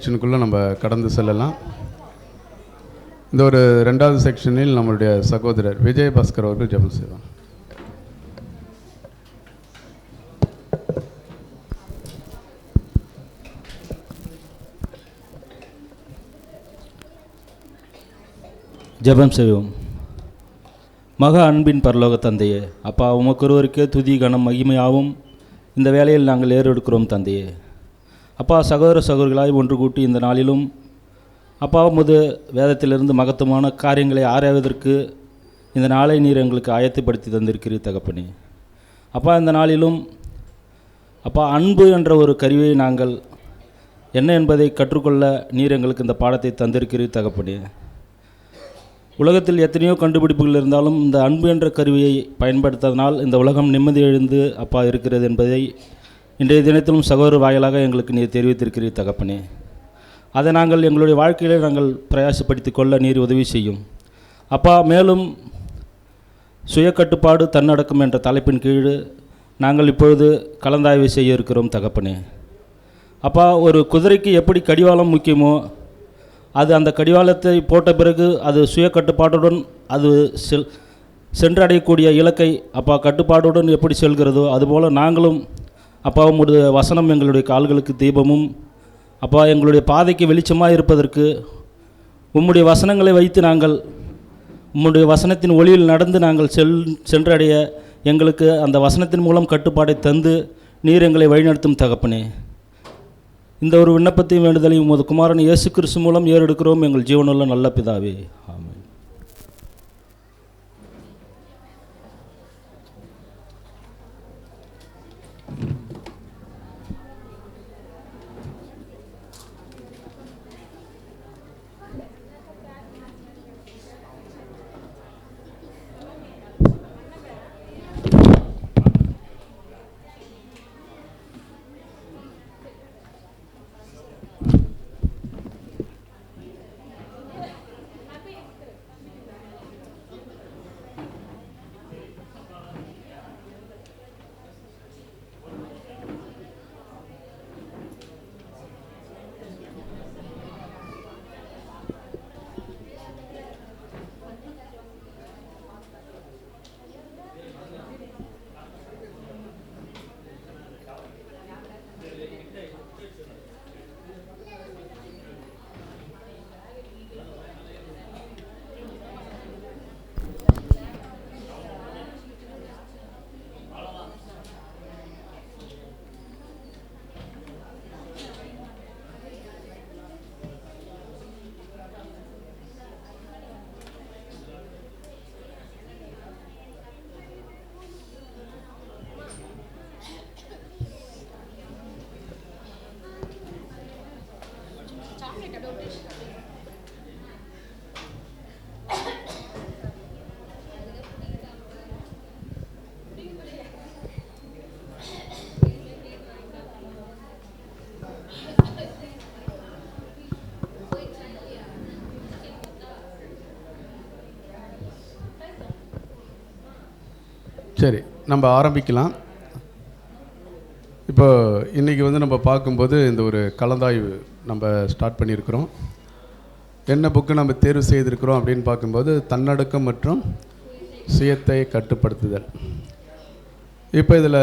செக்ஷனுக்குள்ளே நம்ம கடந்து செல்லலாம். இந்த ஒரு 2வது செக்ஷனில் நம்மளுடைய சகோதரர் விஜயபாஸ்கர் அவர்கள் ஜெபம் செய்வார். ஜெபம் செய்வோம். மகா அன்பின் பரலோக தந்தையே, அப்பா உமக்கு ஒருவருக்கே துதி கனம் மகிமையாவும் இந்த வேளையில் நாங்கள் ஏறெடுக்கிறோம் தந்தையே. அப்பா சகோதர சகோதரிகளாய் ஒன்று கூட்டி இந்த நாளிலும் அப்பா உமது வேதத்திலிருந்து மகத்துவமான காரியங்களை ஆராய்வதற்கு இந்த நாளை நீர் எங்களுக்கு ஆயத்தப்படுத்தி தந்திருக்கிறீர் தகப்பனே. அப்பா இந்த நாளிலும் அப்பா அன்பு என்ற ஒரு கருவியை நாங்கள் என்ன என்பதை கற்றுக்கொள்ள நீர் எங்களுக்கு இந்த பாடத்தை தந்திருக்கிறீர் தகப்பனே. உலகத்தில் எத்தனையோ கண்டுபிடிப்புகள் இருந்தாலும் இந்த அன்பு என்ற கருவியை பயன்படுத்ததனால் இந்த உலகம் நிம்மதி எழுந்து அப்பா இருக்கிறது என்பதை இன்றைய தினத்திலும் சகோதரர் வாயிலாக எங்களுக்கு நீர் தெரிவித்திருக்கிறீர் தகப்பனே. அதை நாங்கள் எங்களுடைய வாழ்க்கையிலே நாங்கள் பிரயாசப்படுத்தி கொள்ள நீர் உதவி செய்யும் அப்பா. மேலும் சுய கட்டுப்பாடு தன்னடக்கம் என்ற தலைப்பின் கீழ் நாங்கள் இப்பொழுது கலந்தாய்வு செய்ய இருக்கிறோம் தகப்பனே. அப்பா ஒரு குதிரைக்கு எப்படி கடிவாளம் முக்கியமோ அது அந்த கடிவாளத்தை போட்ட பிறகு அது சுய கட்டுப்பாட்டுடன் அது சென்றடையக்கூடிய இலக்கை அப்பா கட்டுப்பாடுடன் எப்படி செல்கிறதோ அதுபோல் நாங்களும் அப்பா உம்முடைய வசனம் எங்களுடைய கால்களுக்கு தீபமும் அப்பா எங்களுடைய பாதைக்கு வெளிச்சமாக இருப்பதற்கு உம்முடைய வசனங்களை வைத்து நாங்கள் உம்முடைய வசனத்தின் ஒளியில் நடந்து நாங்கள் சென்றடைய எங்களுக்கு அந்த வசனத்தின் மூலம் கட்டுப்பாடை தந்து நீர் எங்களை வழிநடத்தும் தகப்பனே. இந்த ஒரு விண்ணப்பத்தையும் வேண்டுதலையும் உமது குமாரன் இயேசு கிறிஸ்து மூலம் ஏறெடுக்கிறோம் எங்கள் ஜீவனுள்ள நல்ல பிதாவே, ஆமென். சரி, நம்ம ஆரம்பிக்கலாம். இப்போ இன்றைக்கி நம்ம பார்க்கும்போது இந்த ஒரு கலந்தாய்வு நம்ம ஸ்டார்ட் பண்ணியிருக்கிறோம். என்ன புக்கு நம்ம தேர்வு செய்திருக்கிறோம் அப்படின்னு பார்க்கும்போது தன்னடக்கம் மற்றும் சுயத்தை கட்டுப்படுத்துதல். இப்போ இதில்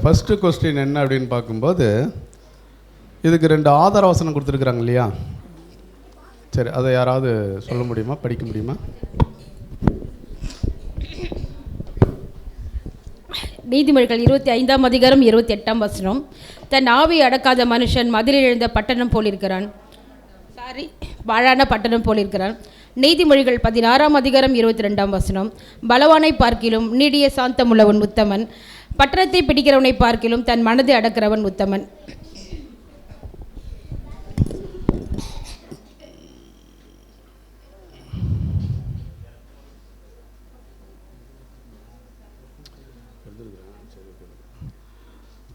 ஃபஸ்ட்டு கொஸ்டின் என்ன அப்படின்னு பார்க்கும்போது இதுக்கு 2 ஆதார வசனம் கொடுத்துருக்குறாங்க இல்லையா? சரி, அதை யாராவது சொல்ல முடியுமா, படிக்க முடியுமா? நீதிமொழிகள் 25ஆம் அதிகாரம் 28ஆம் வசனம். தன் ஆவி அடக்காத மனுஷன் மதிலில் எழுந்த பட்டணம் போலிருக்கிறான். வாழான பட்டணம் போலிருக்கிறான். நீதிமொழிகள் 16ஆம் அதிகாரம் 22ஆம் வசனம். பலவானை பார்க்கிலும் நீடிய சாந்தமுள்ளவன் உத்தமன், பட்டணத்தை பிடிக்கிறவனை பார்க்கிலும் தன் மனதை அடக்கிறவன் உத்தமன்.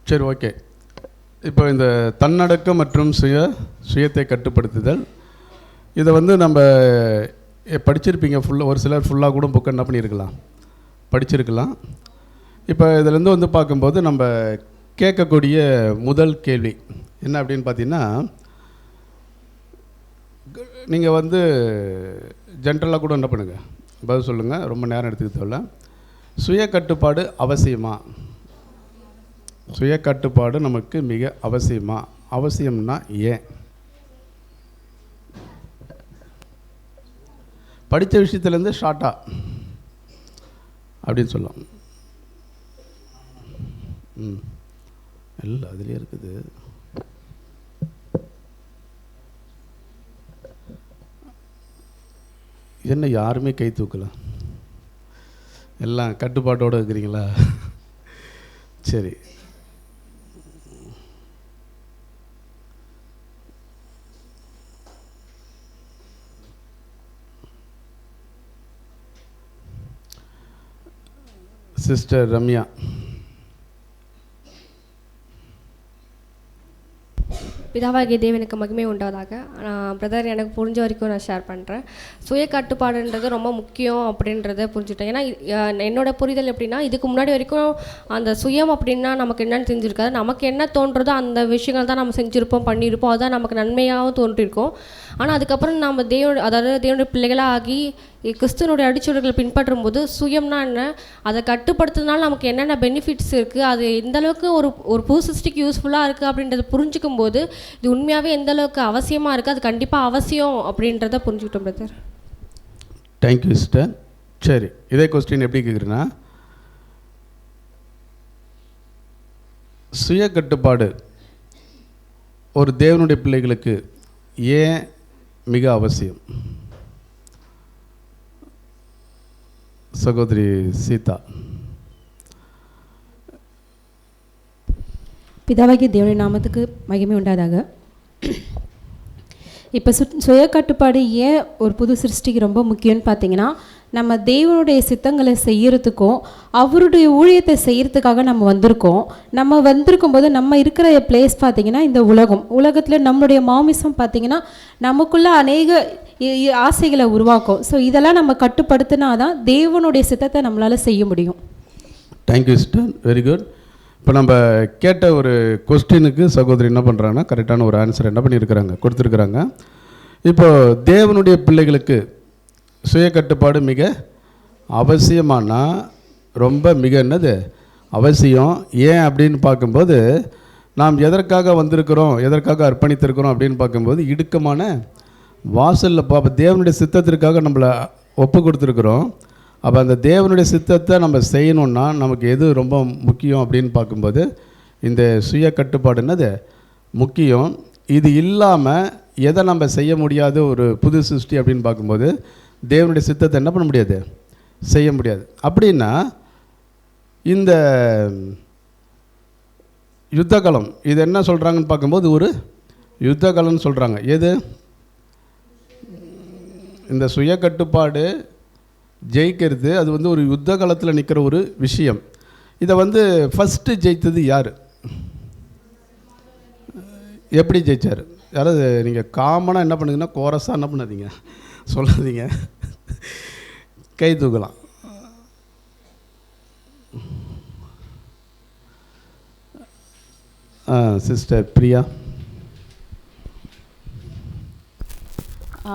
சரி, ஓகே. இப்போ இந்த தன்னடக்கம் மற்றும் சுயத்தை கட்டுப்படுத்துதல், இதை நம்ம படிச்சிருப்பீங்க ஃபுல்லாக. ஒரு சிலர் ஃபுல்லாக கூட புக்கை என்ன பண்ணியிருக்கலாம், படிச்சிருக்கலாம். இப்போ இதிலேருந்து பார்க்கும்போது நம்ம கேட்கக்கூடிய முதல் கேள்வி என்ன அப்படின்னு பார்த்தீங்கன்னா, நீங்கள் வந்து ஜென்ரலாக கூட என்ன பண்ணுங்கள், பதில் சொல்லுங்கள், ரொம்ப நேரம் எடுத்துக்க தேவையில்ல. சுய கட்டுப்பாடு அவசியமா? சுய கட்டுப்பாடு நமக்கு மிக அவசியமா? அவசியம்னா ஏன்? படித்த விஷயத்துலேருந்து ஷார்ட்டாக அப்படின்னு சொல்லலாம். இல்லை அதுலேயே இருக்குது. என்ன யாருமே கை தூக்கல, எல்லாம் கட்டுப்பாட்டோடு இருக்கிறீங்களா? சரி, சிஸ்டர் ரம்யா. பிதாவாகிய தேவனுக்கு மகிமை உண்டாவதாக. பிரதர், எனக்கு புரிஞ்ச வரைக்கும் நான் ஷேர் பண்ணுறேன். சுய கட்டுப்பாடுன்றது ரொம்ப முக்கியம் அப்படின்றத புரிஞ்சுட்டேன். ஏன்னா என்னோட புரிதல் எப்படின்னா, இதுக்கு முன்னாடி வரைக்கும் அந்த சுயம் அப்படின்னா நமக்கு என்னென்னு தெரிஞ்சிருக்காது. நமக்கு என்ன தோன்றதோ அந்த விஷயங்கள் தான் நம்ம செஞ்சுருப்போம், பண்ணியிருப்போம், அதுதான் நமக்கு நன்மையாகவும் தோன்றிருக்கோம். ஆனால் அதுக்கப்புறம் நம்ம தேவனுடைய பிள்ளைகளாக ஆகி கிறிஸ்துவனுடைய அடிச்சுவடுகளை பின்பற்றும் போது சுயம்னா என்ன, அதை கட்டுப்படுத்துறதுனால நமக்கு என்னென்ன பெனிஃபிட்ஸ் இருக்குது, அது எந்தளவுக்கு ஒரு புது சிஸ்டிக்கு யூஸ்ஃபுல்லாக இருக்குது அப்படின்றத புரிஞ்சுக்கும் போது இது உண்மையாகவே எந்தளவுக்கு அவசியமாக இருக்குது, அது கண்டிப்பாக அவசியம் அப்படின்றத புரிஞ்சுக்கிட்டோம் பிரதர். Thank you sister. சரி, இதே கொஸ்டின் எப்படி கேட்குறேன்னா, சுய கட்டுப்பாடு ஒரு தேவனுடைய பிள்ளைகளுக்கு ஏன் மிக அவசியம்? சகோதரி சீதா. பிதாவாகிய தேவனுடைய நாமத்துக்கு மகிமை உண்டாதாக. இப்போ சுய கட்டுப்பாடு ஏன் ஒரு புது சிருஷ்டிக்கு ரொம்ப முக்கியம்னு பார்த்தீங்கன்னா, நம்ம தேவனுடைய சித்தங்களை செய்யறதுக்கும் அவருடைய ஊழியத்தை செய்யறதுக்காக நம்ம வந்திருக்கோம். நம்ம வந்திருக்கும் போது நம்ம இருக்கிற பிளேஸ் பார்த்திங்கன்னா இந்த உலகத்தில் நம்மளுடைய மாமிசம் பார்த்திங்கன்னா நமக்குள்ள அநேக ஆசைகளை உருவாக்கும். ஸோ இதெல்லாம் நம்ம கட்டுப்படுத்தினா தான் தேவனுடைய சித்தத்தை நம்மளால் செய்ய முடியும். Thank you sister, very good. இப்போ நம்ம கேட்ட ஒரு கொஸ்டினுக்கு சகோதரி என்ன பண்ணுறாங்கன்னா கரெக்டான ஒரு ஆன்சர் என்ன பண்ணியிருக்கிறாங்க, கொடுத்துருக்குறாங்க. இப்போ தேவனுடைய பிள்ளைகளுக்கு சுய கட்டுப்பாடு மிக அவசியமானா ரொம்ப மிக என்னது அவசியம். ஏன் அப்படின்னு பார்க்கும்போது, நாம் எதற்காக வந்திருக்கிறோம், எதற்காக அர்ப்பணித்திருக்கிறோம் அப்படின்னு பார்க்கும்போது, இடுக்கமான வாசலில் அப்போ தேவனுடைய சித்தத்திற்காக நம்மளை ஒப்பு கொடுத்துருக்குறோம். அப்போ அந்த தேவனுடைய சித்தத்தை நம்ம செய்யணுன்னா நமக்கு எது ரொம்ப முக்கியம் அப்படின்னு பார்க்கும்போது இந்த சுய கட்டுப்பாடு என்னது முக்கியம். இது இல்லாமல் எதை நம்ம செய்ய முடியாது ஒரு புது சிருஷ்டி அப்படின்னு பார்க்கும்போது தேவனுடைய சித்தத்தை என்ன பண்ண முடியாது, செய்ய முடியாது. அப்படின்னா இந்த யுத்தகலம் இது என்ன சொல்கிறாங்கன்னு பார்க்கும்போது ஒரு யுத்தகலம்னு சொல்கிறாங்க. எது இந்த சுய கட்டுப்பாடு ஜெயிக்கிறது, அது வந்து ஒரு யுத்த காலத்தில் நிற்கிற ஒரு விஷயம். இதை வந்து ஃபஸ்ட்டு ஜெயித்தது யார், எப்படி ஜெயித்தார்? யாராவது நீங்கள் காமனாக என்ன பண்ணுங்கன்னா கோரஸாக என்ன பண்ணாதீங்க, சொல்லாதீங்க, கை தூக்கலாம். சிஸ்டர் பிரியா.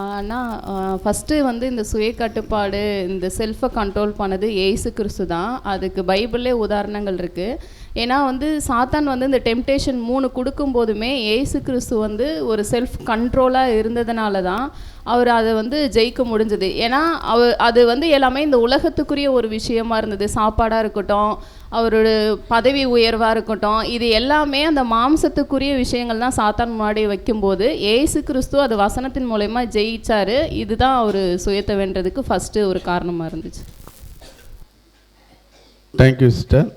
ஆனால் ஃபஸ்ட்டு வந்து இந்த சுய கட்டுப்பாடு, இந்த செல்ஃபை கண்ட்ரோல் பண்ணது ஏசு கிறிஸ்து தான். அதுக்கு பைபிள்லே உதாரணங்கள் இருக்குது. ஏன்னா வந்து சாத்தான் வந்து இந்த டெம்டேஷன் 3 கொடுக்கும்போதுமே ஏசு கிறிஸ்து வந்து ஒரு செல்ஃப் கண்ட்ரோலாக இருந்ததுனால தான் அவர் அதை வந்து ஜெயிக்க முடிஞ்சது. ஏன்னா அது வந்து எல்லாமே இந்த உலகத்துக்குரிய ஒரு விஷயமா இருந்தது. சாப்பாடாக இருக்கட்டும், அவரோட பதவி உயர்வாக இருக்கட்டும், இது எல்லாமே அந்த மாம்சத்துக்குரிய விஷயங்கள் தான் சாத்தான் முன்னாடி வைக்கும்போது ஏசு கிறிஸ்து அது வசனத்தின் மூலயமா ஜெயிச்சார். இதுதான் அவர் சுயத்தை வென்றதுக்கு ஃபஸ்ட்டு ஒரு காரணமாக இருந்துச்சு. Thank you sister.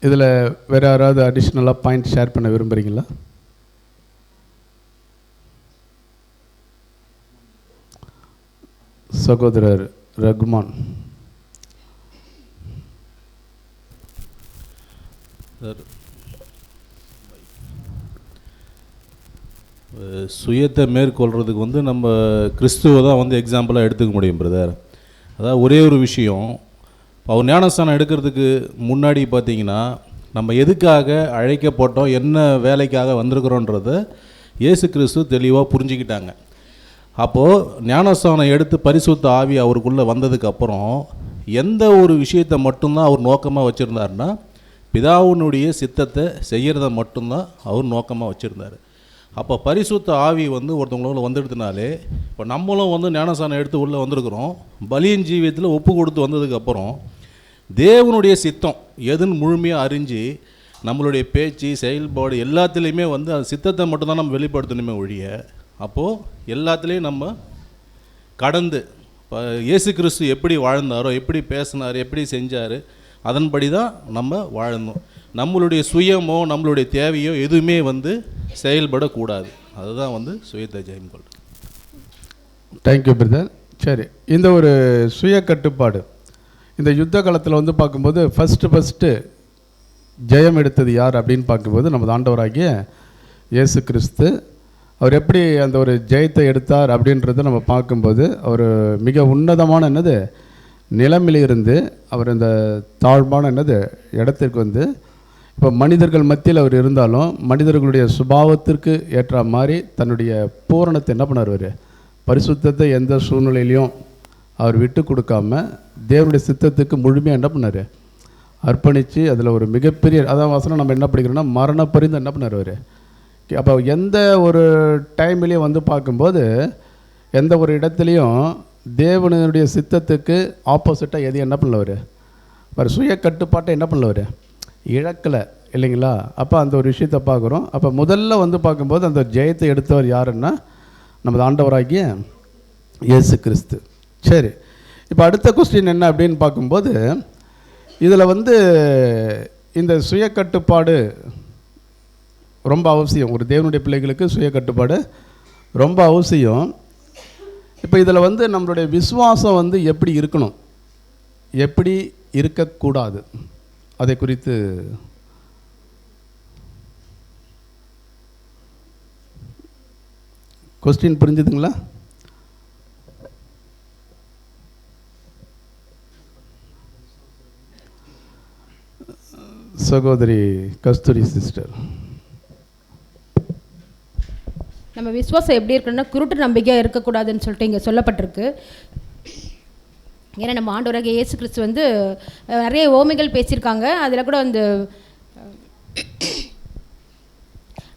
இதில் வேறு யாராவது அடிஷ்னலாக பாயிண்ட் ஷேர் பண்ண விரும்புகிறீங்களா? சகோதரர் ரகுமான். சுயத்தை மேற்கொள்கிறதுக்கு வந்து நம்ம கிறிஸ்துவை தான் வந்து எக்ஸாம்பிளாக எடுத்துக்க முடியும் பிரதர். அதாவது ஒரே ஒரு விஷயம், அவர் ஞானஸ்தானம் எடுக்கிறதுக்கு முன்னாடி பார்த்தீங்கன்னா நம்ம எதுக்காக அழைக்கப்பட்டோம், என்ன வேலைக்காக வந்திருக்கிறோன்றத இயேசு கிறிஸ்து தெளிவாக புரிஞ்சுக்கிட்டாங்க. அப்போது ஞானஸ்தானம் எடுத்து பரிசுத்த ஆவி அவருக்குள்ளே வந்ததுக்கப்புறம் எந்த ஒரு விஷயத்தை மட்டும்தான் அவர் நோக்கமாக வச்சுருந்தாருன்னா, பிதாவினுடைய சித்தத்தை செய்கிறத மட்டும்தான் அவர் நோக்கமாக வச்சுருந்தார். அப்போ பரிசுத்த ஆவி ஒருத்தவங்களோட வந்துடுதுனாலே, இப்போ நம்மளும் ஞானஸ்தானம் எடுத்து உள்ளே வந்திருக்கிறோம். பலியின் ஜீவியத்தில் ஒப்பு கொடுத்து வந்ததுக்கப்புறம் தேவனுடைய சித்தம் எதுன்னு முழுமையாக அறிஞ்சு நம்மளுடைய பேச்சு செயல்பாடு எல்லாத்துலேயுமே அந்த சித்தத்தை மட்டும்தான் நம்ம வெளிப்படுத்தணுமே ஒழிய, அப்போது எல்லாத்துலேயும் நம்ம கடந்து இப்போ இயேசு கிறிஸ்து எப்படி வாழ்ந்தாரோ, எப்படி பேசினார், எப்படி செஞ்சார், அதன்படி தான் நம்ம வாழணும். நம்மளுடைய சுயமோ நம்மளுடைய தேவையோ எதுவுமே செயல்படக்கூடாது. அதுதான் சுயத்தை ஜெயம் கொள்வது. Thank you brother. சரி, இந்த ஒரு சுய கட்டுப்பாடு இந்த யுத்த காலத்தில் பார்க்கும்போது ஃபஸ்ட்டு ஜெயம் எடுத்தது யார் அப்படின்னு பார்க்கும்போது நமது ஆண்டவராகிய இயேசு கிறிஸ்து. அவர் எப்படி அந்த ஒரு ஜெயத்தை எடுத்தார் அப்படின்றத நம்ம பார்க்கும்போது, அவர் மிக உன்னதமான நிலைமையிலிருந்து அவர் இந்த தாழ்வான இடத்திற்கு இப்போ மனிதர்கள் மத்தியில் அவர் இருந்தாலும் மனிதர்களுடைய சுபாவத்திற்கு ஏற்ற மாதிரி தன்னுடைய பூரணத்தை என்ன பண்ணார், அவர் பரிசுத்தத்தை எந்த சூழ்நிலையிலையும் அவர் விட்டு கொடுக்காம தேவனுடைய சித்தத்துக்கு முழுமையாக என்ன பண்ணார், அர்ப்பணித்து அதில் ஒரு மிகப்பெரிய அதான் வசனம் நம்ம என்ன படிக்கிறோன்னா மரணப்பரிந்து என்ன பண்ணார் அவர். அப்போ எந்த ஒரு டைம்லேயும் பார்க்கும்போது எந்த ஒரு இடத்துலையும் தேவனுடைய சித்தத்துக்கு ஆப்போசிட்டாக எது என்ன பண்ணலவர், அவர் சுய கட்டுப்பாட்டை என்ன பண்ணலவர் இழக்கலை இல்லைங்களா. அப்போ அந்த ஒரு விஷயத்தை பார்க்குறோம். அப்போ முதல்ல பார்க்கும்போது அந்த ஜெயத்தை எடுத்தவர் யாருன்னா நமது ஆண்டவராகிய இயேசு கிறிஸ்து. சரி, இப்போ அடுத்த கொஸ்டின் என்ன அப்படின்னு பார்க்கும்போது, இதில் இந்த சுய கட்டுப்பாடு ரொம்ப அவசியம். ஒரு தேவனுடைய பிள்ளைகளுக்கு சுய கட்டுப்பாடு ரொம்ப அவசியம். இப்போ இதில் நம்மளுடைய விசுவாசம் எப்படி இருக்கணும், எப்படி இருக்கக்கூடாது, அதை குறித்து கொஸ்டின் புரிஞ்சுதுங்களா? சகோதரி கஸ்தூரி சிஸ்டர். நம்ம விசுவாசம் எப்படி இருக்கணும்னா குருட்டு நம்பிக்கையாக இருக்கக்கூடாதுன்னு சொல்லிட்டு இங்கே சொல்லப்பட்டிருக்கு. ஏன்னா நம்ம ஆண்டவராகிய இயேசு கிறிஸ்து நிறைய ஓமைகள் பேசியிருக்காங்க. அதில் கூட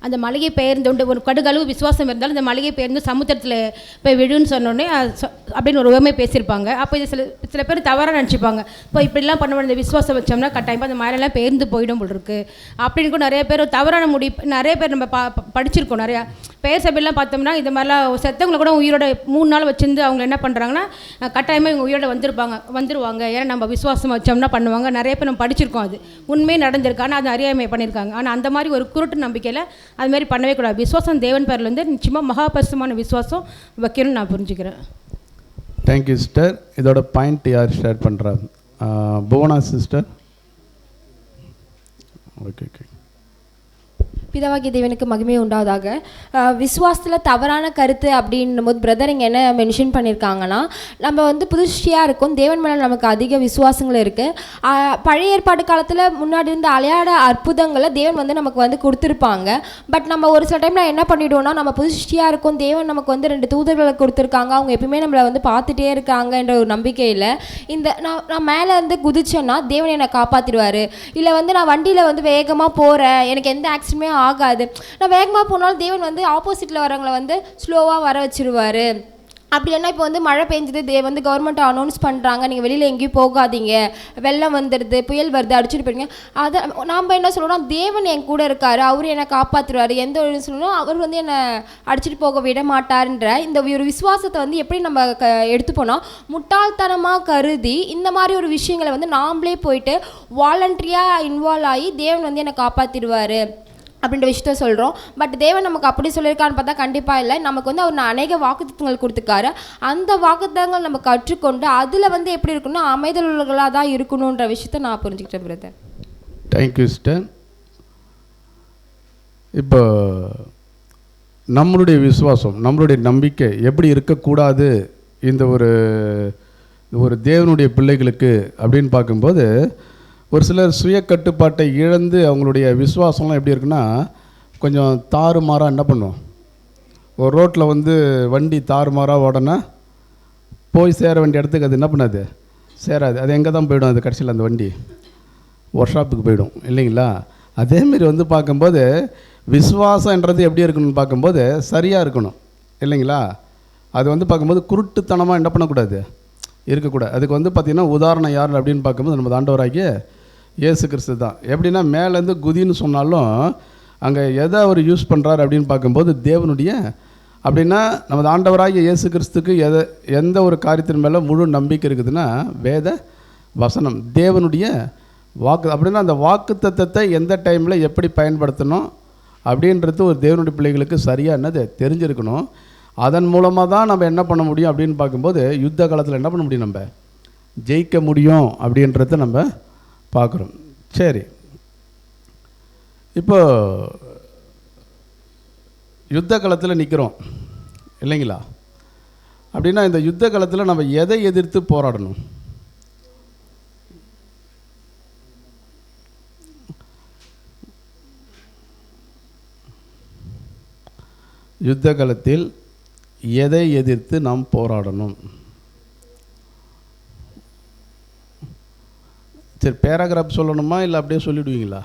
அந்த மளிகை பெயர்ந்து ஒரு கடுகளவு விசுவாசம் இருந்தாலும் அந்த மளிகை பெயர்ந்து சமுத்திரத்தில் போய் விழுன்னு சொன்னோடனே அப்படின்னு ஒரு உவமை பேசியிருப்பாங்க. அப்போ இது சில பேர் தவறாக நினச்சிப்பாங்க. இப்போ இப்படிலாம் பண்ண இந்த விசுவாசம் வச்சோம்னா கட்டாயமாக அந்த மழையெல்லாம் பெயர்ந்து போயிடும் போல் இருக்குது அப்படின்னு கூட நிறைய பேர் தவறான நிறைய பேர் நம்ம படிச்சிருக்கோம். நிறையா பெயர் சபையெல்லாம் பார்த்தோம்னா இந்த மாதிரிலாம் செத்தவங்களை கூட உயிரோட 3 நாள் வச்சிருந்து அவங்க என்ன பண்ணுறாங்கன்னா கட்டாயமாக இவங்க உயிரோட வந்துருவாங்க. ஏன்னா நம்ம விசுவாசம் வச்சோம்னா பண்ணுவாங்க. நிறைய பேர் நம்ம படிச்சிருக்கோம். அது உண்மையே நடந்திருக்கு. ஆனால் அது அறியாமை பண்ணியிருக்காங்க. ஆனால் அந்த மாதிரி ஒரு குருட்டு நம்பிக்கையில் அது மாதிரி பண்ணவே கூடாது. விசுவாசம் தேவன் பேரில் நிச்சயமாக மகாபரிசுமான விசுவாசம் வைக்கணும்னு நான் புரிஞ்சுக்கிறேன். Thank you sister. இதோட பாயிண்ட் யார் ஷேர் பண்ணுறாங்க? புவனா சிஸ்டர். ஓகே. பிதாவாகிய தேவனுக்கு மகிமை உண்டாவதாக. விசுவாசத்தில் தவறான கருத்து அப்படின்னும் போது பிரதர் இங்கே என்ன மென்ஷன் பண்ணியிருக்காங்கன்னா, நம்ம புதுஷியாக இருக்கும், தேவன் மேலே நமக்கு அதிக விசுவாசங்கள் இருக்குது. பழைய ஏற்பாடு காலத்தில் முன்னாடி இருந்த அலையாட அற்புதங்களை தேவன் நமக்கு கொடுத்துருப்பாங்க. பட் நம்ம ஒரு சில டைமில் என்ன பண்ணிவிடுவோம்னா, நம்ம புதுஷியாக இருக்கும், தேவன் நமக்கு 2 தூதர்களை கொடுத்துருக்காங்க, அவங்க எப்பயுமே நம்மளை பார்த்துட்டே இருக்காங்க என்ற ஒரு நம்பிக்கையில் இந்த நான் மேலே குதிச்சேன்னா தேவன் என்னை காப்பாற்றிடுவார். இல்லை நான் வண்டியில் வேகமாக போகிறேன், எனக்கு எந்த ஆக்சிடென்ட்டுமே ஆகாது, நான் வேகமாக போனாலும் தேவன் ஆப்போசிட்டில் வரவங்களை ஸ்லோவாக வர வச்சிருவார். அப்படி இல்லைன்னா இப்போ மழை பெஞ்சது கவர்மெண்ட் அனௌன்ஸ் பண்ணுறாங்க, நீங்கள் வெளியில் எங்கேயும் போகாதீங்க, வெள்ளம் வந்துடுது, புயல் வருது, அடிச்சுட்டு போயிடுங்க. அதை நாம் என்ன சொல்லணும்னா, தேவன் என் கூட இருக்கார், அவர் என்னை காப்பாற்றுவார், எந்த ஒரு சொல்லணும் அவர் என்னை அடிச்சுட்டு போக விட மாட்டார்ன்ற இந்த ஒரு விசுவாசத்தை எப்படி நம்ம எடுத்துப்போனால், முட்டாள்தனமாக கருதி இந்த மாதிரி ஒரு விஷயங்களை நாம்ளே போயிட்டு வாலண்டரியாக இன்வால்வ் ஆகி தேவன் என்னை காப்பாற்றிடுவார் அப்படின்ற விஷயத்த சொல்கிறோம். பட் தேவன் நமக்கு அப்படி சொல்லியிருக்கான்னு பார்த்தா கண்டிப்பாக இல்லை. நமக்கு அவர் அநேக வாக்குத்தத்தங்கள் கொடுத்துருக்காரு. அந்த வாக்குத்தத்தங்கள் நம்ம கற்றுக்கொண்டு அதில் எப்படி இருக்கணும்னா அமைதல்களாக தான் இருக்கணுன்ற விஷயத்த நான் புரிஞ்சுக்கிட்டேன் பிரதர். Thank you sister. இப்போ நம்மளுடைய விசுவாசம், நம்மளுடைய நம்பிக்கை எப்படி இருக்கக்கூடாது இந்த ஒரு தேவனுடைய பிள்ளைகளுக்கு அப்படின்னு பார்க்கும்போது, ஒரு சிலர் சுய கட்டுப்பாட்டை இழந்து அவங்களுடைய விசுவாசம்லாம் எப்படி இருக்குன்னா கொஞ்சம் தாறுமாறாக என்ன பண்ணும் ஒரு ரோட்டில் வந்து வண்டி தாறுமாறாக ஓடனா போய் சேர வேண்டிய இடத்துக்கு அது என்ன பண்ணாது, சேராது. அது எங்கே தான் போயிடும், அது கடைசியில் அந்த வண்டி ஒர்க் ஷாப்புக்கு போயிடும் இல்லைங்களா? அதேமாரி வந்து பார்க்கும்போது விசுவாசன்றது எப்படி இருக்கணும்னு பார்க்கும்போது சரியாக இருக்கணும் இல்லைங்களா? அது வந்து பார்க்கும்போது குருட்டுத்தனமாக என்ன பண்ணக்கூடாது, இருக்கக்கூடாது. அதுக்கு வந்து பார்த்திங்கன்னா உதாரணம் யார் அப்படின்னு பார்க்கும்போது நம்ம ஆண்டவராகிய இயேசு கிறிஸ்து தான். எப்படின்னா மேலேருந்து குதின்னு சொன்னாலும் அங்கே எதை அவர் யூஸ் பண்ணுறாரு அப்படின்னு பார்க்கும்போது தேவனுடைய, அப்படின்னா நமது ஆண்டவராகிய இயேசு கிறிஸ்துக்கு எந்த ஒரு காரியத்தின் மேலே முழு நம்பிக்கை இருக்குதுன்னா வேத வசனம், தேவனுடைய வாக்கு. அப்படின்னா அந்த வாக்கு தத்தத்தை எந்த டைமில் எப்படி பயன்படுத்தணும் அப்படின்றது ஒரு தேவனுடைய பிள்ளைகளுக்கு சரியாக என்னது தெரிஞ்சிருக்கணும். அதன் மூலமாக தான் நம்ம என்ன பண்ண முடியும் அப்படின்னு பார்க்கும்போது யுத்த காலத்தில் என்ன பண்ண முடியும், நம்ம ஜெயிக்க முடியும் அப்படின்றத நம்ம பார்க்குறோம். சரி, இப்போ யுத்த காலத்தில் நிற்கிறோம் இல்லைங்களா? அப்படின்னா இந்த யுத்த காலத்தில் நம்ம எதை எதிர்த்து போராடணும்? யுத்த காலத்தில் எதை எதிர்த்து நாம் போராடணும்? சரி, பேராகிராஃப் சொல்லணுமா இல்லை அப்படியே சொல்லிவிடுவீங்களா?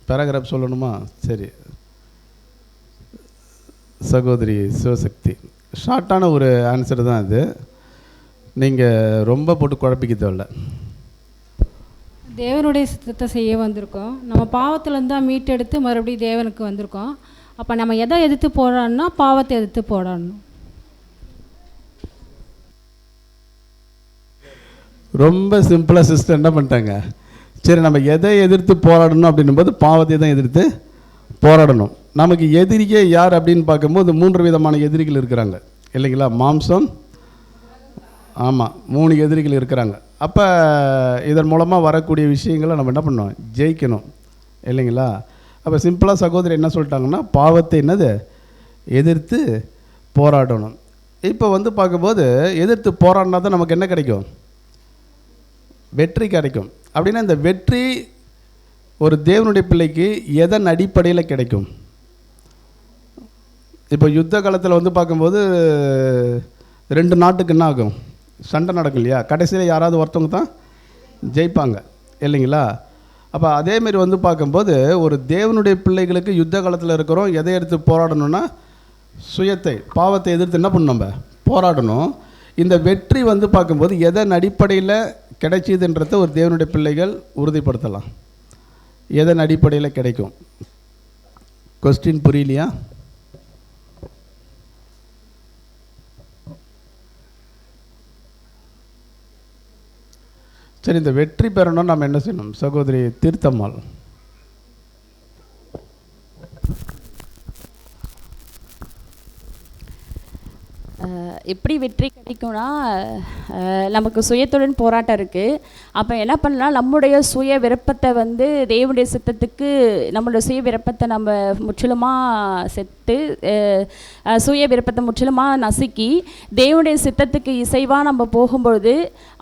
பேராகிராஃப் சொல்லணுமா? சரி சகோதரி சிவசக்தி, ஷார்ட்டான ஒரு ஆன்சர் தான் இது, நீங்கள் ரொம்ப போட்டு குழப்பிக்க தேவையில்ல. தேவனுடைய சித்தத்தை செய்ய வந்திருக்கோம். நம்ம பாவத்திலேருந்து தான் மீட்டெடுத்து மறுபடியும் தேவனுக்கு வந்திருக்கோம். அப்போ நம்ம எதை எதிர்த்து போராடணும்னா பாவத்தை எதிர்த்து போராடணும். ரொம்ப சிம்பிளாக சிஸ்டர் என்ன பண்ணிட்டாங்க, சரி நம்ம எதை எதிர்த்து போராடணும் அப்படின்னும்போது பாவத்தை தான் எதிர்த்து போராடணும். நமக்கு எதிரியே யார் அப்படின்னு பார்க்கும்போது 3 விதமான எதிரிகள் இருக்கிறாங்க இல்லைங்களா? மாம்சம், ஆமாம், 3 எதிரிகள் இருக்கிறாங்க. அப்போ இதன் மூலமாக வரக்கூடிய விஷயங்களை நம்ம என்ன பண்ணணும், ஜெயிக்கணும் இல்லைங்களா? அப்போ சிம்பிளாக சகோதரி என்ன சொல்லிட்டாங்கன்னா பாவத்தை என்னது எதிர்த்து போராடணும். இப்போ வந்து பார்க்கும்போது எதிர்த்து போராடினா தான் நமக்கு என்ன கிடைக்கும், வெற்றி கிடைக்கும். அப்படின்னா இந்த வெற்றி ஒரு தேவனுடைய பிள்ளைக்கு எதன் அடிப்படையில் கிடைக்கும்? இப்போ யுத்த காலத்தில் வந்து பார்க்கும்போது 2 நாட்டுக்கு என்ன ஆகும், சண்டை நடக்கும் இல்லையா? கடைசியில் யாராவது ஒருத்தவங்க தான் ஜெயிப்பாங்க இல்லைங்களா? அப்போ அதேமாரி வந்து பார்க்கும்போது ஒரு தேவனுடைய பிள்ளைகளுக்கு யுத்த காலத்தில் இருக்கிறோம், எதை எடுத்து போராடணும்னா சுயத்தை, பாவத்தை எதிர்த்து என்ன பண்ணணும், நம்ம போராடணும். இந்த வெற்றி வந்து பார்க்கும்போது எதன் அடிப்படையில் கிடைச்சிதுன்றத ஒரு தேவனுடைய பிள்ளைகள் உறுதிப்படுத்தலாம். எதன் அடிப்படையில் கிடைக்கும்? கொஸ்டின் புரியலையா? சரி, இந்த வெற்றி பெறணும் நம்ம என்ன செய்யணும்? சகோதரி தீர்த்தம்மாள். எப்படி வெற்றி கிடைக்கும்னா நமக்கு சுயத்துடன் போராட்டம் இருக்குது. அப்போ என்ன பண்ணலாம், நம்முடைய சுய விருப்பத்தை வந்து தேவனுடைய சித்தத்துக்கு நம்மளுடைய சுய விருப்பத்தை நம்ம முற்றிலுமாக செத்து சுய விருப்பத்தை முற்றிலுமாக நசுக்கி தேவனுடைய சித்தத்துக்கு இசைவாக நம்ம போகும்பொழுது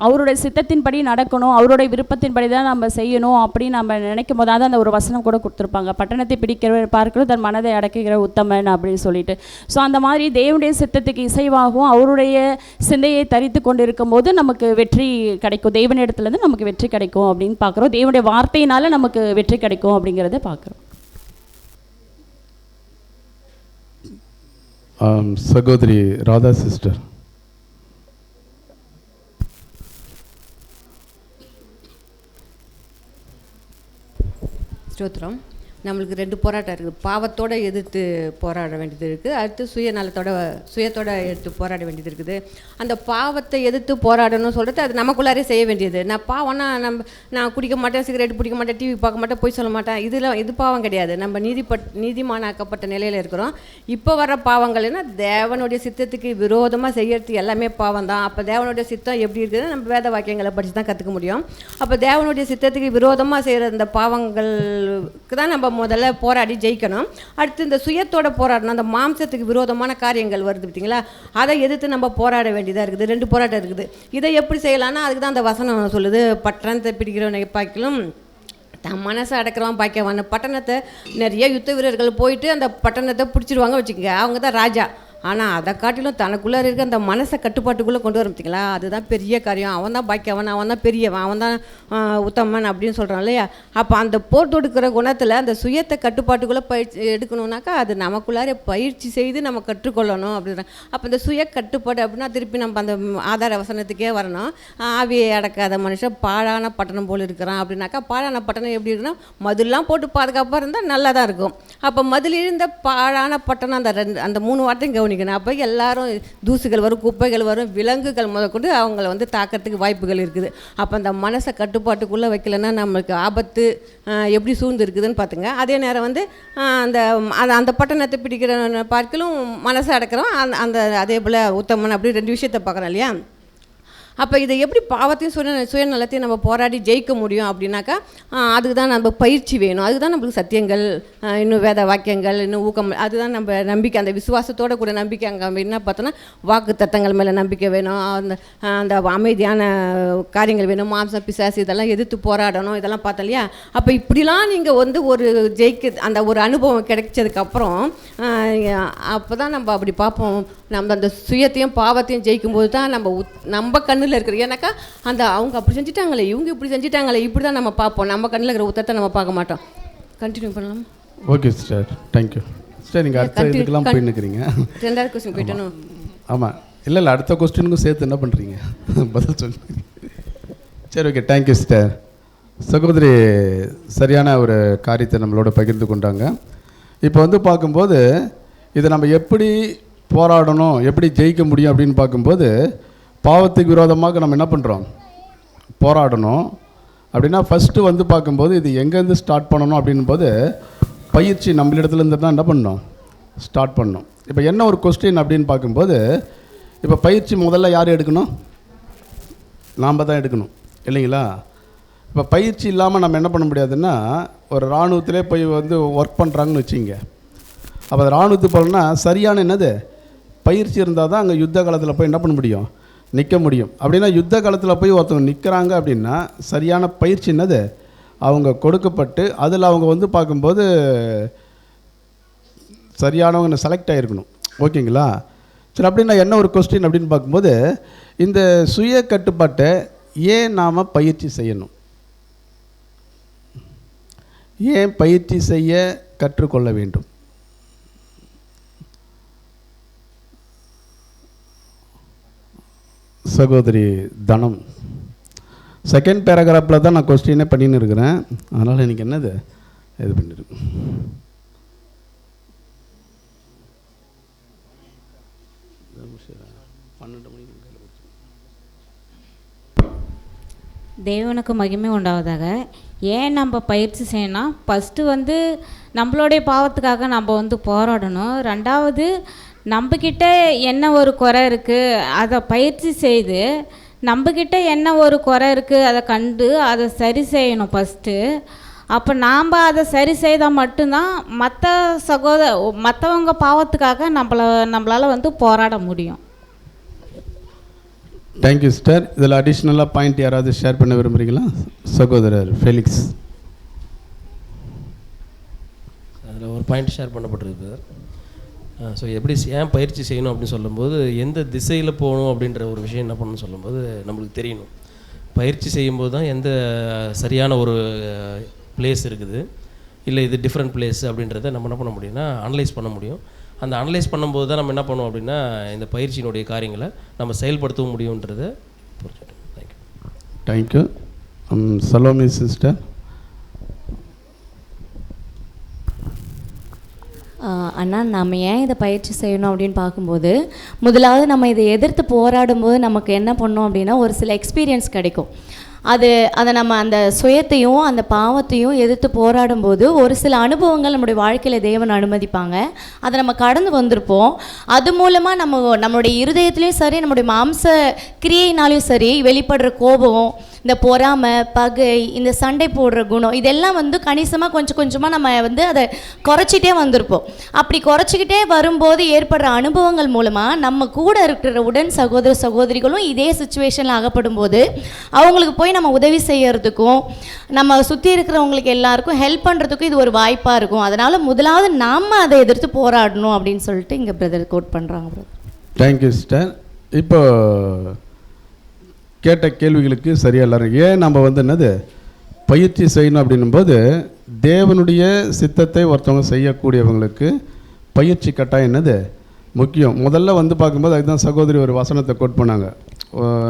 அவருடைய சித்தத்தின்படி நடக்கணும், அவருடைய விருப்பத்தின்படி தான் நம்ம செய்யணும் அப்படின்னு நம்ம நினைக்கும் போது தான் அந்த ஒரு வசனம் கூட கொடுத்துருப்பாங்க, பட்டணத்தை பிடிக்கிறவர் பார்க்கிறோம் தன் மனதை அடக்குகிற உத்தமன் அப்படின்னு சொல்லிட்டு. ஸோ அந்த மாதிரி தேவனுடைய சித்தத்துக்கு இசைவாகவும் அவருடைய சிந்தையை தரித்து கொண்டு இருக்கும் போது நமக்கு வெற்றி கிடைக்கும், தேவனிடத்துலேருந்து நமக்கு வெற்றி கிடைக்கும் அப்படின்னு பார்க்குறோம். தேவனுடைய வார்த்தையினால நமக்கு வெற்றி கிடைக்கும் அப்படிங்கிறத பார்க்குறோம். சகோதரி ராதா சிஸ்டர். ஸ்தோத்திரம். நம்மளுக்கு 2 போராட்டம் இருக்குது. பாவத்தோடு எதிர்த்து போராட வேண்டியது இருக்குது, அடுத்து சுயத்தோட எடுத்து போராட வேண்டியது இருக்குது. அந்த பாவத்தை எதிர்த்து போராடணும்னு சொல்கிறது அது நமக்குள்ளாரே செய்ய வேண்டியது. நான் பாவம்னா நான் குடிக்க மாட்டேன், சிகரெட் பிடிக்க மாட்டேன், டிவி பார்க்க மாட்டேன், போய் சொல்ல மாட்டேன், இது பாவம் கிடையாது. நம்ம நீதிமானாக்கப்பட்ட நிலையில் இருக்கிறோம். இப்போ வர பாவங்கள்னா தேவனுடைய சித்தத்துக்கு விரோதமாக செய்யறது எல்லாமே பாவம் தான். அப்போ தேவனுடைய சித்தம் எப்படி இருக்குதுன்னு நம்ம வேத வாக்கியங்களை படித்து தான் கற்றுக்க முடியும். அப்போ தேவனுடைய சித்தத்துக்கு விரோதமாக செய்கிற இந்த பாவங்களுக்கு தான் நம்ம முதல்ல போராடி ஜெயிக்கணும். அடுத்து இந்த சுயத்தோட போராடணும். அந்த மாம்சத்துக்கு விரோதமான காரியங்கள் வருது பார்த்தீங்களா, அதை எதிர்த்து நம்ம போராட வேண்டியதாக இருக்குது. 2 போராட்டம் இருக்குது. இதை எப்படி செய்யலாம்னா அதுக்கு தான் அந்த வசனம் சொல்லுது, பட்டணத்தை பிடிக்கிறவனை பார்க்கிலும் தன் மனசை அடக்கிறவன் பாக்கியவான். பட்டணத்தை நிறைய யுத்த வீரர்கள் போயிட்டு அந்த பட்டணத்தை பிடிச்சிருவாங்க வச்சுக்கோங்க, அவங்க தான் ராஜா. ஆனால் அதை காட்டிலும் தனக்குள்ளே இருக்க அந்த மனசை கட்டுப்பாட்டுக்குள்ளே கொண்டு வர பார்த்தீங்களா, அதுதான் பெரிய காரியம். அவன் தான் பாக்கியவன், அவன் தான் பெரியவன், அவன் தான் உத்தமன் அப்படின்னு சொல்கிறான் இல்லையா. அப்போ அந்த போர் தொடுக்கிற குணத்தில் அந்த சுயத்தை கட்டுப்பாட்டுக்குள்ளே பயிற்சி எடுக்கணுன்னாக்கா அது நமக்குள்ளார பயிற்சி செய்து நம்ம கற்றுக்கொள்ளணும் அப்படின்றான். அப்போ இந்த சுய கட்டுப்பாடு அப்படின்னா திருப்பி நம்ம அந்த ஆதார வசனத்துக்கே வரணும். ஆவியை அடக்காத மனுஷன் பாழான பட்டணம் போல் இருக்கிறான் அப்படின்னாக்கா, பாழான பட்டணம் எப்படி இருக்குன்னா மதுலாம் போட்டு பாதுகாப்பாக இருந்தால் நல்லா தான் இருக்கும். அப்போ மதில் இருந்த பாழான பட்டணம் அந்த 3 வார்த்தையும் கவனிக்கணும். அப்போ எல்லாரும் தூசுகள் வரும், குப்பைகள் வரும், விலங்குகள் முதற்கொண்டு அவங்கள வந்து தாக்கிறதுக்கு வாய்ப்புகள் இருக்குது. அப்போ அந்த மனசை கட்டுப்பாட்டுக்குள்ளே வைக்கலைன்னா நம்மளுக்கு ஆபத்து எப்படி சூழ்ந்து இருக்குதுன்னு பார்த்துங்க. அதே நேரம் வந்து அந்த பட்டணத்தை பிடிக்கிற பார்க்கலும் மனசை அடக்கிறோம் அந்த அதே போல் உத்தமன் அப்படி 2 விஷயத்தை பார்க்குறோம் இல்லையா. அப்போ இதை எப்படி பாவத்தையும் சுயநலத்தையும் நம்ம போராடி ஜெயிக்க முடியும் அப்படின்னாக்கா, அதுக்கு தான் நம்ம பயிற்சி வேணும். அதுக்கு தான் நம்மளுக்கு சத்தியங்கள், இன்னும் வேத வாக்கியங்கள், இன்னும் ஊக்கம், அதுதான் நம்ம நம்பிக்கை. அந்த விசுவாசத்தோட கூட நம்பிக்கை. அங்கே என்ன பார்த்தோன்னா வாக்கு தத்தங்கள் மேலே நம்பிக்கை வேணும், அந்த அமைதியான காரியங்கள் வேணும், மாம்சம் பிசாசு இதெல்லாம் எதிர்த்து போராடணும், இதெல்லாம் பார்த்தோம் இல்லையா. அப்போ இப்படிலாம் நீங்கள் வந்து ஒரு அந்த ஒரு அனுபவம் கிடைச்சதுக்கப்புறம் அப்போ தான் நம்ம அப்படி பார்ப்போம். நம்ம அந்த சுயத்தையும் பாவத்தையும் ஜெயிக்கும்போது தான் நம்ம கண்ணில் இருக்கிற, ஏன்னாக்கா அவங்க அப்படி செஞ்சுட்டாங்களே, இவங்க இப்படி செஞ்சுட்டாங்களே, இப்படி தான் நம்ம பார்ப்போம். நம்ம கண்ணில் இருக்கிற உத்தத்தை நம்ம பார்க்க மாட்டோம். கண்டினியூ பண்ணலாம். Okay sister, thank you sister. நீங்கள் அடுத்த இதுக்கெல்லாம் போய் நிற்கிறீங்க. 2வது கொஸ்டின் போயிட்டணும். ஆமாம், இல்லை அடுத்த கொஸ்டினுக்கும் சேர்த்து என்ன பண்ணுறீங்க பதில் சொல்லுங்க. சரி, ஓகே, தேங்க்யூ சிஸ்டர். சகோதரி சரியான ஒரு காரியத்தை நம்மளோட பகிர்ந்து கொண்டாங்க. இப்போ வந்து பார்க்கும்போது இதை நம்ம எப்படி போராடணும், எப்படி ஜெயிக்க முடியும் அப்படின்னு பார்க்கும்போது, பாவத்துக்கு விரோதமாக நம்ம என்ன பண்ணுறோம், போராடணும் அப்படின்னா ஃபஸ்ட்டு வந்து பார்க்கும்போது இது எங்கேருந்து ஸ்டார்ட் பண்ணணும் அப்படின்போது பயிற்சி நம்மளிடத்துலேருந்து தான் என்ன பண்ணணும், ஸ்டார்ட் பண்ணணும். இப்போ என்ன ஒரு கொஸ்டின் அப்படின்னு பார்க்கும்போது, இப்போ பயிற்சி முதல்ல யார் எடுக்கணும், நாம் தான் எடுக்கணும் இல்லைங்களா. இப்போ பயிற்சி இல்லாமல் நம்ம என்ன பண்ண முடியாதுன்னா, ஒரு இராணுவத்திலே போய் வந்து ஒர்க் பண்ணுறாங்கன்னு வச்சுங்க. அப்போ அது இராணுவத்துக்கு போகணுன்னா சரியான என்னது பயிற்சி இருந்தால் தான் அங்கே யுத்த காலத்தில் போய் என்ன பண்ண முடியும், நிற்க முடியும். அப்படின்னா யுத்த காலத்தில் போய் ஒருத்தவங்க நிற்கிறாங்க அப்படின்னா சரியான பயிற்சி என்னது அவங்க கொடுக்கப்பட்டு அதில் அவங்க வந்து பார்க்கும்போது சரியானவங்க செலக்ட் ஆகிருக்கணும். ஓகேங்களா. சரி, அப்படின்னா என்ன ஒரு கொஸ்டின் அப்படின்னு பார்க்கும்போது, இந்த சுய கட்டுப்பாட்டை ஏன் நாம் பயிற்சி செய்யணும், ஏன் பயிற்சி செய்ய கற்றுக்கொள்ள வேண்டும்? சகோதரி தனம், செகண்ட் பேராகிராஃபில் தான் நான் கொஸ்டினே பண்ணின்னு இருக்கிறேன். அதனால் எனக்கு என்னது இது பண்ணியிருக்கேன். தேவனுக்கு மகிமை உண்டாவதாக. ஏன் நம்ம பயிற்சி செய்யணும், ஃபஸ்ட்டு வந்து நம்மளுடைய பாவத்துக்காக நம்ம வந்து போராடணும். 2வது நம்மக்கிட்ட என்ன ஒரு குறை இருக்குது அதை பயிற்சி செய்து, நம்மக்கிட்ட என்ன ஒரு குறை இருக்குது அதை கண்டு அதை சரி செய்யணும் ஃபஸ்ட்டு. அப்போ நாம் அதை சரி செய்தால் மட்டும்தான் மற்றவங்க பாவத்துக்காக நம்மளால் வந்து போராட முடியும். Thank you sister. இதில் அடிஷ்னலாக பாயிண்ட் யாராவது ஷேர் பண்ண விரும்புகிறீங்களா? சகோதரர் ஃபெலிக்ஸ். அதில் ஒரு பாயிண்ட் ஷேர் பண்ணப்பட்டிருக்கு. ஸோ எப்படி ஏன் பயிற்சி செய்யணும் அப்படின்னு சொல்லும்போது, எந்த திசையில் போகணும் அப்படின்ற ஒரு விஷயம் என்ன பண்ணணும்னு சொல்லும்போது நம்மளுக்கு தெரியணும். பயிற்சி செய்யும்போது தான் எந்த சரியான ஒரு பிளேஸ் இருக்குது, இல்லை இது டிஃப்ரெண்ட் பிளேஸ் அப்படின்றத நம்ம என்ன பண்ண முடியும்னா அனலைஸ் பண்ண முடியும். அந்த அனலைஸ் பண்ணும்போது தான் நம்ம என்ன பண்ணுவோம் அப்படின்னா இந்த பயிற்சியினுடைய காரியங்களை நம்ம செயல்படுத்தவும் முடியுன்றதை புரிஞ்சுட்டோம். தேங்க்யூ. சலோமி சிஸ்டர். அண்ணா, நம்ம ஏன் இதை பயிற்சி செய்யணும் அப்படின்னு பார்க்கும்போது, முதலாவது நம்ம இதை எதிர்த்து போராடும்போது நமக்கு என்ன பண்ணோம் அப்படின்னா ஒரு சில எக்ஸ்பீரியன்ஸ் கிடைக்கும். அதை நம்ம அந்த சுயத்தையும் அந்த பாவத்தையும் எதிர்த்து போராடும்போது ஒரு சில அனுபவங்கள் நம்முடைய வாழ்க்கையில் தேவன் அனுமதிப்பாங்க. அதை நம்ம கடந்து வந்திருப்போம். அது மூலமாக நம்மளுடைய இருதயத்துலேயும் சரி, நம்முடைய மாம்ச கிரியையினாலையும் சரி வெளிப்படுற கோபம், இந்த பொறாமை, பகை, இந்த சண்டை போடுற குணம், இதெல்லாம் வந்து கணிசமாக கொஞ்சம் கொஞ்சமாக நம்ம வந்து அதை குறைச்சிட்டே வந்திருப்போம். அப்படி குறைச்சிக்கிட்டே வரும்போது ஏற்படுற அனுபவங்கள் மூலமாக நம்ம கூட இருக்கிற உடன் சகோதர சகோதரிகளும் இதே சுச்சுவேஷனில் அகப்படும் போது அவங்களுக்கு போய் நம்ம உதவி செய்யறதுக்கும் நம்ம சுற்றி இருக்கிறவங்களுக்கு எல்லாருக்கும் ஹெல்ப் பண்ணுறதுக்கும் இது ஒரு வாய்ப்பாக இருக்கும். அதனால் முதலாவது நாம் அதை எதிர்த்து போராடணும் அப்படின்னு சொல்லிட்டு இங்கே பிரதர் கோட் பண்ணுறாங்க. Brother thank you sister. இப்போ கேட்ட கேள்விகளுக்கு சரியாக எல்லாரும் ஏன் நம்ம வந்து என்னது பயிற்சி செய்யணும் அப்படின்னும்போது, தேவனுடைய சித்தத்தை ஒருத்தவங்க செய்யக்கூடியவங்களுக்கு பயிற்சி கட்டாயம் என்னது முக்கியம். முதல்ல வந்து பார்க்கும்போது அதுதான் சகோதரி ஒரு வசனத்தை கோட் பண்ணாங்க.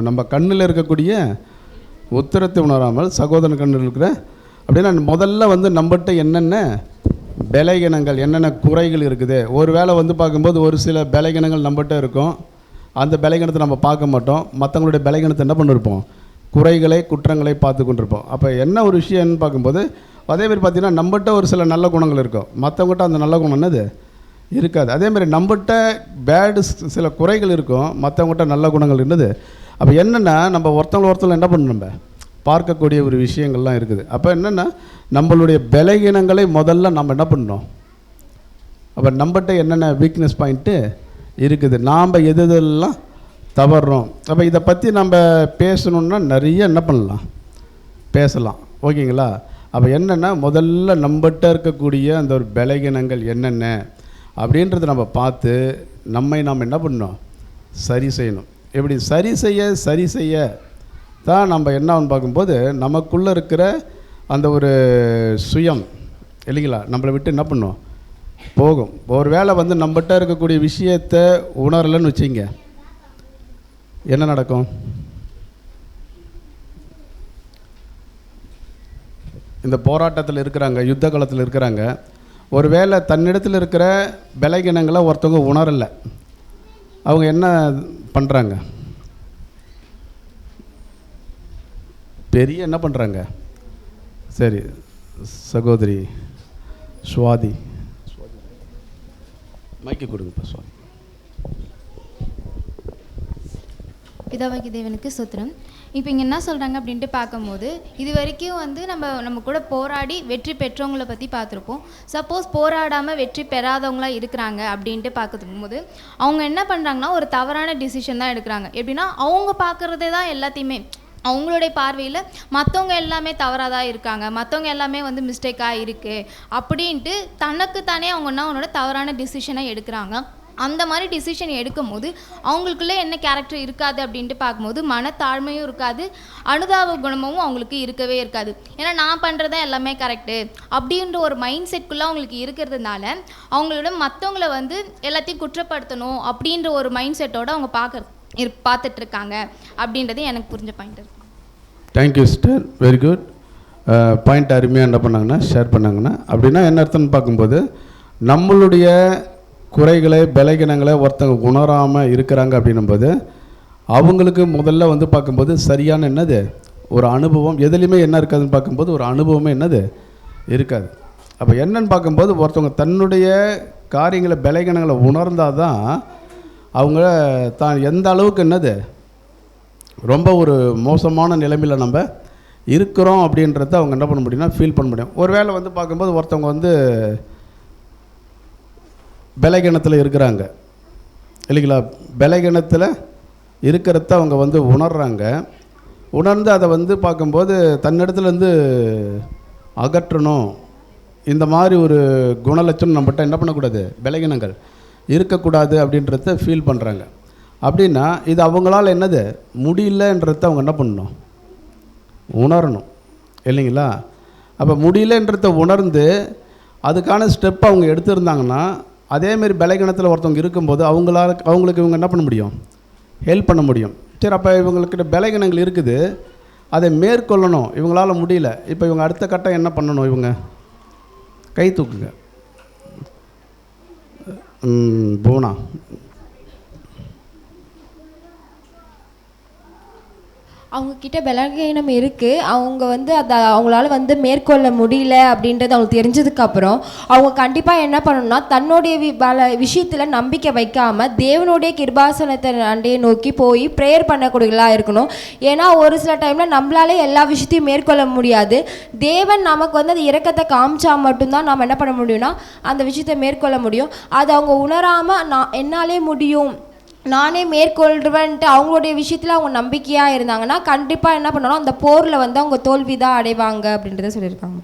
நம்ம கண்ணில் இருக்கக்கூடிய உத்தரத்தை உணராமல் சகோதரன் கண்ணில் இருக்கிற அப்படின்னா முதல்ல வந்து நம்மகிட்ட என்னென்ன பலகீனங்கள், என்னென்ன குறைகள் இருக்குது. ஒரு வேளை வந்து பார்க்கும்போது ஒரு சில பலகீனங்கள் நம்மகிட்ட இருக்கும், அந்த பலகீனத்தை நம்ம பார்க்க மாட்டோம். மற்றவங்களுடைய பலகீனத்தை என்ன பண்ணிருப்போம், குறைகளை குற்றங்களை பார்த்து கொண்டிருப்போம். அப்போ என்ன ஒரு விஷயம்னு பார்க்கும்போது அதேமாதிரி பார்த்திங்கன்னா நம்மகிட்ட ஒரு சில நல்ல குணங்கள் இருக்கும், மற்றவங்ககிட்ட அந்த நல்ல குணம் என்னது இருக்காது. அதேமாதிரி நம்மகிட்ட பேடு சில குறைகள் இருக்கும், மற்றவங்ககிட்ட நல்ல குணங்கள் இருந்தது. அப்போ என்னென்னா நம்ம ஒருத்தவங்களை என்ன பண்ணணும், நம்ம பார்க்கக்கூடிய ஒரு விஷயங்கள்லாம் இருக்குது. அப்போ என்னென்னா நம்மளுடைய பலகீனங்களை முதல்ல நம்ம என்ன பண்ணணும், அப்போ நம்மகிட்ட என்னென்ன வீக்னஸ் பாயிண்ட்டு இருக்குது, நாம் எதெல்லாம் தவறுறோம். அப்போ இதை பற்றி நம்ம பேசணுன்னா நிறைய என்ன பண்ணலாம், பேசலாம். ஓகேங்களா? அப்போ என்னென்னா முதல்ல நம்மகிட்ட இருக்கக்கூடிய அந்த ஒரு பலகீனங்கள் என்னென்ன அப்படின்றத நம்ம பார்த்து நாம் என்ன பண்ணணும், சரி செய்யணும். எப்படி சரி செய்ய தான் நம்ம என்னன்னு பார்க்கும்போது நமக்குள்ளே இருக்கிற அந்த ஒரு சுயம் இல்லைங்களா நம்மளை விட்டு என்ன பண்ணும் போகும். ஒரு வேளை வந்து நம்மகிட்ட இருக்கக்கூடிய விஷயத்தை உணரலைன்னு வச்சிங்க, என்ன நடக்கும்? இந்த போராட்டத்தில் இருக்கிறாங்க, யுத்த காலத்தில் இருக்கிறாங்க, ஒரு வேளை தன்னிடத்தில் இருக்கிற பலகீனங்களை ஒருத்தவங்க உணரலை, அவங்க என்ன பண்ணுறாங்க, பெரிய என்ன பண்ணுறாங்க? சரி சகோதரி சுவாதி மைக்கு கொடுங்கப்பா. சுவாதி. பிதாவாகிய தேவனுக்கு ஸ்தோத்திரம். இப்போ இங்கே என்ன சொல்கிறாங்க அப்படின்ட்டு பார்க்கும்போது, இது வரைக்கும் வந்து நம்ம கூட போராடி வெற்றி பெற்றவங்கள பற்றி பார்த்துருப்போம். சப்போஸ் போராடாமல் வெற்றி பெறாதவங்களாம் இருக்கிறாங்க அப்படின்ட்டு பார்க்கும்போது அவங்க என்ன பண்ணுறாங்கன்னா ஒரு தவறான டிசிஷன் தான் எடுக்கிறாங்க. எப்படின்னா அவங்க பார்க்குறதே தான் எல்லாத்தையுமே, அவங்களுடைய பார்வையில் மற்றவங்க எல்லாமே தவறாக தான் இருக்காங்க, மற்றவங்க எல்லாமே வந்து மிஸ்டேக்காக இருக்குது அப்படின்ட்டு தனக்கு தானே அவங்க அவனோட தவறான டிசிஷனை எடுக்கிறாங்க. அந்த மாதிரி டிசிஷன் எடுக்கும் போது அவங்களுக்குள்ளே என்ன கேரக்டர் இருக்காது அப்படின்ட்டு பார்க்கும்போது மனத்தாழ்மையும் இருக்காது, அனுதாப குணமும் அவங்களுக்கு இருக்கவே இருக்காது. ஏன்னா நான் பண்ணுறதான் எல்லாமே கரெக்டு அப்படின்ற ஒரு மைண்ட் செட்குள்ளே அவங்களுக்கு இருக்கிறதுனால அவங்களோட மற்றவங்கள வந்து எல்லாத்தையும் குற்றப்படுத்தணும் அப்படின்ற ஒரு மைண்ட் செட்டோடு அவங்க பார்த்துட்ருக்காங்க அப்படின்றது எனக்கு புரிஞ்ச பாயிண்ட் இருக்கு. Thank you sister, very good point. அருமையாக என்ன பண்ணாங்கன்னா ஷேர் பண்ணாங்கன்னா அப்படின்னா என்ன அர்த்தம்னு பார்க்கும்போது நம்மளுடைய குறைகளை பலகீனங்களை ஒருத்தங்க உணராமல் இருக்கிறாங்க அப்படின்னும்போது அவங்களுக்கு முதல்ல வந்து பார்க்கும்போது சரியான என்னது ஒரு அனுபவம் எதுலேயுமே என்ன இருக்காதுன்னு பார்க்கும்போது ஒரு அனுபவமே என்னது இருக்காது. அப்போ என்னன்னு பார்க்கும்போது ஒருத்தவங்க தன்னுடைய காரியங்களை பலகீனங்களை உணர்ந்தால் தான் அவங்க தான் எந்த அளவுக்கு என்னது ரொம்ப ஒரு மோசமான நிலைமையில் நம்ம இருக்கிறோம் அப்படின்றத அவங்க என்ன பண்ண முடியும்னா ஃபீல் பண்ண முடியும். ஒரு வேளை வந்து பார்க்கும்போது ஒருத்தவங்க வந்து பலகீனத்தில் இருக்கிறாங்க இல்லைங்களா, பலகீனத்தில் இருக்கிறத அவங்க வந்து உணர்கிறாங்க, உணர்ந்து அதை வந்து பார்க்கும்போது தன்னிடத்துலேருந்து அகற்றணும், இந்த மாதிரி ஒரு குணலட்சணம் நம்மகிட்ட என்ன பண்ணக்கூடாது, பலகீனங்கள் இருக்கக்கூடாது அப்படின்றத ஃபீல் பண்ணுறாங்க. அப்படின்னா இது அவங்களால என்னது முடியலன்றத அவங்க என்ன பண்ணணும், உணரணும் இல்லைங்களா. அப்போ முடியலன்றத உணர்ந்து அதுக்கான ஸ்டெப் அவங்க எடுத்துருந்தாங்கன்னா அதேமாரி பலகீனத்தில் ஒருத்தவங்க இருக்கும்போது அவங்களுக்கு இவங்க என்ன பண்ண முடியும், ஹெல்ப் பண்ண முடியும். சரி, அப்போ இவங்களுக்கு பலகீனங்கள் இருக்குது, அதை மேற்கொள்ளணும், இவங்களால முடியல. இப்போ இவங்க அடுத்த கட்டம் என்ன பண்ணணும், இவங்க கை தூக்குங்க. பூனா அவங்கக்கிட்ட பலகீனம் இருக்குது, அவங்க வந்து அதை அவங்களால வந்து மேற்கொள்ள முடியல அப்படின்றது அவங்களுக்கு தெரிஞ்சதுக்கப்புறம் அவங்க கண்டிப்பாக என்ன பண்ணணும்னா தன்னுடைய விஷயத்தில் நம்பிக்கை வைக்காமல் தேவனுடைய கிருபாசனத்தை அண்டையை நோக்கி போய் ப்ரேயர் பண்ணக்கூடியவர்களாக இருக்கணும். ஏன்னா ஒரு சில டைமில் நம்மளாலே எல்லா விஷயத்தையும் மேற்கொள்ள முடியாது. தேவன் நமக்கு வந்து அந்த இரக்கத்தை காமிச்சா மட்டும்தான் நாம் என்ன பண்ண முடியும்னா அந்த விஷயத்தை மேற்கொள்ள முடியும். அதை அவங்க உணராமல் என்னாலே முடியும், நானே மேற்கொள்வேன்ட்டு அவங்களுடைய விஷயத்தில் அவங்க நம்பிக்கையாக இருந்தாங்கன்னா கண்டிப்பாக என்ன பண்ணணும், அந்த போரில் வந்து அவங்க தோல்வி தான் அடைவாங்க அப்படின்றத சொல்லியிருக்காங்க.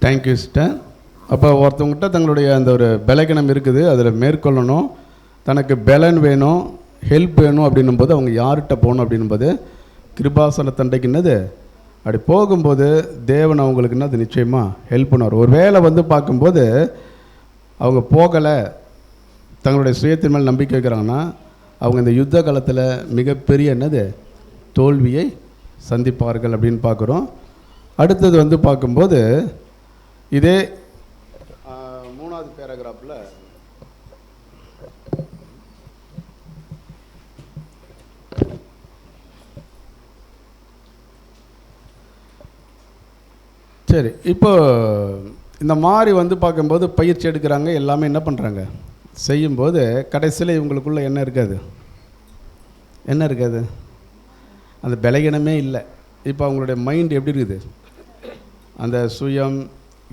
Thank you sister. அப்போ ஒருத்தவங்ககிட்ட தங்களுடைய அந்த ஒரு பலகீனம் இருக்குது, அதில் மேற்கொள்ளணும், தனக்கு பலன் வேணும், ஹெல்ப் வேணும் அப்படின்னும் போது அவங்க யார்கிட்ட போகணும் அப்படின்னும் போது கிருபாசன தண்டைக்கு என்னது அப்படி போகும்போது தேவன் அவங்களுக்கு என்னது நிச்சயமாக ஹெல்ப் பண்ணுவார். ஒரு வேளை வந்து பார்க்கும்போது அவங்க போகலை, தங்களுடைய சுயத்தின் மேல் நம்பிக்கை வைக்கிறாங்கன்னா அவங்க இந்த யுத்த காலத்தில் மிகப்பெரிய என்னது தோல்வியை சந்திப்பார்கள் அப்படின்னு பார்க்குறோம். அடுத்தது வந்து பார்க்கும்போது இதே 3வது பேராகிராஃபில் சரி, இப்போ இந்த மாதிரி வந்து பார்க்கும்போது பயிற்சி எடுக்கிறாங்க, எல்லாமே என்ன பண்ணுறாங்க செய்யும்போது கடைசியில் இவங்களுக்குள்ள என்ன இருக்காது, அந்த பலகீனமே இல்லை. இப்போ அவங்களுடைய மைண்ட் எப்படி இருக்குது, அந்த சுயம்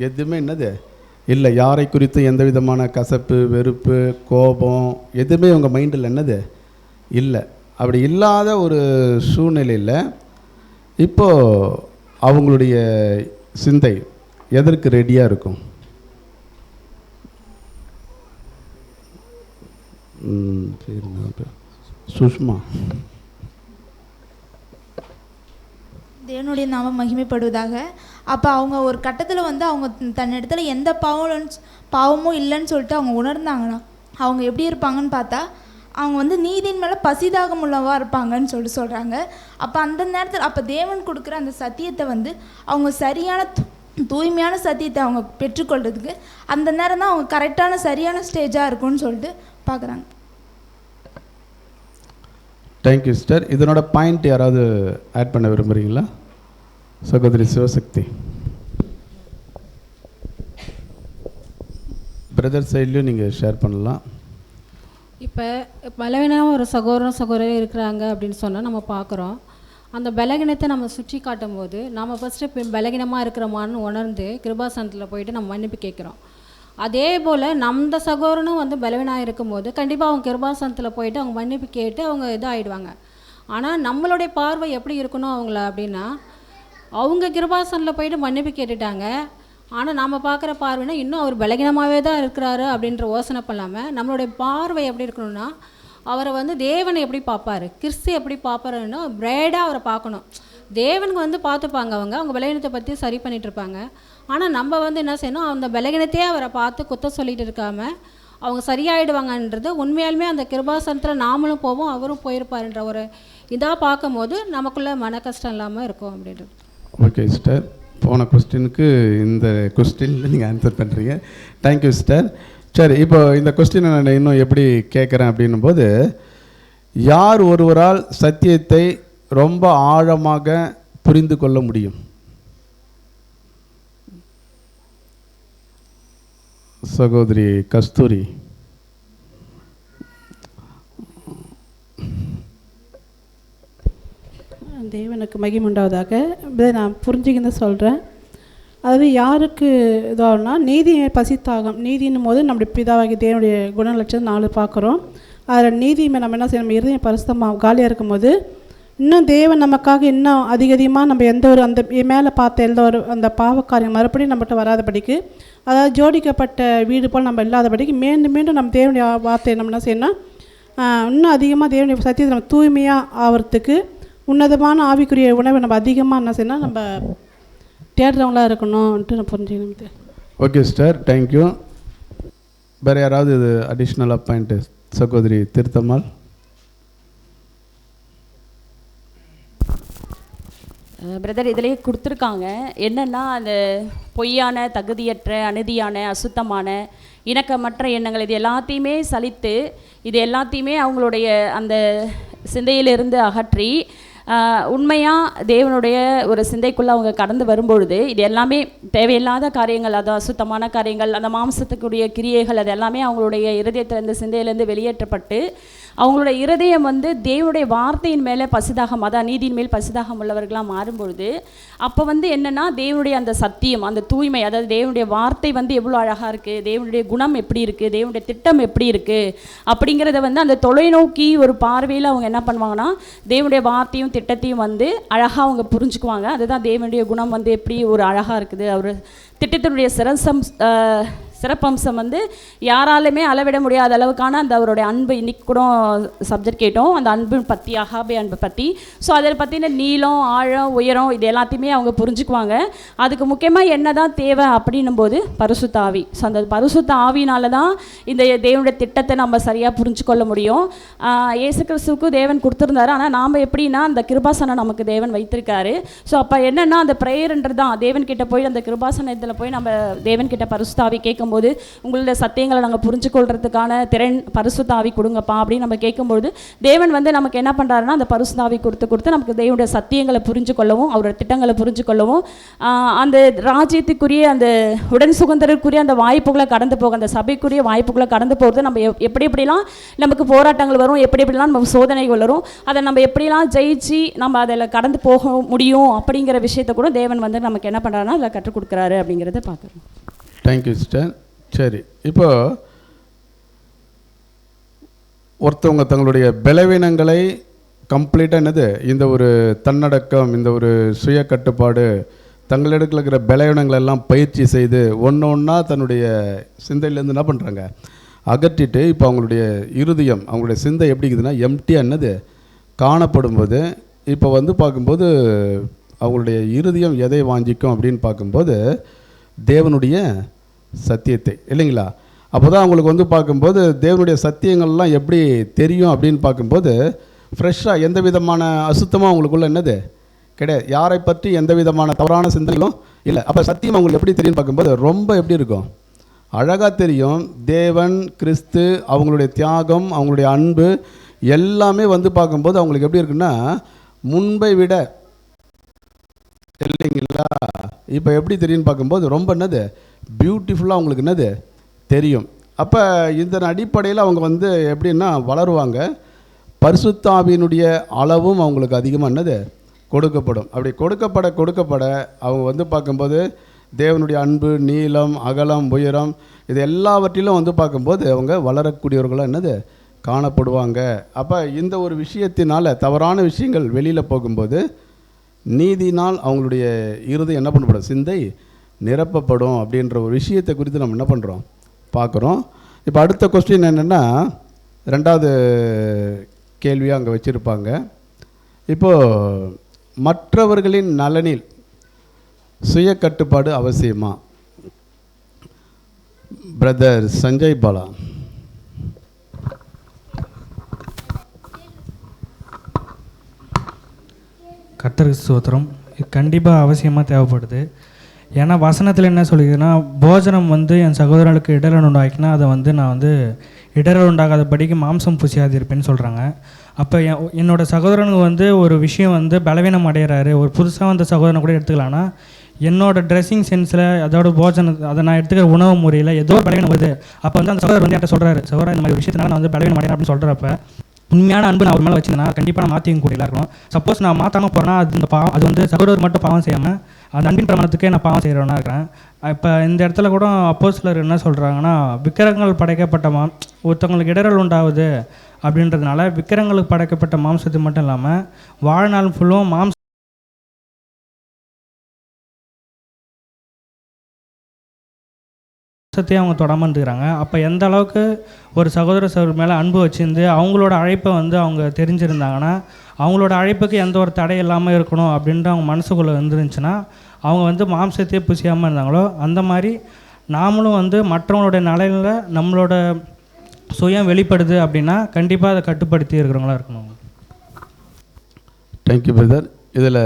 எதுவுமே என்னது இல்லை, யாரை குறித்து எந்த விதமான கசப்பு, வெறுப்பு, கோபம் எதுவுமே அவங்க மைண்டில் என்னது இல்லை. அப்படி இல்லாத ஒரு சூழ்நிலையில் இப்போது அவங்களுடைய சிந்தை எதற்கு ரெடியாக இருக்கும்? சுஷ்மா. தேவனுடைய நாமம் மகிமைப்படுவதாக. அப்போ அவங்க ஒரு கட்டத்தில் வந்து அவங்க தன்னிடத்துல எந்த பாவமும் இல்லைன்னு சொல்லிட்டு அவங்க உணர்ந்தாங்கன்னா அவங்க எப்படி இருப்பாங்கன்னு பார்த்தா அவங்க வந்து நீதியின் மேலே பசிதாகம் உள்ளவாக இருப்பாங்கன்னு சொல்கிறாங்க. அப்போ அந்த நேரத்தில் அப்போ தேவன் கொடுக்குற அந்த சத்தியத்தை வந்து அவங்க சரியான தூய்மையான சத்தியத்தை அவங்க பெற்றுக்கொள்றதுக்கு அந்த நேரம் தான் அவங்க கரெக்டான சரியான ஸ்டேஜாக இருக்கும்னு சொல்லிட்டு பார்க்குறாங்க. Thank you sister. இதனோட பாயிண்ட் யாராவது ஆட் பண்ண விரும்புகிறீங்களா? சகோதரி சிவசக்தி. பிரதர் சைட்லேயும் நீங்கள் ஷேர் பண்ணலாம். இப்போ பலவீனமாக ஒரு சகோதரர் இருக்கிறாங்க அப்படின்னு சொன்னால் நம்ம பார்க்குறோம். அந்த பலகீனத்தை நம்ம சுற்றி காட்டும் போது நம்ம ஃபஸ்ட்டு பலகீனமாக இருக்கிறோமான்னு உணர்ந்து கிருபாசனத்தில் போயிட்டு நம்ம மன்னிப்பு கேட்குறோம். அதே போல் நம்ம சகோதரனும் வந்து பலவீனாக இருக்கும்போது கண்டிப்பாக அவங்க கிருபாசனத்தில் போயிட்டு அவங்க மன்னிப்பு கேட்டு அவங்க இதாகிடுவாங்க. ஆனால் நம்மளுடைய பார்வை எப்படி இருக்கணும் அவங்கள அப்படின்னா, அவங்க கிருபாசனத்தில் போயிட்டு மன்னிப்பு கேட்டுட்டாங்க, ஆனால் நம்ம பார்க்குற பார்வைனா இன்னும் அவர் பலகீனமாகவே தான் இருக்கிறாரு அப்படின்ற யோசனை பண்ணாமல் நம்மளுடைய பார்வை எப்படி இருக்கணும்னா, அவரை வந்து தேவனை எப்படி பார்ப்பார், கிறிஸ்து எப்படி பார்ப்பாருன்னா பிரைடாக அவரை பார்க்கணும். தேவனுக்கு வந்து பார்த்துப்பாங்க, அவங்க பலகீனத்தை பற்றி சரி பண்ணிகிட்டு இருப்பாங்க. ஆனால் நம்ம வந்து என்ன செய்யணும், அந்த பலகீனத்தையே அவரை பார்த்து குத்த சொல்லிட்டு இருக்காமல் அவங்க சரியாயிடுவாங்கன்றது உண்மையாலுமே அந்த கிருபாசனத்தில் நாமளும் போவோம், அவரும் போயிருப்பாருன்ற ஒரு இதாக பார்க்கும்போது நமக்குள்ளே மன கஷ்டம் இல்லாமல் இருக்கும் அப்படின்றது. ஓகே சிஸ்டர், போன கொஸ்டினுக்கு இந்த கொஸ்டினில் நீங்கள் ஆன்சர் பண்ணுறீங்க. Thank you sister. சரி, இப்போ இந்த கொஸ்டினை நான் இன்னும் எப்படி கேட்குறேன் அப்படின்னும் போது, யார் ஒருவரால் சத்தியத்தை ரொம்ப ஆழமாக புரிந்து கொள்ள முடியும்? சகோதரி கஸ்தூரி. தேவனுக்கு மகிமை உண்டாவதாக. இதை நான் புரிஞ்சுக்கின்னு சொல்கிறேன். அதாவது யாருக்கு இதாகும்னா, நீதியை பசித்தாகும். நீதின்னும் போது நம்முடைய பிதாவாகி தேவனுடைய குணலட்சணம் 4 பார்க்குறோம். அதில் நீதியுமே நம்ம என்ன செய்யணும், இருதயம் பரிசுத்தமாக காலியாக இருக்கும்போது இன்னும் தேவன் நமக்காக இன்னும் அதிகமாக நம்ம எந்த ஒரு அந்த மேலே பார்த்த எந்த ஒரு அந்த பாவக்காரியம் மறுபடியும் நம்மகிட்ட வராதபடிக்கு, அதாவது ஜோடிக்கப்பட்ட வீடு போல் நம்ம இல்லாதபடிக்கு மீண்டும் மீண்டும் நம்ம தேவனுடைய வார்த்தையை நம்ம என்ன செய்யணும், இன்னும் அதிகமாக தேவனுடைய சத்தியத்தை நம்ம தூய்மையாக ஆகிறதுக்கு உன்னதமான ஆவிக்குரிய உணவை நம்ம அதிகமாக என்ன செய்யணும், நம்ம தேடுறவங்களாக இருக்கணும்ன்ட்டு நான் புரிஞ்சுக்கணும். Okay sister, thank you. வேறு யாராவது இது அடிஷ்னலாக பாயிண்ட்டு? சகோதரி திருத்தம்மாள். பிரதர் இதிலேயே கொடுத்துருக்காங்க. என்னென்னா, அந்த பொய்யான, தகுதியற்ற, அநீதியான, அசுத்தமான, இணக்கமற்ற எண்ணங்கள் இது எல்லாத்தையுமே சலித்து, இது எல்லாத்தையுமே அவங்களுடைய அந்த சிந்தையிலிருந்து அகற்றி உண்மையாக தேவனுடைய ஒரு சிந்தைக்குள்ளே அவங்க கடந்து வரும்பொழுது இது எல்லாமே தேவையில்லாத காரியங்கள், அது அசுத்தமான காரியங்கள், அந்த மாம்சத்துக்குரிய கிரியைகள், அது எல்லாமே அவங்களுடைய இருதயத்திலேருந்து சிந்தையிலேருந்து வெளியேற்றப்பட்டு அவங்களுடைய இருதயம் வந்து தேவனுடைய வார்த்தையின் மேலே பசிதாகம், அதான் நீதியின் மேல் பசிதாகம் உள்ளவர்களாக மாறும்பொழுது அப்போ வந்து என்னென்னா தேவனுடைய அந்த சத்தியம், அந்த தூய்மை, அதாவது தேவனுடைய வார்த்தை வந்து எவ்வளோ அழகாக இருக்குது, தேவனுடைய குணம் எப்படி இருக்குது, தேவனுடைய திட்டம் எப்படி இருக்குது அப்படிங்கிறத வந்து அந்த தொலைநோக்கி ஒரு பார்வையில் அவங்க என்ன பண்ணுவாங்கன்னா தேவனுடைய வார்த்தையும் திட்டத்தையும் வந்து அழகாக அவங்க புரிஞ்சுக்குவாங்க. அதுதான் தேவனுடைய குணம் வந்து எப்படி ஒரு அழகாக இருக்குது, அவர் திட்டத்தினுடைய சிறப்பம்சம் வந்து யாராலுமே அளவிட முடியாத அளவுக்கான அந்த அவருடைய அன்பு. இன்றைக்கி கூட சப்ஜெக்ட் கேட்டோம் அந்த அன்பு பற்றி, அகாபே அன்பை பற்றி. ஸோ அதில் பற்றின நீளம், ஆழம், உயரம் இது எல்லாத்தையுமே அவங்க புரிஞ்சுக்குவாங்க. அதுக்கு முக்கியமாக என்ன தான் தேவை அப்படின்னும் போது பரிசுத்த ஆவி. ஸோ அந்த பரிசுத்த ஆவினால தான் இந்த தேவனுடைய திட்டத்தை நம்ம சரியாக புரிஞ்சுக்கொள்ள முடியும். இயேசு கிறிஸ்துவுக்கு தேவன் கொடுத்துருந்தாரு, ஆனால் நாம் எப்படின்னா அந்த கிருபாசனம் நமக்கு தேவன் வைத்திருக்காரு. ஸோ அப்போ என்னென்னா அந்த ப்ரேயர்ன்றது தான் தேவன்கிட்ட போய் அந்த கிருபாசனத்தில் போய் நம்ம தேவன்கிட்ட பரிசுத்த ஆவி கேட்கும்போது உங்களுடைய சத்தியங்களை நாங்கள் புரிஞ்சு கொள்றதுக்கான திறன் பரிசுத்த ஆவி கொடுங்கப்பா அப்படின்னு நம்ம கேட்கும்போது தேவன் வந்து நமக்கு என்ன பண்ணுறாருன்னா அந்த பரிசுத்த ஆவி கொடுத்து நமக்கு தேவனுடைய சத்தியங்களை புரிஞ்சு கொள்ளவும் அவரோட திட்டங்களை புரிஞ்சு கொள்ளவும் அந்த ராஜ்யத்துக்குரிய அந்த உடன் சுதந்திரக்குரிய அந்த வாய்ப்புகளை கடந்து போக, அந்த சபைக்குரிய வாய்ப்புகளை கடந்து போகிறது நம்ம எப்படிலாம் நமக்கு போராட்டங்கள் வரும், எப்படிலாம் நம்ம சோதனைகள் வரும், அதை நம்ம எப்படிலாம் ஜெயிச்சு நம்ம அதில் கடந்து போக முடியும் அப்படிங்கிற விஷயத்தை கூட தேவன் வந்து நமக்கு என்ன பண்ணுறாருன்னா அதில் கற்றுக் கொடுக்குறாரு அப்படிங்கிறத பார்க்குறோம். Thank you sister. சரி, இப்போ ஒருத்தவங்க தங்களுடைய பலவீனங்களை கம்ப்ளீட்டாக என்னது இந்த ஒரு தன்னடக்கம், இந்த ஒரு சுய கட்டுப்பாடு, தங்களிடத்தில் இருக்கிற பலவீனங்கள் எல்லாம் பயிற்சி செய்து ஒன்று ஒன்றா தன்னுடைய சிந்தையிலேருந்து என்ன பண்ணுறாங்க அகற்றிட்டு இப்போ அவங்களுடைய இருதயம், அவங்களுடைய சிந்தை எப்படி இருக்குதுன்னா எம்டியாக என்னது காணப்படும்போது இப்போ வந்து பார்க்கும்போது அவங்களுடைய இருதயம் எதை வாஞ்சிக்கும் அப்படின்னு பார்க்கும்போது தேவனுடைய சத்தியத்தை, இல்லைங்களா? அப்போ தான் அவங்களுக்கு வந்து பார்க்கும்போது தேவனுடைய சத்தியங்கள்லாம் எப்படி தெரியும் அப்படின்னு பார்க்கும்போது ஃப்ரெஷ்ஷாக எந்த விதமான அசுத்தமாக அவங்களுக்குள்ள என்னது கிடையாது, யாரை பற்றி எந்த விதமான தவறான சிந்தனைகளும் இல்லை. அப்போ சத்தியம் அவங்களுக்கு எப்படி தெரியும்னு பார்க்கும்போது ரொம்ப எப்படி இருக்கும், அழகாக தெரியும். தேவன், கிறிஸ்து, அவங்களுடைய தியாகம், அவங்களுடைய அன்பு எல்லாமே வந்து பார்க்கும்போது அவங்களுக்கு எப்படி இருக்குன்னா முன்பை விட, இல்லைங்களா? இப்போ எப்படி தெரியும்னு பார்க்கும்போது ரொம்ப என்னது பியூட்டிஃபுல்லாக அவங்களுக்கு என்னது தெரியும். அப்போ இந்த அடிப்படையில் அவங்க வந்து எப்படின்னா வளருவாங்க. பரிசுத்த ஆவியினுடைய அளவும் அவங்களுக்கு அதிகமாக என்னது கொடுக்கப்படும். அப்படி கொடுக்கப்பட அவங்க வந்து பார்க்கும்போது தேவனுடைய அன்பு, நீளம், அகலம், உயரம் இது எல்லாவற்றிலும் வந்து பார்க்கும்போது அவங்க வளரக்கூடியவர்களாக என்னது காணப்படுவாங்க. அப்போ இந்த ஒரு விஷயத்தினால தவறான விஷயங்கள் வெளியில் போகும்போது நீதினால் அவங்களுடைய இருதயம் என்ன பண்ணப்படும், சிந்தை நிரப்பப்படும் அப்படின்ற ஒரு விஷயத்தை குறித்து நம்ம என்ன பண்ணுறோம் பார்க்குறோம். இப்போ அடுத்த கொஸ்டின் என்னென்னா ரெண்டாவது கேள்வியாக அங்கே வச்சுருப்பாங்க. இப்போது மற்றவர்களின் நலனில் சுய கட்டுப்பாடு அவசியமா? பிரதர் சஞ்சய் பாலா. கர்த்தருக்கு ஸ்தோத்திரம். இது கண்டிப்பாக அவசியமாக தேவைப்படுது. ஏன்னா வசனத்தில் என்ன சொல்லிக்குதுன்னா போஜனம் வந்து என் சகோதரனுக்கு இடரல் உண்டாக்கினா அதை வந்து நான் வந்து இடரல் உண்டாகாதபடிக்கு மாம்சம் புசியாதிருப்பேன்னு சொல்கிறாங்க. அப்போ என்னோடய சகோதரனுக்கு வந்து ஒரு விஷயம் வந்து பலவீனம் அடைகிறாரு, ஒரு புதுசாக வந்த சகோதரனை கூட எடுத்துக்கலான்னா என்னோடய ட்ரெஸ்ஸிங் சென்ஸில் அதோட அதை நான் எடுத்துக்கிற உணவு முறையில் ஏதோ பலவீனம் வருது. அப்போ வந்து அந்த சகோதரர் வந்து என்கிட்ட சொல்கிறாரு, சகோதரர் இந்த மாதிரி விஷயத்தினால நான் வந்து பலவீனம் அடைகிறேன் அப்படின்னு சொல்கிறப்ப உண்மையான அன்பு நான் ஒரு மேலே வச்சுருந்தேன்னா கண்டிப்பாக நான் மாற்றியும் கூடியலாம் இருக்கணும். சப்போஸ் நான் மாற்றாமல் போகிறேன்னா அது வந்து சகோதரர் மட்டும் பாவம் செய்யாமல் அந்த அன்பின் பிரமாணத்துக்கே நான் பாவம் செய்கிறவனா இருக்கிறேன். இப்போ இந்த இடத்துல கூட அப்போஸ்தலர் என்ன சொல்கிறாங்கன்னா விக்கிரகங்கள் படைக்கப்பட்ட ஒருத்தவங்களுக்கு இடரல் உண்டாகுது அப்படின்றதுனால விக்கிரகங்களுக்கு படைக்கப்பட்ட மாம்சத்து மட்டும் இல்லாமல் வாழ்நாள் ஃபுல்லும் மாம்சத்தையும் அவங்க தொடாமல் இருந்துக்கிறாங்க. அப்போ எந்த அளவுக்கு ஒரு சகோதர சகோதரர் மேலே அன்பு வச்சுருந்து அவங்களோட அழைப்பை வந்து அவங்க தெரிஞ்சிருந்தாங்கன்னா அவங்களோட அழைப்புக்கு எந்த ஒரு தடை இல்லாமல் இருக்கணும் அப்படின்ட்டு அவங்க மனசுக்குள்ளே வந்துருந்துச்சுன்னா அவங்க வந்து மாம்சத்தையே புசியாமல் இருந்தாங்களோ அந்த மாதிரி நாமளும் வந்து மற்றவங்களுடைய நலனில் நம்மளோட சுயம் வெளிப்படுது அப்படின்னா கண்டிப்பாக அதை கட்டுப்படுத்தி இருக்கிறவங்களா இருக்கணும். Thank you brother. இதில்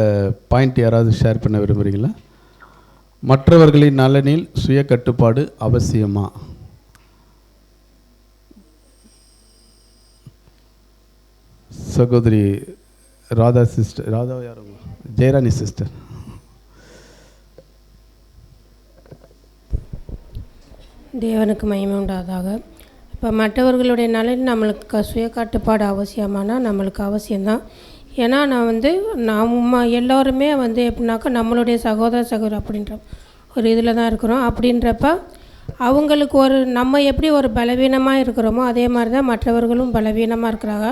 பாயிண்ட் யாராவது ஷேர் பண்ண விரும்புகிறீங்களா? மற்றவர்களின் நலனில் சுய கட்டுப்பாடு அவசியமா? சகோதரி ராதா சிஸ்டர், ராதா யாருங்க, ஜெயராணி சிஸ்டர். தேவனுக்கு மகிமை உண்டாதாக. இப்போ மற்றவர்களுடைய நலன் நம்மளுக்கு சுய கட்டுப்பாடு அவசியமானா நம்மளுக்கு அவசியம்தான். ஏன்னா நம்ம எல்லோருமே எப்படின்னாக்கா நம்மளுடைய சகோதரி அப்படின்ற ஒரு இதில் தான் இருக்கிறோம். அப்படின்றப்ப அவங்களுக்கு நம்ம எப்படி ஒரு பலவீனமாக இருக்கிறோமோ அதே மாதிரி தான் மற்றவர்களும் பலவீனமாக இருக்கிறாங்க.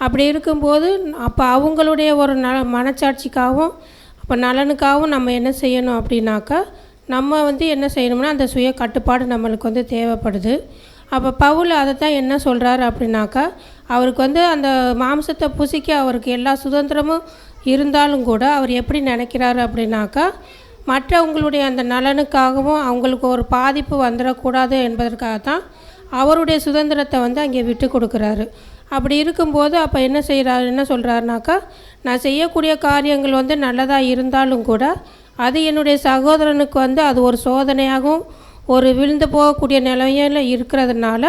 அப்படி இருக்கும்போது அப்போ அவங்களுடைய ஒரு மனச்சாட்சிக்காகவும் அப்போ நலனுக்காகவும் நம்ம என்ன செய்யணும் அப்படின்னாக்கா, நம்ம என்ன செய்யணும்னா அந்த சுய கட்டுப்பாடு நம்மளுக்கு தேவைப்படுது. அப்போ பவுல் அதை தான் என்ன சொல்கிறாரு அப்படின்னாக்கா, அவருக்கு அந்த மாம்சத்தை புசிக்க அவருக்கு எல்லா சுதந்திரமும் இருந்தாலும் கூட அவர் எப்படி நினைக்கிறாரு அப்படின்னாக்கா, மற்றவங்களுடைய அந்த நலனுக்காகவும் அவங்களுக்கு ஒரு பாதிப்பு வந்துடக்கூடாது என்பதற்காக தான் அவருடைய சுதந்திரத்தை அங்கே விட்டு கொடுக்குறாரு. அப்படி இருக்கும்போது அப்போ என்ன சொல்கிறாருனாக்கா, நான் செய்யக்கூடிய காரியங்கள் நல்லதாக இருந்தாலும் கூட அது என்னுடைய சகோதரனுக்கு அது ஒரு சோதனையாகவும் ஒரு விழுந்து போகக்கூடிய நிலையில் இருக்கிறதுனால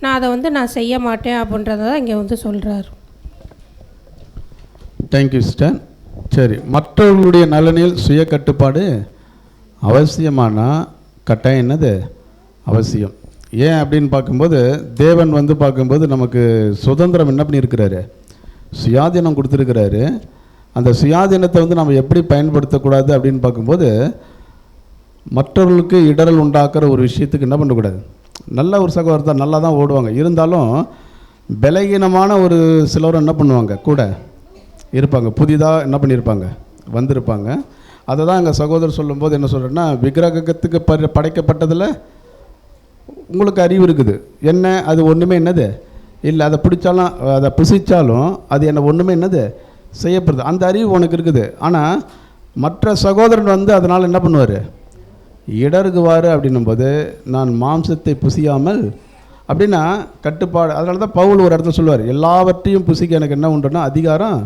நான் அதை நான் செய்ய மாட்டேன் அப்படின்றத தான் இங்கே சொல்கிறார். Thank you sister. சரி, மற்றவர்களுடைய நலனில் சுய கட்டுப்பாடு அவசியமானா கட்டாயம் என்னது அவசியம். ஏன் அப்படின்னு பார்க்கும்போது தேவன் பார்க்கும்போது நமக்கு சுதந்திரம் என்ன பண்ணியிருக்கிறாரு, சுயாதீனம் கொடுத்துருக்கிறாரு. அந்த சுயாதீனத்தை நம்ம எப்படி பயன்படுத்தக்கூடாது அப்படின்னு பார்க்கும்போது, மற்றவர்களுக்கு இடரல் உண்டாக்குற ஒரு விஷயத்துக்கு என்ன பண்ணக்கூடாது. நல்ல ஒரு சகோதரர் தான், நல்லா தான் ஓடுவாங்க, இருந்தாலும் பலகீனமான ஒரு சிலரும் என்ன பண்ணுவாங்க கூட இருப்பாங்க, புதிதாக என்ன பண்ணியிருப்பாங்க வந்திருப்பாங்க. அதை தான் எங்கள் சகோதரர் சொல்லும்போது என்ன சொல்கிறேன்னா, விக்கிரகத்துக்கு படைக்கப்பட்டதில் உங்களுக்கு அறிவு இருக்குது, என்ன அது ஒன்றுமே என்னது இல்லை, அதை பிடிச்சாலும் அதை புசித்தாலும் அது என்ன ஒன்றுமே என்னது செய்யப்படுது, அந்த அறிவு உனக்கு இருக்குது. ஆனால் மற்ற சகோதரன் அதனால் என்ன பண்ணுவார், இடருகுவார். அப்படின்னும்போது நான் மாம்சத்தை புசியாமல் அப்படின்னா கட்டுப்பாடு. அதனால தான் பவுல் ஒரு இடத்துல சொல்லுவார், எல்லாவற்றையும் புசிக்க எனக்கு என்ன உண்டுன்னா அதிகாரம்,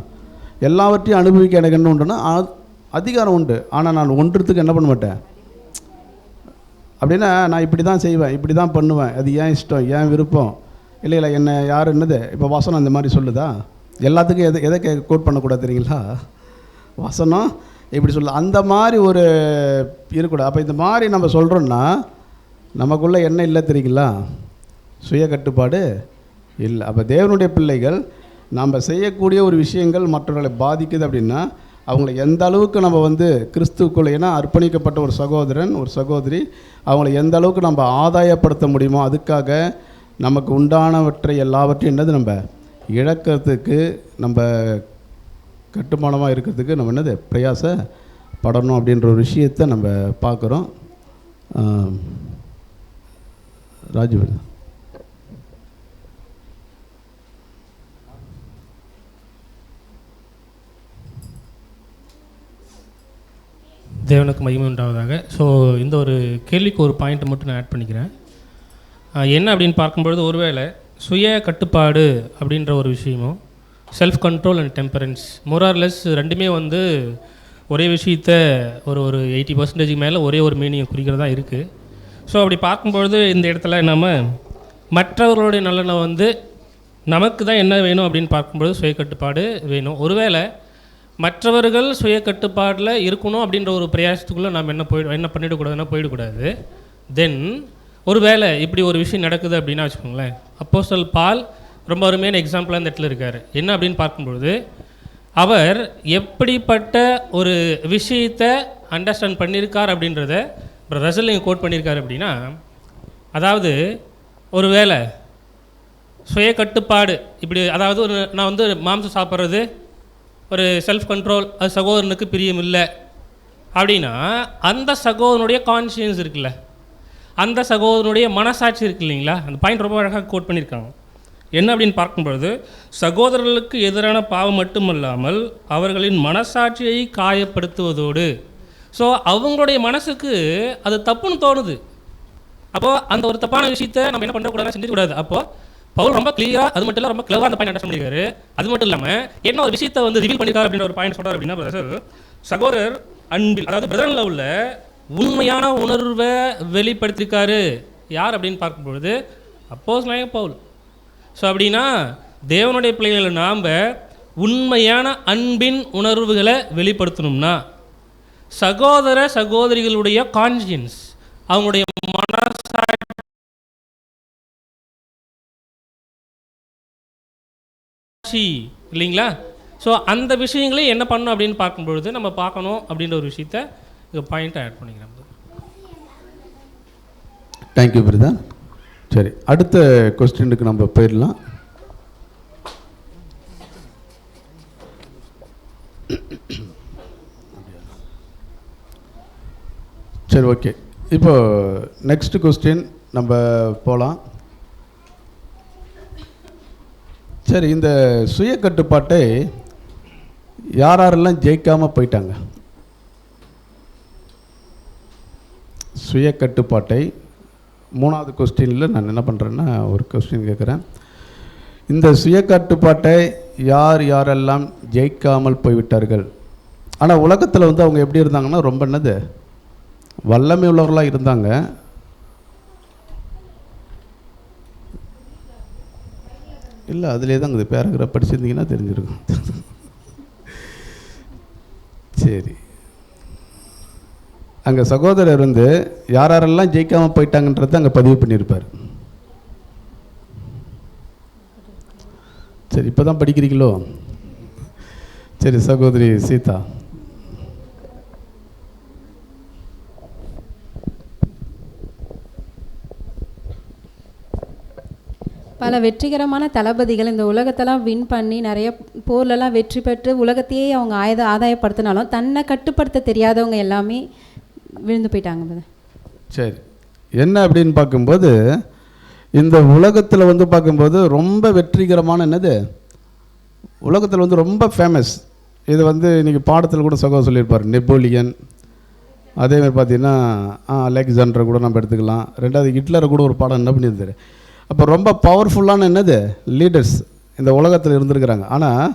எல்லாவற்றையும் அனுபவிக்க எனக்கு என்ன உண்டுன்னா அதிகாரம் உண்டு, ஆனால் நான் ஒன்றுத்துக்கு என்ன பண்ண மாட்டேன் அப்படின்னா, நான் இப்படி தான் செய்வேன், இப்படி தான் பண்ணுவேன், அது ஏன் இஷ்டம், ஏன் விருப்பம், இல்லை என்ன யார் என்னது. இப்போ வசனம் இந்த மாதிரி சொல்லுதா, எல்லாத்துக்கும் எதை கோட் பண்ணக்கூடாது தெரியுங்களா, வசனம் இப்படி சொல்ல அந்த மாதிரி ஒரு இருக்கக்கூடாது. அப்போ இந்த மாதிரி நம்ம சொல்கிறோன்னா நமக்குள்ளே என்ன இல்லை தெரியுங்களா, சுய கட்டுப்பாடு இல்லை. அப்போ தேவனுடைய பிள்ளைகள் நம்ம செய்யக்கூடிய ஒரு விஷயங்கள் மற்றவர்களை பாதிக்குது அப்படின்னா அவங்கள எந்த அளவுக்கு நம்ம கிறிஸ்துவுக்குள்ளே, ஏன்னா அர்ப்பணிக்கப்பட்ட ஒரு சகோதரன் ஒரு சகோதரி, அவங்கள எந்த அளவுக்கு நம்ம ஆதாயப்படுத்த முடியுமோ அதுக்காக நமக்கு உண்டானவற்றை எல்லாவற்றையும் என்னது நம்ம இழக்கிறதுக்கு, நம்ம கட்டுமானமாக இருக்கிறதுக்கு நம்ம என்னது பிரயாசப்படணும் அப்படின்ற ஒரு விஷயத்தை நம்ம பார்க்குறோம். ராஜு தேவனுக்கு மகிமை உண்டாவதாக. ஸோ இந்த ஒரு கேள்விக்கு ஒரு பாயிண்ட் மட்டும் நான் ஆட் பண்ணிக்கிறேன். என்ன அப்படின்னு பார்க்கும்பொழுது, ஒருவேளை சுய கட்டுப்பாடு அப்படின்ற ஒரு விஷயமும் செல்ஃப் கண்ட்ரோல் அண்ட் டெம்பரன்ஸ் மோரார்லெஸ் ரெண்டுமே ஒரே விஷயத்த ஒரு 80% மேலே ஒரே ஒரு மீனிங்கை குறிக்கிறதா இருக்குது. ஸோ அப்படி பார்க்கும்பொழுது இந்த இடத்துல நம்ம மற்றவர்களுடைய நலனை நமக்கு தான் என்ன வேணும் அப்படின்னு பார்க்கும்பொழுது சுய கட்டுப்பாடு வேணும். ஒருவேளை மற்றவர்கள் சுய கட்டுப்பாடில் இருக்கணும் அப்படின்ற ஒரு பிரயாசத்துக்குள்ளே நம்ம என்ன பண்ணிடக்கூடாதுன்னா போயிடக்கூடாது. தென் ஒரு வேளை இப்படி ஒரு விஷயம் நடக்குது அப்படின்னா வச்சுக்கோங்களேன், அப்போஸ்தலர் பால் ரொம்ப அருமையான எக்ஸாம்பிளாக இந்த இடத்துல இருக்கார். என்ன அப்படின்னு பார்க்கும்பொழுது, அவர் எப்படிப்பட்ட ஒரு விஷயத்தை அண்டர்ஸ்டாண்ட் பண்ணியிருக்கார் அப்படின்றத ரசல் நீங்கள் கோட் பண்ணியிருக்காரு அப்படின்னா, அதாவது ஒரு வேளை சுய கட்டுப்பாடு இப்படி, அதாவது நான் மாம்சம் சாப்பிட்றது ஒரு செல்ஃப் கண்ட்ரோல், அது சகோதரனுக்கு பிரியம் இல்லை அப்படின்னா அந்த சகோதரனுடைய கான்ஷியன்ஸ் இருக்குல்ல, அந்த சகோதரனுடைய மனசாட்சி இருக்கு இல்லைங்களா, அந்த பாயிண்ட் ரொம்ப அழகாக கோட் பண்ணியிருக்காங்க. என்ன அப்படின்னு பார்க்கும்பொழுது, சகோதரர்களுக்கு எதிரான பாவம் மட்டுமல்லாமல் அவர்களின் மனசாட்சியை காயப்படுத்துவதோடு, ஸோ அவங்களுடைய மனசுக்கு அது தப்புன்னு தோணுது. அப்போது அந்த ஒரு தப்பான விஷயத்தை நம்ம என்ன பண்ணக்கூடாதுன்னு செஞ்சிடக்கூடாது. அப்போது பவுல் ரொம்ப கிளியராக, அது மட்டும் இல்லை ரொம்ப கிளவாக அந்த பாயிண்ட் அண்டர்ஸ்டாண்ட் பண்ணியிருக்காரு. அது மட்டும் இல்லாமல் என்ன ஒரு விஷயத்தை ரிவீல் பண்ணியிருக்காரு அப்படின்ற ஒரு பாயிண்ட் சொல்கிறார் அப்படின்னா, சகோதரர் அன்பில், அதாவது பிரதர் லவ்ல உண்மையான உணர்வை வெளிப்படுத்தியிருக்காரு. யார் அப்படின்னு பார்க்கும்பொழுது அப்போஸ்தலனாகிய பவுல். ஸோ அப்படின்னா தேவனுடைய பிள்ளைகளை நாம் உண்மையான அன்பின் உணர்வுகளை வெளிப்படுத்தணும்னா சகோதர சகோதரிகளுடைய கான்ஷியன்ஸ், அவங்களுடைய மனசாட்சி இல்லைங்களா? ஸோ அந்த விஷயங்களையும் என்ன பண்ணணும் அப்படின்னு பார்க்கும்பொழுது நம்ம பார்க்கணும் அப்படின்ற ஒரு விஷயத்த இங்கே பாயிண்ட்டை ஆட் பண்ணிக்கிறேன். தேங்க்யூ பிரதா. சரி, அடுத்த கொஸ்டினுக்கு நம்ம போயிடலாம். சரி, ஓகே. இப்போ நெக்ஸ்ட் கொஸ்டின் நம்ம போகலாம். சரி, இந்த சுய கட்டுப்பாட்டை யாரெல்லாம் ஜெயிக்காமல் போயிட்டாங்க? சுய கட்டுப்பாட்டை 3வது கொஸ்டினில் நான் என்ன பண்ணுறேன்னா ஒரு கொஸ்டின் கேட்குறேன். இந்த சுய கட்டுப்பாட்டை யாரெல்லாம் ஜெயிக்காமல் போய்விட்டார்கள்? ஆனால் உலகத்தில் வந்து அவங்க எப்படி இருந்தாங்கன்னா ரொம்ப என்னது வல்லமை உள்ளவர்களாக இருந்தாங்க. இல்லை, அதிலே தான் இது பேராகிராஃப் படிச்சிருந்தீங்கன்னா தெரிஞ்சிருக்கும். சரி, அங்கே சகோதரர் வந்து யாரெல்லாம் ஜெயிக்காமல் போயிட்டாங்கன்றதை அங்கே பதிவு பண்ணியிருப்பார். சரி, இப்போ தான் படிக்கிறீங்களோ? சரி, சகோதரி சீதா. பல வெற்றிகரமான தளபதிகள் இந்த உலகத்தெல்லாம் வின் பண்ணி நிறைய போர்லலாம் வெற்றி பெற்று உலகத்தையே அவங்க ஆதாயப்படுத்தினாலும் தன்னை கட்டுப்படுத்த தெரியாதவங்க எல்லாமே விழுந்து போயிட்டாங்க. சரி, என்ன அப்படின்னு பார்க்கும்போது இந்த உலகத்தில் வந்து பார்க்கும்போது ரொம்ப வெற்றிகரமான என்னது உலகத்தில் வந்து ரொம்ப ஃபேமஸ். இது வந்து இன்றைக்கி பாடத்தில் கூட சகோதரர் சொல்லியிருப்பார். நெப்போலியன், அதேமாதிரி பார்த்திங்கன்னா அலெக்சாண்டரை கூட நம்ம எடுத்துக்கலாம். 2வது ஹிட்லரை கூட ஒரு பாடம் என்ன பண்ணியிருந்தார். அப்போ ரொம்ப பவர்ஃபுல்லான என்னது லீடர்ஸ் இந்த உலகத்தில் இருந்திருக்கிறாங்க. ஆனால்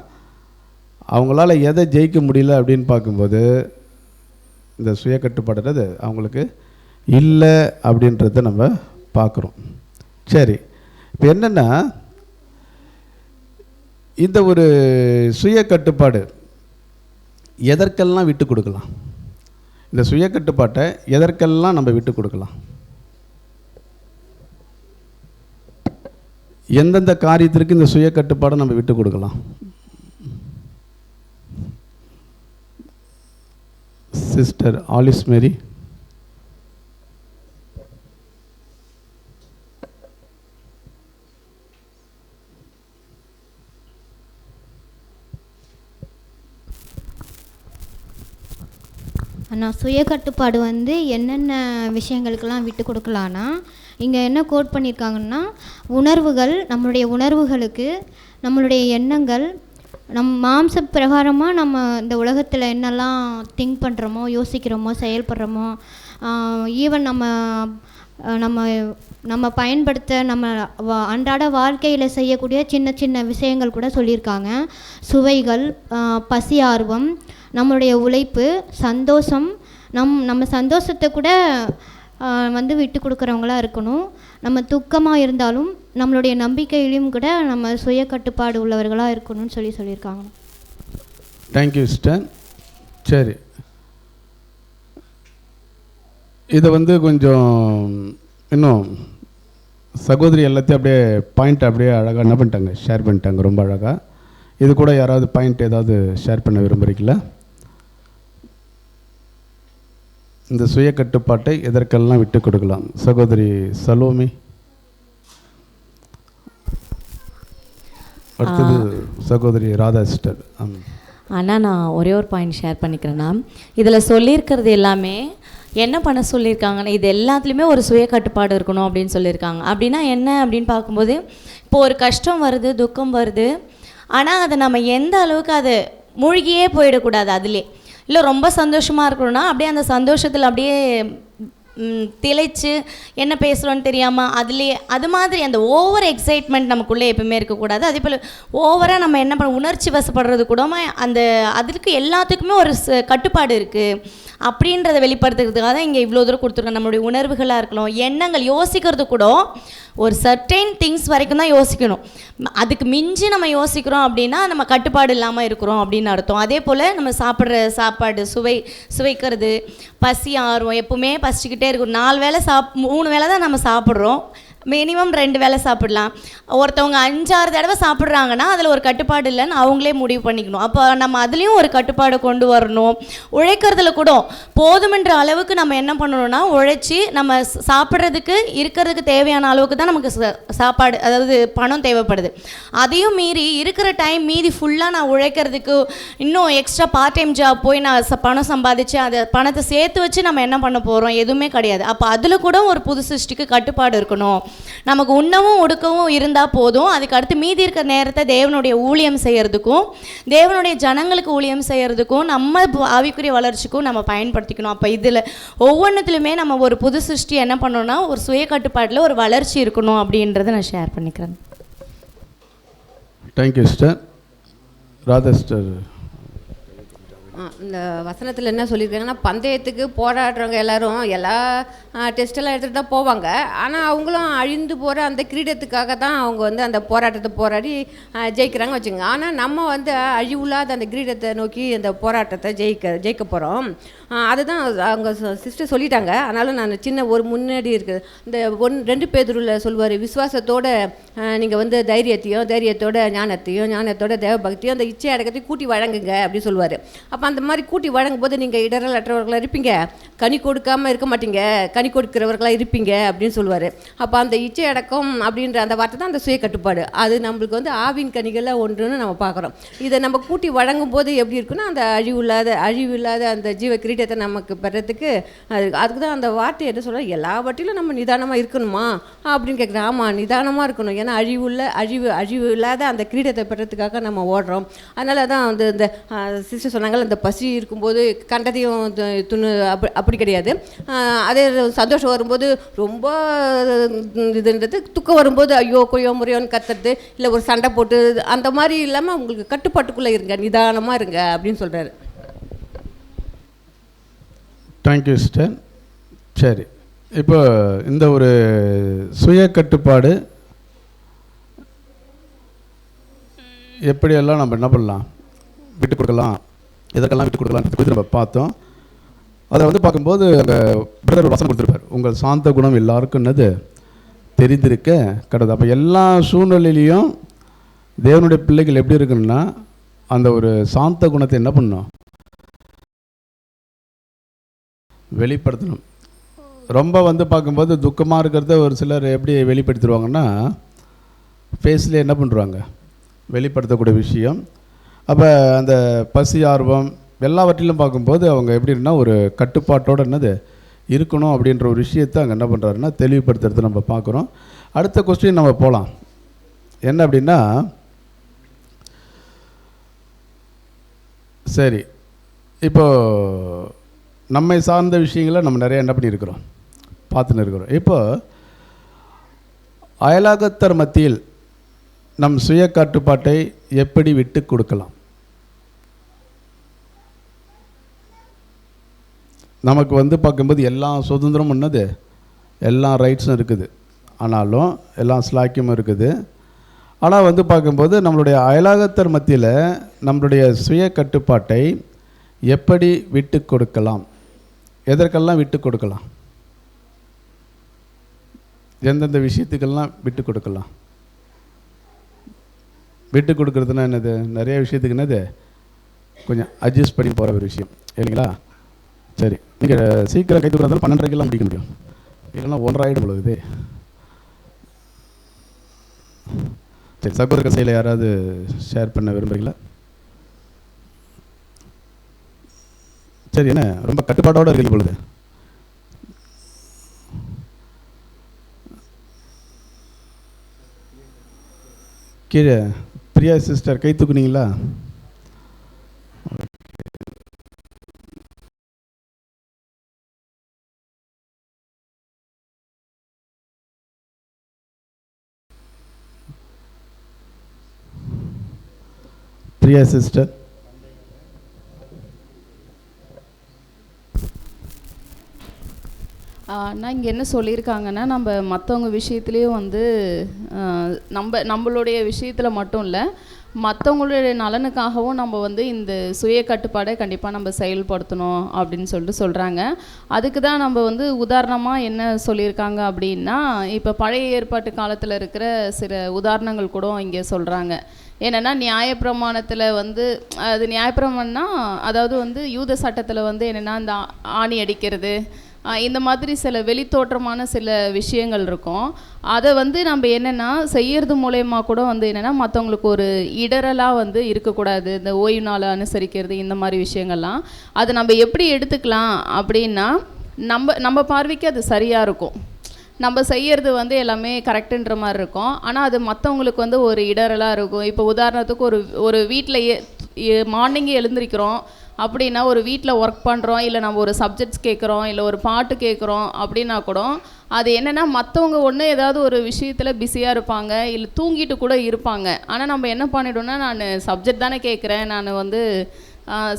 அவங்களால எதை ஜெயிக்க முடியல அப்படின்னு பார்க்கும்போது இந்த சுய கட்டுப்பாடுறது அவங்களுக்கு இல்லை அப்படின்றத நம்ம பார்க்குறோம். சரி, இப்போ என்னென்னா இந்த ஒரு சுய கட்டுப்பாடு எதற்கெல்லாம் விட்டு கொடுக்கலாம்? இந்த சுய கட்டுப்பாட்டை எதற்கெல்லாம் நம்ம விட்டு கொடுக்கலாம்? எந்தெந்த காரியத்திற்கு இந்த சுய கட்டுப்பாடை நம்ம விட்டு கொடுக்கலாம்? சிஸ்டர் ஆலிஸ் மேரி. ஆனால் சுய கட்டுப்பாடு வந்து என்னென்ன விஷயங்களுக்கெல்லாம் விட்டு கொடுக்கலான்னா, இங்கே என்ன கோட் பண்ணியிருக்காங்கன்னா, உணர்வுகள், நம்மளுடைய உணர்வுகளுக்கு, நம்மளுடைய எண்ணங்கள், மாம்ச பிரகாரமாக நம்ம இந்த உலகத்தில் என்னெல்லாம் திங்க் பண்ணுறோமோ, யோசிக்கிறோமோ, செயல்படுறோமோ, ஈவன் நம்ம பயன்படுத்த நம்ம அன்றாட வாழ்க்கையில் செய்யக்கூடிய சின்ன சின்ன விஷயங்கள் கூட சொல்லியிருக்காங்க. சுவைகள், பசி, ஆர்வம், நம்மளுடைய உழைப்பு, சந்தோஷம், நம்ம சந்தோஷத்தை கூட வந்து விட்டு கொடுக்குறவங்களா இருக்கணும். நம்ம துக்கமாக இருந்தாலும் நம்மளுடைய நம்பிக்கையிலையும் கூட நம்ம சுய கட்டுப்பாடு உள்ளவர்களாக இருக்கணும்னு சொல்லியிருக்காங்க. Thank you sister. சரி, இதை வந்து கொஞ்சம் இன்னும் சகோதரி எல்லாத்தையும் அப்படியே பாயிண்ட் அப்படியே அழகாக என்ன பண்ணிட்டாங்க, ஷேர் பண்ணிட்டாங்க ரொம்ப அழகாக. இது கூட யாராவது பாயிண்ட் ஏதாவது ஷேர் பண்ண விரும்புகிறீங்களா? இந்த சுய கட்டுப்பாட்டை எதற்கெல்லாம் விட்டு கொடுக்கலாம்? சகோதரி சலோமி. அடுத்தது சகோதரி ராதா சிஸ்டர். ஆனால் நான் ஒரே ஒரு பாயிண்ட் ஷேர் பண்ணிக்கிறேன்னா, இதில் சொல்லியிருக்கிறது எல்லாமே என்ன பண்ண சொல்லியிருக்காங்கன்னா, இது எல்லாத்துலேயுமே ஒரு சுய கட்டுப்பாடு இருக்கணும் அப்படின்னு சொல்லியிருக்காங்க. அப்படின்னா என்ன அப்படின்னு பார்க்கும்போது, இப்போது ஒரு கஷ்டம் வருது, துக்கம் வருது, ஆனால் அதை நம்ம எந்த அளவுக்கு அதை மூழ்கியே போயிடக்கூடாது. அதிலே இல்லை ரொம்ப சந்தோஷமாக இருக்கணும்னா அப்படியே அந்த சந்தோஷத்தில் அப்படியே திளைச்சு என்ன பேசுகிறோன்னு தெரியாமல் அதுலேயே அது மாதிரி அந்த ஓவர் எக்ஸைட்மெண்ட் நமக்குள்ளே எப்பவுமே இருக்கக்கூடாது. அதே போல் ஓவராக நம்ம என்ன பண்ண உணர்ச்சி வசப்படுறது கூட அந்த அதுக்கு எல்லாத்துக்குமே ஒரு கட்டுப்பாடு இருக்குது. அப்படின்றத வெளிப்படுத்துறதுக்காக தான் இங்கே இவ்வளோ தூரம் கொடுத்துருக்கோம். நம்மளுடைய உணர்வுகளாக இருக்கலாம், எண்ணங்கள், யோசிக்கிறது கூட ஒரு சர்டைன் திங்ஸ் வரைக்கும் தான் யோசிக்கணும். அதுக்கு மிஞ்சி நம்ம யோசிக்கிறோம் அப்படின்னா நம்ம கட்டுப்பாடு இல்லாமல் இருக்கிறோம் அப்படின்னு அர்த்தம். அதே போல் நம்ம சாப்பிட்ற சாப்பாடு சுவைக்கிறது, பசி ஆர்வம், எப்பவுமே பசிச்சுக்கிட்டே இருக்கும். 4 வேளை 3 வேளை தான் நம்ம சாப்பிட்றோம், மினிமம் 2 வேளை சாப்பிடலாம். ஒருத்தவங்க 5-6 தடவை சாப்பிட்றாங்கன்னா அதில் ஒரு கட்டுப்பாடு இல்லைன்னு அவங்களே முடிவு பண்ணிக்கணும். அப்போ நம்ம அதுலேயும் ஒரு கட்டுப்பாடு கொண்டு வரணும். உழைக்கிறதுல கூட போதுமென்ற அளவுக்கு நம்ம என்ன பண்ணணும்னா உழைச்சி நம்ம சாப்பிட்றதுக்கு இருக்கிறதுக்கு தேவையான அளவுக்கு தான் நமக்கு சாப்பாடு, அதாவது பணம் தேவைப்படுது. அதையும் மீறி இருக்கிற டைம் மீதி ஃபுல்லாக நான் உழைக்கிறதுக்கு இன்னும் எக்ஸ்ட்ரா பார்ட் டைம் ஜாப் போய் நான் பணம் சம்பாதிச்சு அதை பணத்தை சேர்த்து வச்சு நம்ம என்ன பண்ண போகிறோம்? எதுவுமே கிடையாது. அப்போ அதில் கூட ஒரு புது சிருஷ்டிக்கு கட்டுப்பாடு இருக்கணும். நமக்கு உண்ணவும் ஒடுக்கவும் இருந்தால் போதும். அதுக்கு அடுத்து மீதி இருக்கிற நேரத்தை தேவனுடைய ஊழியம் செய்கிறதுக்கும் தேவனுடைய ஜனங்களுக்கு ஊழியம் செய்கிறதுக்கும் நம்ம ஆவிக்குரிய வளர்ச்சிக்கும் நம்ம பயன்படுத்திக்கணும். அப்போ இதில் ஒவ்வொன்றுத்துலையுமே நம்ம ஒரு புது சிருஷ்டி என்ன பண்ணணும்னா ஒரு சுய கட்டுப்பாட்டில் ஒரு வளர்ச்சி இருக்கணும் அப்படின்றத நான் ஷேர் பண்ணிக்கிறேன். Thank you sister. ராதா சிஸ்டர், இந்த வசனத்தில் என்ன சொல்லியிருக்காங்கன்னா, பந்தயத்துக்கு போராடுறவங்க எல்லாரும் எல்லா டெஸ்ட்டெல்லாம் எடுத்துகிட்டு தான் போவாங்க. ஆனால் அவங்களும் அழிந்து போகிற அந்த கிரீடத்துக்காக தான் அவங்க வந்து அந்த போராட்டத்தை போராடி ஜெயிக்கிறாங்க வச்சுங்க. ஆனால் நம்ம வந்து அழிவுள்ளாத அந்த கிரீடத்தை நோக்கி அந்த போராட்டத்தை ஜெயிக்க போகிறோம். அதுதான் அவங்க சிஸ்டர் சொல்லிட்டாங்க. ஆனாலும் நான் சின்ன ஒரு முன்னாடி இருக்குது இந்த 2 பேதுருவில் சொல்லுவார், விசுவாசத்தோட நீங்கள் வந்து தைரியத்தோட ஞானத்தோட தேவபக்தியும் அந்த இச்சை அடக்கத்தையும் கூட்டி வழங்குங்க அப்படி சொல்லுவார். அப்போ அந்த மாதிரி கூட்டி வழங்கும் போது நீங்கள் இடரல் அற்றவர்களாக இருப்பீங்க, கனி கொடுக்காமல் இருக்க மாட்டீங்க, கனி கொடுக்கிறவர்களாக இருப்பீங்க அப்படின்னு சொல்லுவார். அப்போ அந்த இச்சை அடக்கம் அப்படின்ற அந்த வார்த்தை தான் அந்த சுய கட்டுப்பாடு. அது நம்மளுக்கு வந்து ஆவின் கனிகளில் ஒன்றுன்னு நம்ம பார்க்குறோம். இதை நம்ம கூட்டி வழங்கும் போது எப்படி இருக்குன்னா அந்த அழிவில்லாத அந்த ஜீவ கிரீடத்தை நமக்கு பெறத்துக்கு அதுக்கு தான் அந்த வார்த்தை என்ன சொல்கிறோம், எல்லாவற்றிலும் நம்ம நிதானமாக இருக்கணுமா அப்படின்னு கேட்குறேன். ஆமாம், நிதானமாக இருக்கணும். ஏன்னா அழிவு இல்லாத அந்த கிரீடத்தை பெறத்துக்காக நம்ம ஓடுறோம். அதனால தான் வந்து இந்த சிஸ்டர் சொன்னாங்க, இந்த பசி இருக்கும்போது கண்டதையும் அப்படி கிடையாது. அதே சந்தோஷம் வரும்போது ரொம்ப இதுன்றது, துக்கம் வரும்போது ஐயோ கொய்யோ முறையோன்னு கத்துறது, இல்லை ஒரு சண்டை போட்டு அந்த மாதிரி இல்லாமல் உங்களுக்கு கட்டுப்பாட்டுக்குள்ளே இருங்க, நிதானமாக இருங்க அப்படின்னு சொல்கிறாரு. Thank you sister. சரி, இப்போ இந்த ஒரு சுய கட்டுப்பாடு எப்படியெல்லாம் நம்ம என்ன பண்ணலாம், விட்டு கொடுக்கலாம், எதற்கெல்லாம் விட்டு கொடுக்கலாம் குறித்து நம்ம பார்த்தோம். அதை வந்து பார்க்கும்போது அங்கே பிரதர் ஒரு வசனம் கொடுத்துருப்பார், உங்கள் சாந்த குணம் எல்லாருக்கும் என்னது தெரிந்திருக்க கடவுள். அப்போ எல்லா சூழ்நிலையிலையும் தேவனுடைய பிள்ளைகள் எப்படி இருக்குன்னா அந்த ஒரு சாந்த குணத்தை என்ன பண்ணணும், வெளிப்படுத்தணும். ரொம்ப வந்து பார்க்கும்போது துக்கமாக இருக்கிறத ஒரு சிலர் எப்படி வெளிப்படுத்திடுவாங்கன்னா ஃபேஸில் என்ன பண்ணுறாங்க, வெளிப்படுத்தக்கூடிய விஷயம். அப்போ அந்த பசி ஆர்வம் எல்லாவற்றிலும் பார்க்கும்போது அவங்க எப்படின்னா ஒரு கட்டுப்பாட்டோடு என்னது இருக்கணும் அப்படின்ற ஒரு விஷயத்தை அங்கே என்ன பண்ணுறாருன்னா தெளிவுபடுத்துறது நம்ம பார்க்குறோம். அடுத்த கொஸ்டின் நம்ம போகலாம். என்ன அப்படின்னா, சரி இப்போது நம்மை சார்ந்த விஷயங்களை நம்ம நிறைய என்ன பண்ணியிருக்கிறோம், பார்த்துன்னு இருக்கிறோம். இப்போ அயலாகத்தர் மத்தியில் நம் சுய கட்டுப்பாட்டை எப்படி விட்டு கொடுக்கலாம்? நமக்கு வந்து பார்க்கும்போது எல்லா சுதந்திரமும் என்னது, எல்லா ரைட்ஸும் இருக்குது, ஆனாலும் எல்லா ஸ்லாக்கியமும் இருக்குது. ஆனால் வந்து பார்க்கும்போது நம்மளுடைய அயலாகத்தர் மத்தியில் நம்மளுடைய சுய கட்டுப்பாட்டை எப்படி விட்டு கொடுக்கலாம், எதற்கெல்லாம் விட்டு கொடுக்கலாம், எந்தெந்த விஷயத்துக்கெல்லாம் விட்டு கொடுக்கலாம்? விட்டு கொடுக்குறதுனா என்னது, நிறைய விஷயத்துக்கு என்னது கொஞ்சம் அட்ஜஸ்ட் பண்ணி போகிற ஒரு விஷயம் இல்லைங்களா? சரி, நீங்கள் சீக்கிரம் கை தூக்குறதால 12:30 முடிக்க முடியும், இல்லைன்னா 1:30 ஆகிடும் பொழுது. சரி, சகோதர கசையில் யாராவது ஷேர் பண்ண விரும்புகிறீங்களா? சரி, என்ன ரொம்ப கட்டுப்பாடோடு இருக்கிற பொழுது கீழே பிரியா சிஸ்டர் கை தூக்குனீங்களா? பிரியா சிஸ்டர் ஆனால் இங்கே என்ன சொல்லியிருக்காங்கன்னா, நம்ம மற்றவங்க விஷயத்துலேயும் வந்து நம்மளுடைய விஷயத்தில் மட்டும் இல்லை, மற்றவங்களுடைய நலனுக்காகவும் நம்ம வந்து இந்த சுய கட்டுப்பாடை கண்டிப்பாக நம்ம செயல்படுத்தணும் அப்படின்னு சொல்கிறாங்க. அதுக்கு தான் நம்ம வந்து உதாரணமாக என்ன சொல்லியிருக்காங்க அப்படின்னா, இப்போ பழைய ஏற்பாட்டு காலத்தில் இருக்கிற சில உதாரணங்கள் கூட இங்கே சொல்கிறாங்க. என்னென்னா, நியாயப்பிரமாணத்தில் வந்து அது நியாயப்பிரமாணம்னா அதாவது வந்து யூத சட்டத்தில் வந்து என்னென்னா இந்த ஆணி அடிக்கிறது, இந்த மாதிரி சில வெளித்தோற்றமான சில விஷயங்கள் இருக்கும். அதை வந்து நம்ம என்னென்னா செய்யறது மூலயமா கூட வந்து என்னென்னா மற்றவங்களுக்கு ஒரு இடரலாக வந்து இருக்கக்கூடாது. இந்த ஓய்வு நாளை அனுசரிக்கிறது, இந்த மாதிரி விஷயங்கள்லாம் அதை நம்ம எப்படி எடுத்துக்கலாம் அப்படின்னா, நம்ம பார்வைக்கு அது சரியாக இருக்கும். நம்ம செய்கிறது வந்து எல்லாமே கரெக்டுன்ற மாதிரி இருக்கும். ஆனால் அது மற்றவங்களுக்கு வந்து ஒரு இடரலாக இருக்கும். இப்போ உதாரணத்துக்கு ஒரு வீட்டில் மார்னிங்கே எழுந்திரிக்கிறோம் அப்படின்னா, ஒரு வீட்டில் ஒர்க் பண்ணுறோம், இல்லை நம்ம ஒரு சப்ஜெக்ட்ஸ் கேட்குறோம், இல்லை ஒரு பாட்டு கேட்குறோம் அப்படின்னா கூட அது என்னென்னா மற்றவங்க ஒன்று ஏதாவது ஒரு விஷயத்தில் பிஸியாக இருப்பாங்க, இல்லை தூங்கிட்டு கூட இருப்பாங்க. ஆனால் நம்ம என்ன பண்ணிவிடுவோம்னா, நான் சப்ஜெக்ட் தானே கேட்குறேன், நான் வந்து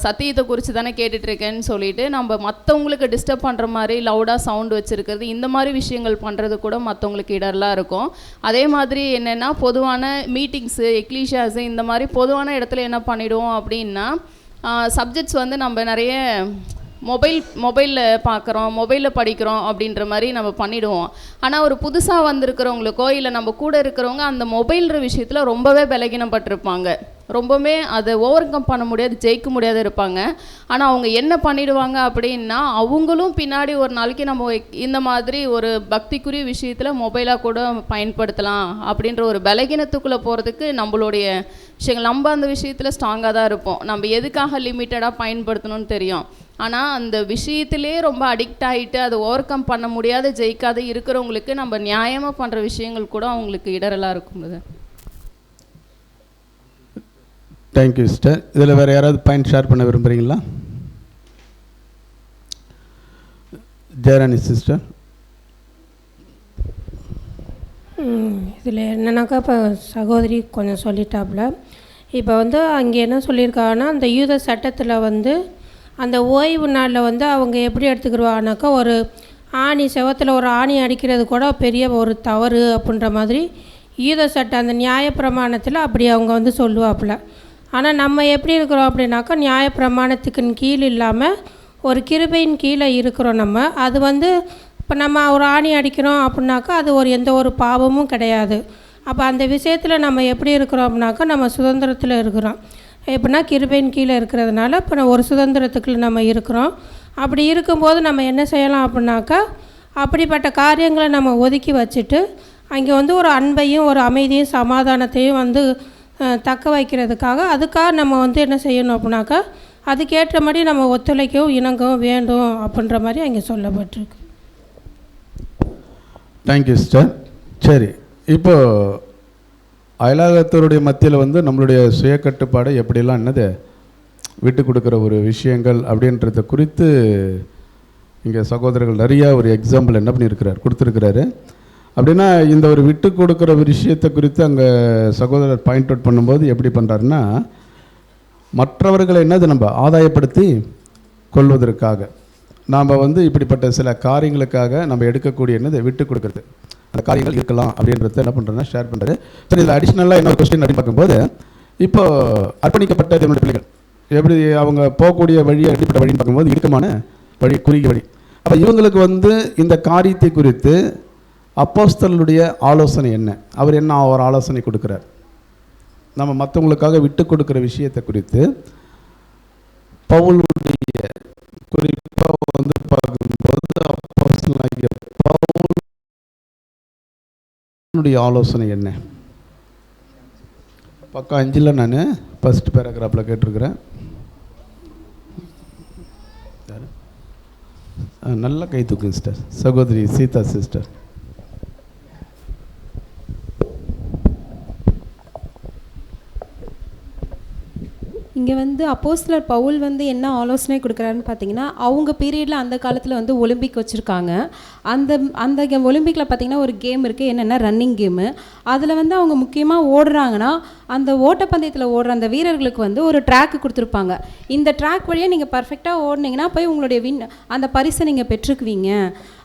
சத்தியத்தை குறித்து தானே கேட்டுட்ருக்கேன்னு சொல்லிவிட்டு நம்ம மற்றவங்களுக்கு டிஸ்டர்ப் பண்ணுற மாதிரி லவுடாக சவுண்டு வச்சுருக்கிறது, இந்த மாதிரி விஷயங்கள் பண்ணுறது கூட மற்றவங்களுக்கு இடர்லாம் இருக்கும். அதே மாதிரி என்னென்னா, பொதுவான மீட்டிங்ஸு, எக்லீஷியாஸு, இந்த மாதிரி பொதுவான இடத்துல என்ன பண்ணிவிடுவோம் அப்படின்னா, சப்ஜெக்ட்ஸ் வந்து நம்ம நிறைய மொபைலில் பார்க்குறோம், மொபைலில் படிக்கிறோம் அப்படின்ற மாதிரி நம்ம பண்ணிவிடுவோம். ஆனால் ஒரு புதுசாக வந்திருக்கிறவங்களுக்கோ இல்லை நம்ம கூட இருக்கிறவங்க அந்த மொபைல்ன்ற விஷயத்தில் ரொம்பவே பலகீனப்பட்டிருப்பாங்க, ரொம்பவே அதை ஓவர் கம் பண்ண முடியாது, ஜெயிக்க முடியாது இருப்பாங்க. ஆனால் அவங்க என்ன பண்ணிவிடுவாங்க அப்படின்னா, அவங்களும் பின்னாடி ஒரு நாளைக்கு நம்ம இந்த மாதிரி ஒரு பக்திக்குரிய விஷயத்தில் மொபைலாக கூட பயன்படுத்தலாம் அப்படின்ற ஒரு பலகீனத்துக்குள்ளே போகிறதுக்கு நம்மளுடைய விஷயங்கள், நம்ம அந்த விஷயத்தில் ஸ்ட்ராங்காக தான் இருப்போம். நம்ம எதுக்காக லிமிட்டடாக பயன்படுத்தணும்னு தெரியும். ஆனால் அந்த விஷயத்திலே ரொம்ப அடிக்ட் ஆகிட்டு அதை ஓவர் கம் பண்ண முடியாத, ஜெயிக்காத இருக்கிறவங்களுக்கு நம்ம நியாயமாக பண்ணுற விஷயங்கள் கூட அவங்களுக்கு இடரலாக இருக்கும். Thank you sister. இதில் வேறு யாராவது பாயிண்ட் ஷேர் பண்ண விரும்புகிறீங்களா? ஜெயராணி சிஸ்டர். இதில் என்னன்னாக்கா, இப்போ சகோதரி கொஞ்சம் சொல்லிட்டாப்புல. இப்போ வந்து அங்கே என்ன சொல்லியிருக்காங்கன்னா, அந்த யூத சட்டத்தில் வந்து அந்த ஓய்வு நாளில் வந்து அவங்க எப்படி எடுத்துக்கிடுவாங்கனாக்கா, ஒரு ஆணி செவத்தில் ஒரு ஆணி அடிக்கிறது கூட பெரிய ஒரு தவறு அப்படின்ற மாதிரி யூத சட்டம் அந்த நியாயப்பிரமாணத்தில் அப்படி அவங்க வந்து சொல்லுவாப்புல. ஆனால் நம்ம எப்படி இருக்கிறோம் அப்படின்னாக்கா, நியாயப்பிரமாணத்துக்கு கீழ் இல்லாமல் ஒரு கிருபையின் கீழே இருக்கிறோம் நம்ம. அது வந்து இப்போ நம்ம ஒரு ஆணி அடிக்கிறோம் அப்படின்னாக்கா அது எந்த ஒரு பாவமும் கிடையாது. அப்போ அந்த விஷயத்தில் நம்ம எப்படி இருக்கிறோம் அப்படின்னாக்கா, நம்ம சுதந்திரத்தில் இருக்கிறோம். எப்படின்னா கிருபையின் கீழே இருக்கிறதுனால இப்போ ஒரு சுதந்திரத்துக்குள்ள நம்ம இருக்கிறோம். அப்படி இருக்கும்போது நம்ம என்ன செய்யலாம் அப்படின்னாக்கா, அப்படிப்பட்ட காரியங்களை நம்ம ஒதுக்கி வச்சுட்டு அங்கே வந்து ஒரு அன்பையும் ஒரு அமைதியும் சமாதானத்தையும் வந்து தக்க வைக்கிறதுக்காக அதுக்காக நம்ம வந்து என்ன செய்யணும் அப்படின்னாக்கா, அதுக்கேற்ற மாதிரி நம்ம ஒத்துழைக்கவும் இணங்கவும் வேண்டும் அப்படின்ற மாதிரி அங்கே சொல்லப்பட்டிருக்கு. Thank you sister. சரி, இப்போது அயலாகத்தருடைய மத்தியில் வந்து நம்மளுடைய சுய கட்டுப்பாடை எப்படிலாம் என்னது விட்டு கொடுக்குற ஒரு விஷயங்கள் அப்படின்றத குறித்து இங்கே சகோதரர்கள் நிறையா ஒரு எக்ஸாம்பிள் என்ன பண்ணியிருக்கிறார், கொடுத்துருக்கிறாரு. அப்படின்னா இந்த ஒரு விட்டு கொடுக்குற விஷயத்தை குறித்து அங்கே சகோதரர் பாயிண்ட் அவுட் பண்ணும்போது எப்படி பண்ணுறாருன்னா, மற்றவர்களை என்னது நம்ம ஆதாயப்படுத்தி கொள்வதற்காக நாம் வந்து இப்படிப்பட்ட சில காரியங்களுக்காக நம்ம எடுக்கக்கூடிய என்னது விட்டு கொடுக்குறது, அந்த காரியங்கள் இருக்கலாம் அப்படின்றத என்ன பண்ணுறேன்னா ஷேர் பண்ணுறது. சரி, இதில் அடிஷ்னலாக என்ன கொஸ்டின் அப்படின்னு பார்க்கும்போது, இப்போ அர்ப்பணிக்கப்பட்ட தேவனுடைய பிள்ளைகள் எப்படி அவங்க போகக்கூடிய வழியை எப்படிப்பட்ட வழின்னு பார்க்கும்போது இறுக்கமான வழி, குறுகிய வழி. அப்போ இவங்களுக்கு வந்து இந்த காரியத்தை குறித்து அப்போஸ்தலருடைய ஆலோசனை என்ன, அவர் என்ன ஒரு ஆலோசனை கொடுக்குறார், நம்ம மற்றவங்களுக்காக விட்டு கொடுக்குற விஷயத்தை குறித்து பவுலுடைய குறிப்பாக வந்து பார்க்கும்போது அப்போஸ்தலனாகிய பவுலுடைய ஆலோசனை என்ன? பக்கம் 5 நான் ஃபர்ஸ்ட் பேராகிராஃபில் கேட்டிருக்கிறேன். நல்லா கை தூக்குங்க சிஸ்டர், சகோதரி சீதா சிஸ்டர். இங்கே வந்து அப்போஸ்தலர் பவுல் வந்து என்ன ஆலோசனை கொடுக்குறாருன்னு பார்த்தீங்கன்னா, அவங்க பீரியடில் அந்த காலத்தில் வந்து ஒலிம்பிக் வச்சுருக்காங்க. அந்த ஒலிம்பிக்கில் பார்த்தீங்கன்னா ஒரு கேம் இருக்குது, என்னென்னா ரன்னிங் கேமு. அதில் வந்து அவங்க முக்கியமாக ஓடுறாங்கன்னா அந்த ஓட்டப்பந்தயத்தில் ஓடுற அந்த வீரர்களுக்கு வந்து ஒரு ட்ராக்கு கொடுத்துருப்பாங்க. இந்த ட்ராக் வழியாக நீங்கள் பர்ஃபெக்டாக ஓடினீங்கன்னா போய் உங்களுடைய அந்த பரிசை நீங்கள் பெற்றுக்குவீங்க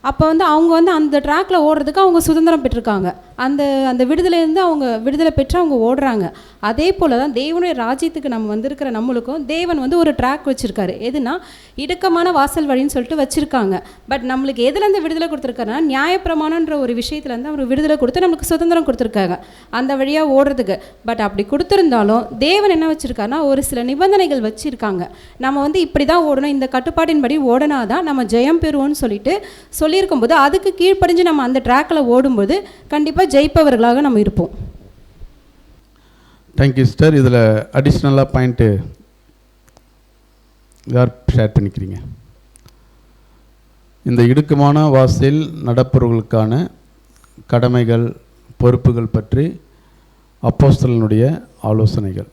அப்போ வந்து அவங்க வந்து அந்த ட்ராக்கில் ஓடுறதுக்கு அவங்க சுதந்திரம் பெற்றிருக்காங்க. அந்த அந்த விடுதலையிலேருந்து அவங்க விடுதலை பெற்று அவங்க ஓடுறாங்க. அதே போல் தான் தேவனுடைய ராஜ்யத்துக்கு நம்ம வந்திருக்கிற நம்மளுக்கும் தேவன் வந்து ஒரு ட்ராக் வச்சுருக்காரு. எதுனா இடுக்கமான வாசல் வழின்னு சொல்லிட்டு வச்சுருக்காங்க. பட் நம்மளுக்கு எதுலேருந்து விடுதலை கொடுத்துருக்காருன்னா நியாயப்பிரமாணன்ற ஒரு விஷயத்துலேருந்து அவர் விடுதலை கொடுத்து நம்மளுக்கு சுதந்திரம் கொடுத்துருக்காங்க அந்த வழியாக ஓடுறதுக்கு. பட் அப்படி கொடுத்துருந்தாலும் தேவன் என்ன வச்சுருக்காருன்னா ஒரு சில நிபந்தனைகள் வச்சுருக்காங்க. நம்ம வந்து இப்படி தான் ஓடணும், இந்த கட்டுப்பாட்டின்படி ஓடனா தான் நம்ம ஜெயம் பெறுவோம்னு சொல்லியிருக்கும்போது அதுக்கு கீழ்ப்படிஞ்சு நம்ம அந்த ட்ராக்கில் ஓடும்போது கண்டிப்பாக ஜெயிப்பவர்களாக நம்ம இருப்போம். Thank you sister. இதில் அடிஷ்னலாக பாயிண்ட்டு யார் ஷேர் பண்ணிக்கிறீங்க? இந்த இடுக்கமான வாசலில் நடப்பவர்களுக்கான கடமைகள் பொறுப்புகள் பற்றி அப்போஸ்தலனுடைய ஆலோசனைகள்.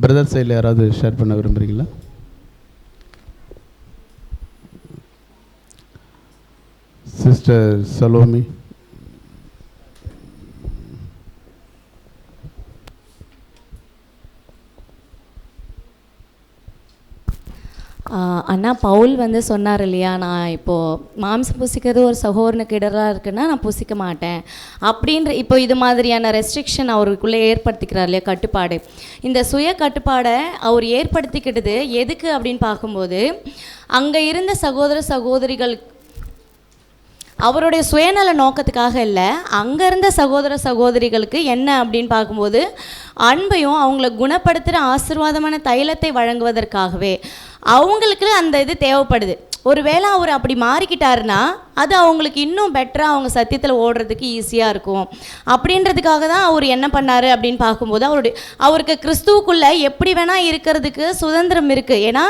பிரதர் சைடில் யாராவது ஷேர் பண்ண விரும்புகிறீங்களா? சிஸ்டர் சலோமி. அண்ணா பவுல் வந்து சொன்னார் இல்லையா, நான் இப்போது மாம்சம் புசிக்கிறது ஒரு சகோதரனுக்கு இடராக இருக்குன்னா நான் புசிக்க மாட்டேன் அப்படின்ற இப்போ இது மாதிரியான ரெஸ்ட்ரிக்ஷன் அவருக்குள்ளே ஏற்படுத்திக்கிறார் இல்லையா, கட்டுப்பாடு. இந்த சுய கட்டுப்பாடை அவர் ஏற்படுத்திக்கிட்டது எதுக்கு அப்படின்னு பார்க்கும்போது அங்கே இருந்த சகோதர சகோதரிகள் அவருடைய சுயநல நோக்கத்துக்காக இல்லை, அங்கே இருந்த சகோதர சகோதரிகளுக்கு என்ன அப்படின்னு பார்க்கும்போது அன்பையும் அவங்கள குணப்படுத்துகிற ஆசீர்வாதமான தைலத்தை வழங்குவதற்காகவே அவங்களுக்கு அந்த இது தேவைப்படுது. ஒருவேளை அவர் அப்படி மாறிக்கிட்டாருன்னா அது அவங்களுக்கு இன்னும் பெட்டராக அவங்க சத்தியத்தில் ஓடுறதுக்கு ஈஸியாக இருக்கும் அப்படின்றதுக்காக தான் அவர் என்ன பண்ணார் அப்படின்னு பார்க்கும்போது அவருக்கு கிறிஸ்துவுக்குள்ளே எப்படி வேணால் இருக்கிறதுக்கு சுதந்திரம் இருக்குது. ஏன்னா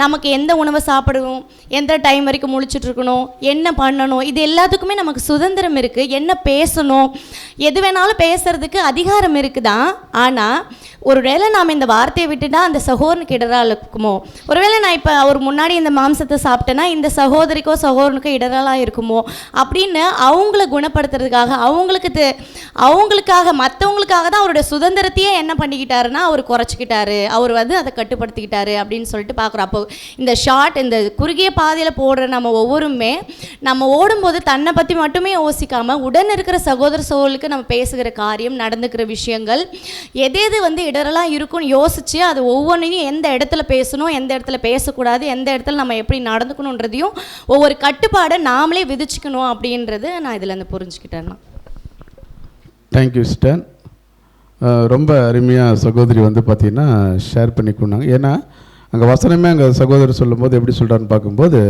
நமக்கு எந்த உணவை சாப்பிடணும், எந்த டைம் வரைக்கும் முழிச்சிட்ருக்கணும், என்ன பண்ணணும், இது எல்லாத்துக்குமே நமக்கு சுதந்திரம் இருக்குது. என்ன பேசணும், எது வேணாலும் பேசுகிறதுக்கு அதிகாரம் இருக்குதான். ஆனால் ஒருவேளை நாம் இந்த வார்த்தையை விட்டுட்டா அந்த சகோதரனுக்கு இடராக இருக்குமோ, ஒருவேளை நான் இப்போ அவர் முன்னாடி இந்த மாம்சத்தை சாப்பிட்டேன்னா இந்த சகோதரிக்கோ சகோதரனுக்கோ இடராக இருக்குமோ அப்படின்னு அவங்கள குணப்படுத்துறதுக்காக அவங்களுக்காக மற்றவங்களுக்காக தான் அவருடைய சுதந்திரத்தையே என்ன பண்ணிக்கிட்டாருன்னா அவர் குறைச்சிக்கிட்டாரு, அவர் வந்து அதை கட்டுப்படுத்திக்கிட்டாரு அப்படின்னு சொல்லிட்டு பார்க்குறோம். அப்போ இந்த குறுகிய பாதையில் போடுற நம்ம ஒவ்வொருமே நம்ம ஓடும்போது தன்னை பற்றி மட்டுமே யோசிக்காமல் உடன் இருக்கிற சகோதர சகோதரர்களுக்கு நம்ம பேசுகிற காரியம், நடந்துக்கிற விஷயங்கள் எது வந்து இடரெல்லாம் இருக்கும்னு யோசித்து அது ஒவ்வொன்றையும் எந்த இடத்துல பேசணும், எந்த இடத்துல பேசக்கூடாது, எந்த இடத்துல நம்ம எப்படி நடந்துக்கணுன்றதையும் ஒவ்வொரு கட்டுப்பாடை நாமளே விதிச்சுக்கணும் அப்படின்றது நான் இதில் புரிஞ்சுக்கிட்டேன்னா. Thank you sister. ரொம்ப அருமையாக சகோதரி வந்து பார்த்திங்கன்னா ஷேர் பண்ணிக்கொண்டாங்க. ஏன்னா அங்கே வசனமே அங்கே சகோதரர் சொல்லும்போது எப்படி சொல்கிறான்னு பார்க்கும்போது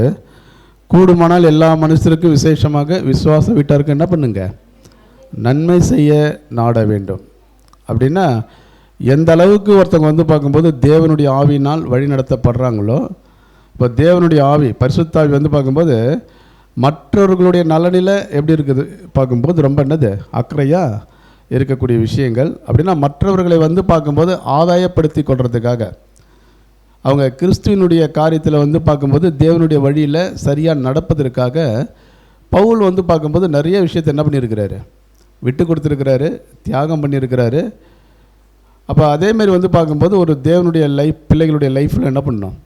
கூடுமானால் எல்லா மனுஷருக்கும் விசேஷமாக விசுவாச வீட்டாருக்கு என்ன பண்ணுங்க, நன்மை செய்ய நாட வேண்டும். அப்படின்னா எந்த அளவுக்கு ஒருத்தவங்க வந்து பார்க்கும்போது தேவனுடைய ஆவியினால் வழி நடத்தப்படுறாங்களோ, இப்போ தேவனுடைய ஆவி பரிசுத்த ஆவி வந்து பார்க்கும்போது மற்றவர்களுடைய நலனில் எப்படி இருக்குது பார்க்கும்போது ரொம்ப என்னது அக்கறையாக இருக்கக்கூடிய விஷயங்கள். அப்படின்னா மற்றவர்களை வந்து பார்க்கும்போது ஆதாயப்படுத்தி கொள்றதுக்காக அவங்க கிறிஸ்துவனுடைய காரியத்தில் வந்து பார்க்கும்போது தேவனுடைய வழியில் சரியாக நடப்பதற்காக பவுல் வந்து பார்க்கும்போது நிறைய விஷயத்தை என்ன பண்ணியிருக்கிறாரு, விட்டு கொடுத்துருக்கிறாரு, தியாகம் பண்ணியிருக்கிறாரு. அப்போ அதேமாரி வந்து பார்க்கும்போது ஒரு தேவனுடைய பிள்ளைகளுடைய லைஃப்பில் என்ன பண்ணணும்,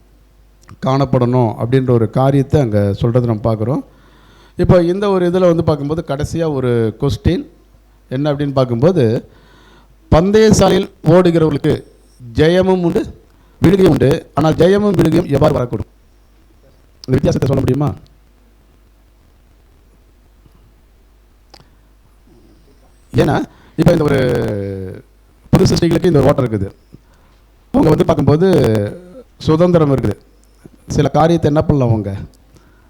காணப்படணும் அப்படின்ற ஒரு காரியத்தை அங்கே சொல்கிறத நம்ம பார்க்குறோம். இப்போ இந்த ஒரு இதில் வந்து பார்க்கும்போது கடைசியாக ஒரு கொஸ்டின் என்ன அப்படின்னு பார்க்கும்போது பந்தய சாலையில் ஓடுகிறவர்களுக்கு ஜெயமும் உண்டு விழுகையும் உண்டு, ஆனால் ஜெயமும் விழுகையும் எவ்வாறு வரக்கூடும், இந்த வித்தியாசத்தை சொல்ல முடியுமா? ஏன்னா இப்போ இந்த ஒரு புது சிருஷ்டிகளுக்கு இந்த ஒரு ஓட்டம் இருக்குது. அவங்க வந்து பார்க்கும்போது சுதந்திரம் இருக்குது, சில காரியத்தை என்ன பண்ணலாம் அவங்க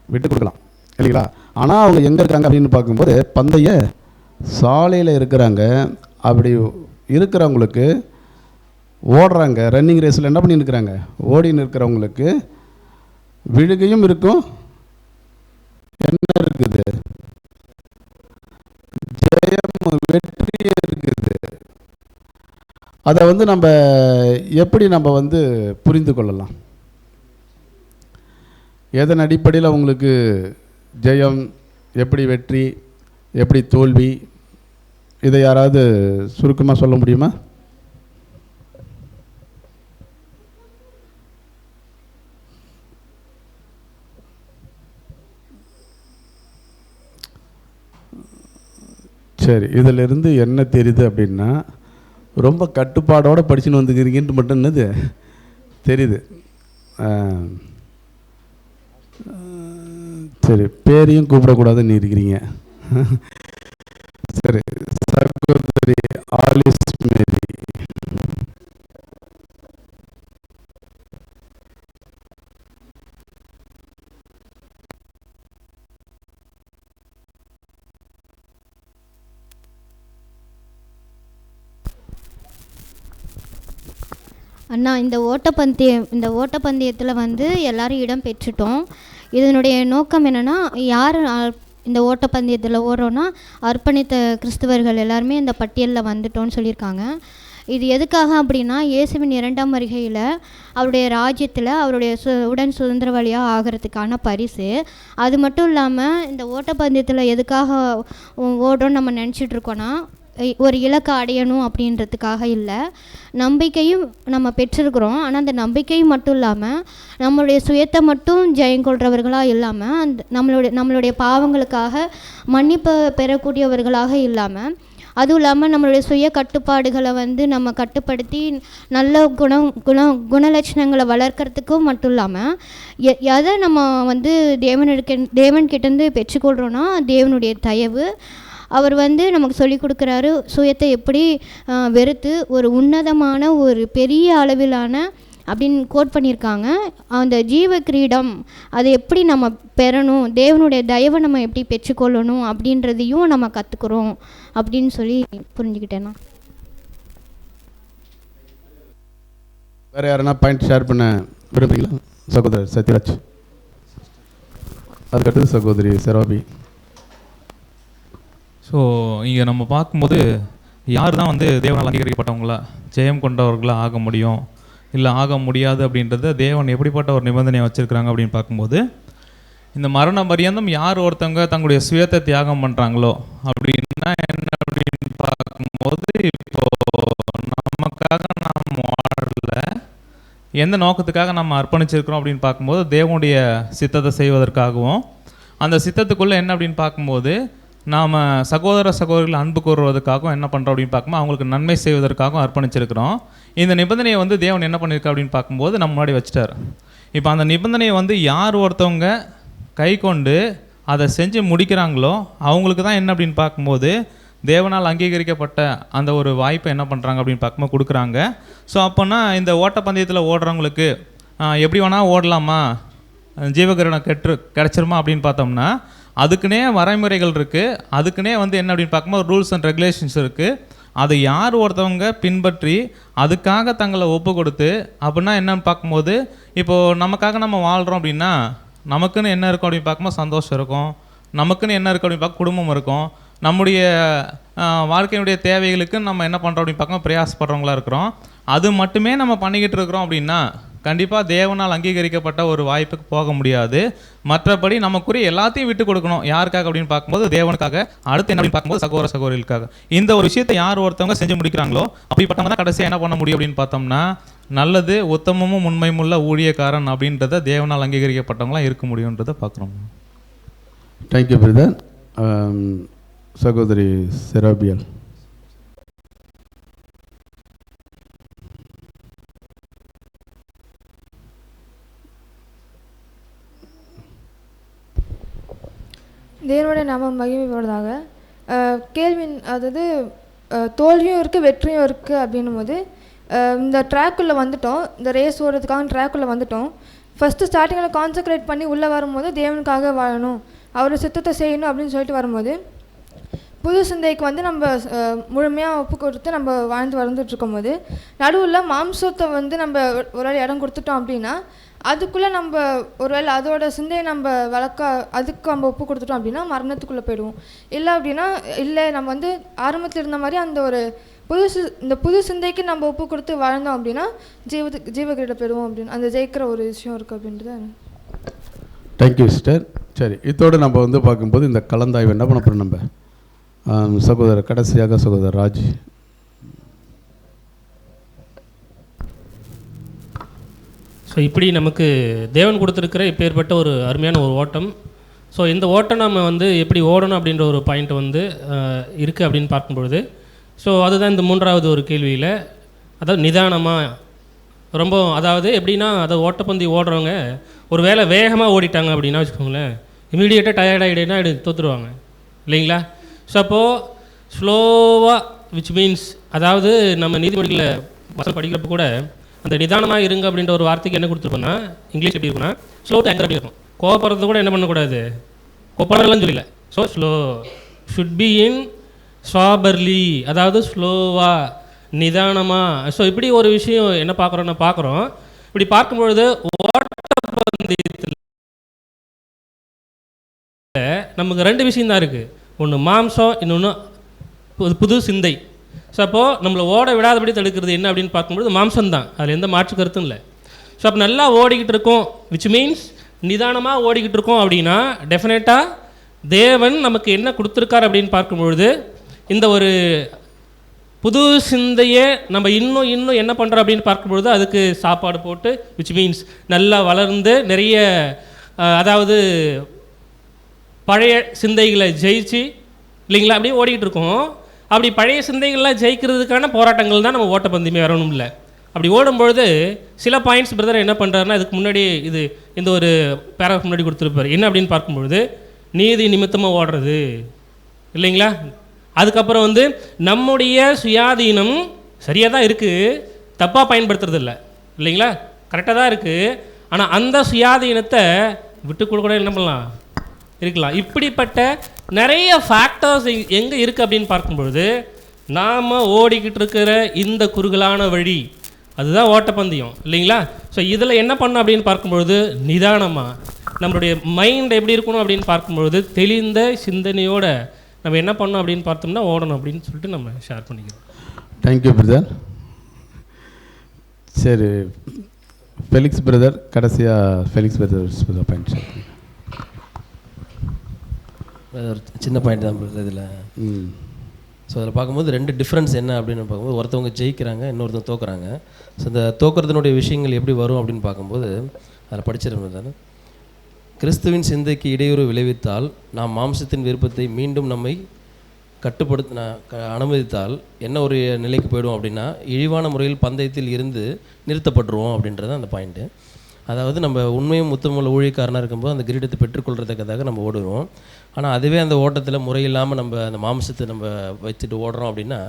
விட்டு கொடுக்கலாம் இல்லைங்களா. ஆனால் அவங்க எங்கே இருக்காங்க அப்படின்னு பார்க்கும்போது பந்தய சாலையில் இருக்கிறாங்க. அப்படி இருக்கிறவங்களுக்கு ஓடுறாங்க, ரன்னிங் ரேஸில் என்ன பண்ணி இருக்கிறாங்க, ஓடின்னு இருக்கிறவங்களுக்கு விழுகையும் இருக்கும், என்ன இருக்குது, ஜெயம் வெற்றி இருக்குது. அதை வந்து நம்ம எப்படி நம்ம வந்து புரிந்து கொள்ளலாம், எதன் அடிப்படையில் அவங்களுக்கு ஜெயம், எப்படி வெற்றி, எப்படி தோல்வி, இதை யாராவது சுருக்கமாக சொல்ல முடியுமா? சரி, இதிலிருந்து என்ன தெரியுது அப்படின்னா, ரொம்ப கட்டுப்பாடோடு படிச்சுன்னு வந்துக்கிறீங்கன்ட்டு மட்டும் என்னது தெரியுது. சரி, பேரையும் கூப்பிடக்கூடாதுன்னு இருக்கிறீங்க. சரி, சகோதரி ஆலிஸ் மேரி. அண்ணா, இந்த ஓட்டப்பந்தயத்தில் வந்து எல்லாரும் இடம் பெற்றுட்டோம். இதனுடைய நோக்கம் என்னென்னா, யார் இந்த ஓட்டப்பந்தயத்தில் ஓடுறோன்னா அர்ப்பணித்த கிறிஸ்தவர்கள் எல்லாருமே இந்த பட்டியலில் வந்துட்டோன்னு சொல்லியிருக்காங்க. இது எதுக்காக அப்படின்னா, இயேசுவின் 2ஆம் வருகையில் அவருடைய ராஜ்யத்தில் அவருடைய உடன் சுதந்திரவாளியாக ஆகிறதுக்கான பரிசு. அது மட்டும் இல்லாமல் இந்த ஓட்டப்பந்தயத்தில் எதுக்காக ஓடுறோன்னு நம்ம நினச்சிட்ருக்கோன்னா, ஒரு இலக்கை அடையணும் அப்படின்றதுக்காக இல்லை. நம்பிக்கையும் நம்ம பெற்றிருக்கிறோம். ஆனால் அந்த நம்பிக்கையும் மட்டும் இல்லாமல் நம்மளுடைய சுயத்தை மட்டும் ஜெயங்கொள்கிறவர்களாக இல்லாமல், நம்மளுடைய பாவங்களுக்காக மன்னிப்பு பெறக்கூடியவர்களாக இல்லாமல், அதுவும் இல்லாமல் நம்மளுடைய சுய கட்டுப்பாடுகளை வந்து நம்ம கட்டுப்படுத்தி நல்ல குணலட்சணங்களை வளர்க்குறதுக்கும் மட்டும் இல்லாமல், எதை நம்ம வந்து தேவன்கிட்டேருந்து பெற்றுக்கொள்கிறோன்னா தேவனுடைய தயவு. அவர் வந்து நமக்கு சொல்லி கொடுக்குறாரு, சுயத்தை எப்படி வெறுத்து ஒரு உன்னதமான ஒரு பெரிய அளவிலான அப்படின்னு கோட் பண்ணியிருக்காங்க. அந்த ஜீவ கிரீடம் அதை எப்படி நம்ம பெறணும், தேவனுடைய தயவை நம்ம எப்படி பெற்றுக்கொள்ளணும் அப்படின்றதையும் நம்ம கற்றுக்குறோம் அப்படின்னு சொல்லி புரிஞ்சுக்கிட்டேன்னா. வேறு யாருன்னா பாயிண்ட் ஷேர் பண்ண விரும்புகிறீங்களா? சகோதரர் சத்யராஜ், அதுக்கடுத்து சகோதரி செராபி. ஸோ இங்கே நம்ம பார்க்கும்போது யார் தான் வந்து தேவனால் அங்கீகரிக்கப்பட்டவங்களா ஜெயம் கொண்டவர்களாக ஆக முடியும், இல்லை ஆக முடியாது அப்படின்றத தேவன் எப்படிப்பட்ட ஒரு நிபந்தனையை வச்சுருக்கிறாங்க அப்படின்னு பார்க்கும்போது, இந்த மரண பரியந்தம் யார் ஒருத்தவங்க தங்களுடைய சுயத்தை தியாகம் பண்ணுறாங்களோ அப்படின்னா என்ன அப்படின்னு பார்க்கும்போது, இப்போது நமக்காக நாம் வாழல, எந்த நோக்கத்துக்காக நம்ம அர்ப்பணிச்சிருக்கிறோம் அப்படின்னு பார்க்கும்போது தேவனுடைய சித்தத்தை செய்வதற்காகவும், அந்த சித்தத்துக்குள்ளே என்ன அப்படின்னு பார்க்கும்போது நாம் சகோதரிகள் அன்பு கூறுவதற்காகவும் என்ன பண்ணுறோம் அப்படின்னு பார்க்கும்போது அவங்களுக்கு நன்மை செய்வதற்காகவும் அர்ப்பணிச்சிருக்கிறோம். இந்த நிபந்தனையை வந்து தேவன் என்ன பண்ணியிருக்கா அப்படின்னு பார்க்கும்போது நம்ம முன்னாடி வச்சுட்டார். இப்போ அந்த நிபந்தனையை வந்து யார் ஒருத்தவங்க கை கொண்டு அதை செஞ்சு முடிக்கிறாங்களோ அவங்களுக்கு தான் என்ன அப்படின்னு பார்க்கும்போது தேவனால் அங்கீகரிக்கப்பட்ட அந்த ஒரு வாய்ப்பை என்ன பண்ணுறாங்க அப்படின்னு பார்க்கும்போது கொடுக்குறாங்க. ஸோ அப்போனா இந்த ஓட்டப்பந்தயத்தில் ஓடுறவங்களுக்கு எப்படி வேணால் ஓடலாமா, ஜீவகிரணம் கிடச்சிருமா அப்படின்னு பார்த்தோம்னா அதுக்குன்னே வரைமுறைகள் இருக்குது. அதுக்குன்னே வந்து என்ன அப்படின்னு பார்க்கும்போது ரூல்ஸ் அண்ட் ரெகுலேஷன்ஸ் இருக்குது. அதை யார் ஒருத்தவங்க பின்பற்றி அதுக்காக தங்களை ஒப்பு கொடுத்து அப்படின்னா என்னன்னு பார்க்கும்போது, இப்போது நமக்காக நம்ம வாழ்கிறோம் அப்படின்னா நமக்குன்னு என்ன இருக்கும் அப்படின்னு பார்க்கும்போது சந்தோஷம் இருக்கும், நமக்குன்னு என்ன இருக்கும் அப்படின்னு பார்க்க குடும்பம் இருக்கும், நம்முடைய வாழ்க்கையினுடைய தேவைகளுக்கு நம்ம என்ன பண்ணுறோம் அப்படின்னு பார்க்கும்போது பிரயாசப்படுறவங்களா இருக்கிறோம். அது மட்டுமே நம்ம பண்ணிக்கிட்டு இருக்கிறோம் அப்படின்னா கண்டிப்பாக தேவனால் அங்கீகரிக்கப்பட்ட ஒரு வாய்ப்புக்கு போக முடியாது. மற்றபடி நமக்குரிய எல்லாத்தையும் விட்டு கொடுக்கணும். யாருக்காக அப்படின்னு பார்க்கும்போது தேவனுக்காக, அடுத்து என்ன அப்படின்னு பார்க்கும்போது சகோதரிகளுக்காக. இந்த ஒரு விஷயத்தை யார் ஒருத்தவங்க செஞ்சு முடிக்கிறாங்களோ அப்படிப்பட்டவங்க தான் கடைசியாக என்ன பண்ண முடியும் அப்படின்னு பார்த்தோம்னா நல்லது, உத்தமமும் உண்மையுமுள்ள ஊழியக்காரன் அப்படின்றத தேவனால் அங்கீகரிக்கப்பட்டவங்களாம் இருக்க முடியுன்றதை பார்க்குறோம். Thank you brother. சகோதரி செராபியல். தேவனுடைய நாமம் மகிமைப்படுவதாக. கேள்வி, அதாவது தோல்வியும் இருக்குது வெற்றியும் இருக்குது அப்படின்னும் போது இந்த ட்ராக்குள்ளே வந்துட்டோம், இந்த ரேஸ் ஓடுறதுக்காக ட்ராக்குள்ளே வந்துட்டோம். ஃபஸ்ட்டு ஸ்டார்டிங்கில் கான்சன்ட்ரேட் பண்ணி உள்ளே வரும்போது தேவனுக்காக வாழணும், அவரோட சித்தத்தை செய்யணும் அப்படின்னு சொல்லிட்டு வரும்போது புது சிந்தைக்கு வந்து நம்ம முழுமையாக ஒப்பு கொடுத்து நம்ம வாழ்ந்து வந்துட்டுருக்கும் போது நடுவில் மாம்சத்தை வந்து நம்ம ஒரு இடம் கொடுத்துட்டோம் அப்படின்னா அதுக்குள்ளே நம்ம ஒருவேளை அதோட சிந்தையை நம்ம அதுக்கு நம்ம ஒப்பு கொடுத்துட்டோம் அப்படின்னா மரணத்துக்குள்ளே போயிடுவோம். இல்லை அப்படின்னா இல்லை நம்ம வந்து ஆரம்பத்தில் இருந்த மாதிரி அந்த ஒரு இந்த புது சிந்தைக்கு நம்ம ஒப்பு கொடுத்து வாழ்ந்தோம் அப்படின்னா ஜீவகிரிட போயிடுவோம் அப்படின்னு அந்த ஜெயிக்கிற ஒரு விஷயம் இருக்குது அப்படின்றது. Thank you sister. சரி, இதோடு நம்ம வந்து பார்க்கும்போது இந்த கலந்தாய்வு என்ன பண்ண போகிறோம் நம்ம சகோதரர் கடைசியாக சகோதரர் ராஜ். ஸோ இப்படி நமக்கு தேவன் கொடுத்துருக்கிற இப்பேற்பட்ட ஒரு அருமையான ஒரு ஓட்டம். ஸோ இந்த ஓட்டம் நம்ம வந்து எப்படி ஓடணும் அப்படின்ற ஒரு பாயிண்ட் வந்து இருக்குது அப்படின்னு பார்க்கும்பொழுது, ஸோ அதுதான் இந்த மூன்றாவது ஒரு கேள்வியில், அதாவது நிதானமாக ரொம்ப, அதாவது எப்படின்னா, அதை ஓட்டப்பந்தி ஓடுறவங்க ஒரு வேளை வேகமாக ஓடிட்டாங்க அப்படின்னா வச்சுக்கோங்களேன், இமீடியட்டாக டயர்டாகிடுன்னா தோற்றுருவாங்க இல்லைங்களா. ஸோ அப்போது ஸ்லோவாக, விச் மீன்ஸ், அதாவது நம்ம நீதிமொழிகளில் வசனம் படிக்கிறப்ப கூட அந்த நிதானமாக இருங்க அப்படின்ற ஒரு வார்த்தைக்கு என்ன கொடுத்துருப்போம்னா, இங்கிலீஷ் எப்படி இருக்குன்னா ஸ்லோ டு ஆங்கர் அப்படி இருக்கும். கோவப்படுறது கூட என்ன பண்ணக்கூடாது, கோப்படலாம் சொல்லல. So slow should be in soberly, அதாவது ஸ்லோவாக, நிதானமாக. ஸோ இப்படி ஒரு விஷயம் என்ன பார்க்குறோம். இப்படி பார்க்கும்பொழுது ஓட்டப்பந்தயத்தில் நமக்கு ரெண்டு விஷயம் தான் இருக்குது. ஒன்று மாம்சம், இன்னொன்று புது சிந்தை. ஸோ அப்போது நம்மளை ஓட விடாதபடி தடுக்கிறது என்ன அப்படின்னு பார்க்கும்போது மாம்சம் தான், அதில் எந்த மாற்று கருத்தும் இல்லை. ஸோ அப்போ நல்லா ஓடிக்கிட்டு இருக்கோம், விச் மீன்ஸ் நிதானமாக ஓடிக்கிட்டு இருக்கோம் அப்படின்னா டெஃபினட்டாக தேவன் நமக்கு என்ன கொடுத்துருக்கார் அப்படின்னு பார்க்கும்பொழுது இந்த ஒரு புது சிந்தையே நம்ம இன்னும் என்ன பண்ணுறோம் அப்படின்னு பார்க்கும்பொழுது அதுக்கு சாப்பாடு போட்டு, விச் மீன்ஸ் நல்லா வளர்ந்து நிறைய, அதாவது பழைய சிந்தைகளை ஜெயிச்சு இல்லைங்களா அப்படியே ஓடிக்கிட்டு இருக்கோம். அப்படி பழைய சிந்தைகள்லாம் ஜெயிக்கிறதுக்கான போராட்டங்கள் தான் நம்ம ஓட்டப்பந்தயமே, வரணும் இல்லை. அப்படி ஓடும்பொழுது சில பாயிண்ட்ஸ் பிரதர் என்ன பண்ணுறாருன்னா, இதுக்கு முன்னாடி இந்த ஒரு பேராகிராஃப் முன்னாடி கொடுத்துருப்பார். என்ன அப்படின்னு பார்க்கும்பொழுது நீதி நிமித்தமாக ஓடுறது இல்லைங்களா. அதுக்கப்புறம் வந்து நம்முடைய சுயாதீனம் சரியாக தான் இருக்குது, தப்பாக பயன்படுத்துறது இல்லை இல்லைங்களா, கரெக்டாக தான் இருக்குது. ஆனால் அந்த சுயாதீனத்தை விட்டு கூட என்ன பண்ணலாம், இருக்கலாம். இப்படிப்பட்ட நிறைய ஃபேக்டர்ஸ் எங்கே இருக்குது அப்படின்னு பார்க்கும்பொழுது நாம் ஓடிக்கிட்டு இருக்கிற இந்த குறுகலான வழி, அதுதான் ஓட்டப்பந்தயம் இல்லைங்களா. ஸோ இதில் என்ன பண்ணணும் அப்படின்னு பார்க்கும்பொழுது நிதானமாக நம்மளுடைய மைண்ட் எப்படி இருக்கணும் அப்படின்னு பார்க்கும்பொழுது தெளிந்த சிந்தனையோடு நம்ம என்ன பண்ணணும் அப்படின்னு பார்த்தோம்னா ஓடணும் அப்படின்னு சொல்லிட்டு நம்ம ஷேர் பண்ணிக்கிறோம். Thank you brother. சரி, ஃபெலிக்ஸ் பிரதர் கடைசியாக ஃபெலிக்ஸ் பிரதர் பாயிண்ட் ஷேர் பண்ணி. ஒரு சின்ன பாயிண்ட் தான் இதில். ஸோ அதில் பார்க்கும்போது ரெண்டு டிஃப்ரென்ஸ் என்ன அப்படின்னு பார்க்கும்போது, ஒருத்தவங்க ஜெயிக்கிறாங்க, இன்னொருத்தவங்க தோக்குறாங்க. ஸோ இந்த தோக்குறதுனுடைய விஷயங்கள் எப்படி வரும் அப்படின்னு பார்க்கும்போது அதில் படிச்சிருந்தேன். கிறிஸ்துவின் சிந்தைக்கு இடையூறு விளைவித்தால், நாம் மாம்சத்தின் விருப்பத்தை மீண்டும் நம்மை அனுமதித்தால் என்ன ஒரு நிலைக்கு போய்டும் அப்படின்னா, இழிவான முறையில் பந்தயத்தில் இருந்து நிறுத்தப்பட்டுருவோம் அப்படின்றது அந்த பாயிண்ட்டு. அதாவது நம்ம உண்மையும் முத்தமுள்ள ஊழியக்காரனாக இருக்கும்போது அந்த கிரீடத்தை பெற்றுக்கொள்கிறதுக்காக நம்ம ஓடுவோம். ஆனால் அதுவே அந்த ஓட்டத்தில் முறையில்லாமல் நம்ம அந்த மாம்சத்தை நம்ம வச்சுட்டு ஓடுறோம் அப்படின்னா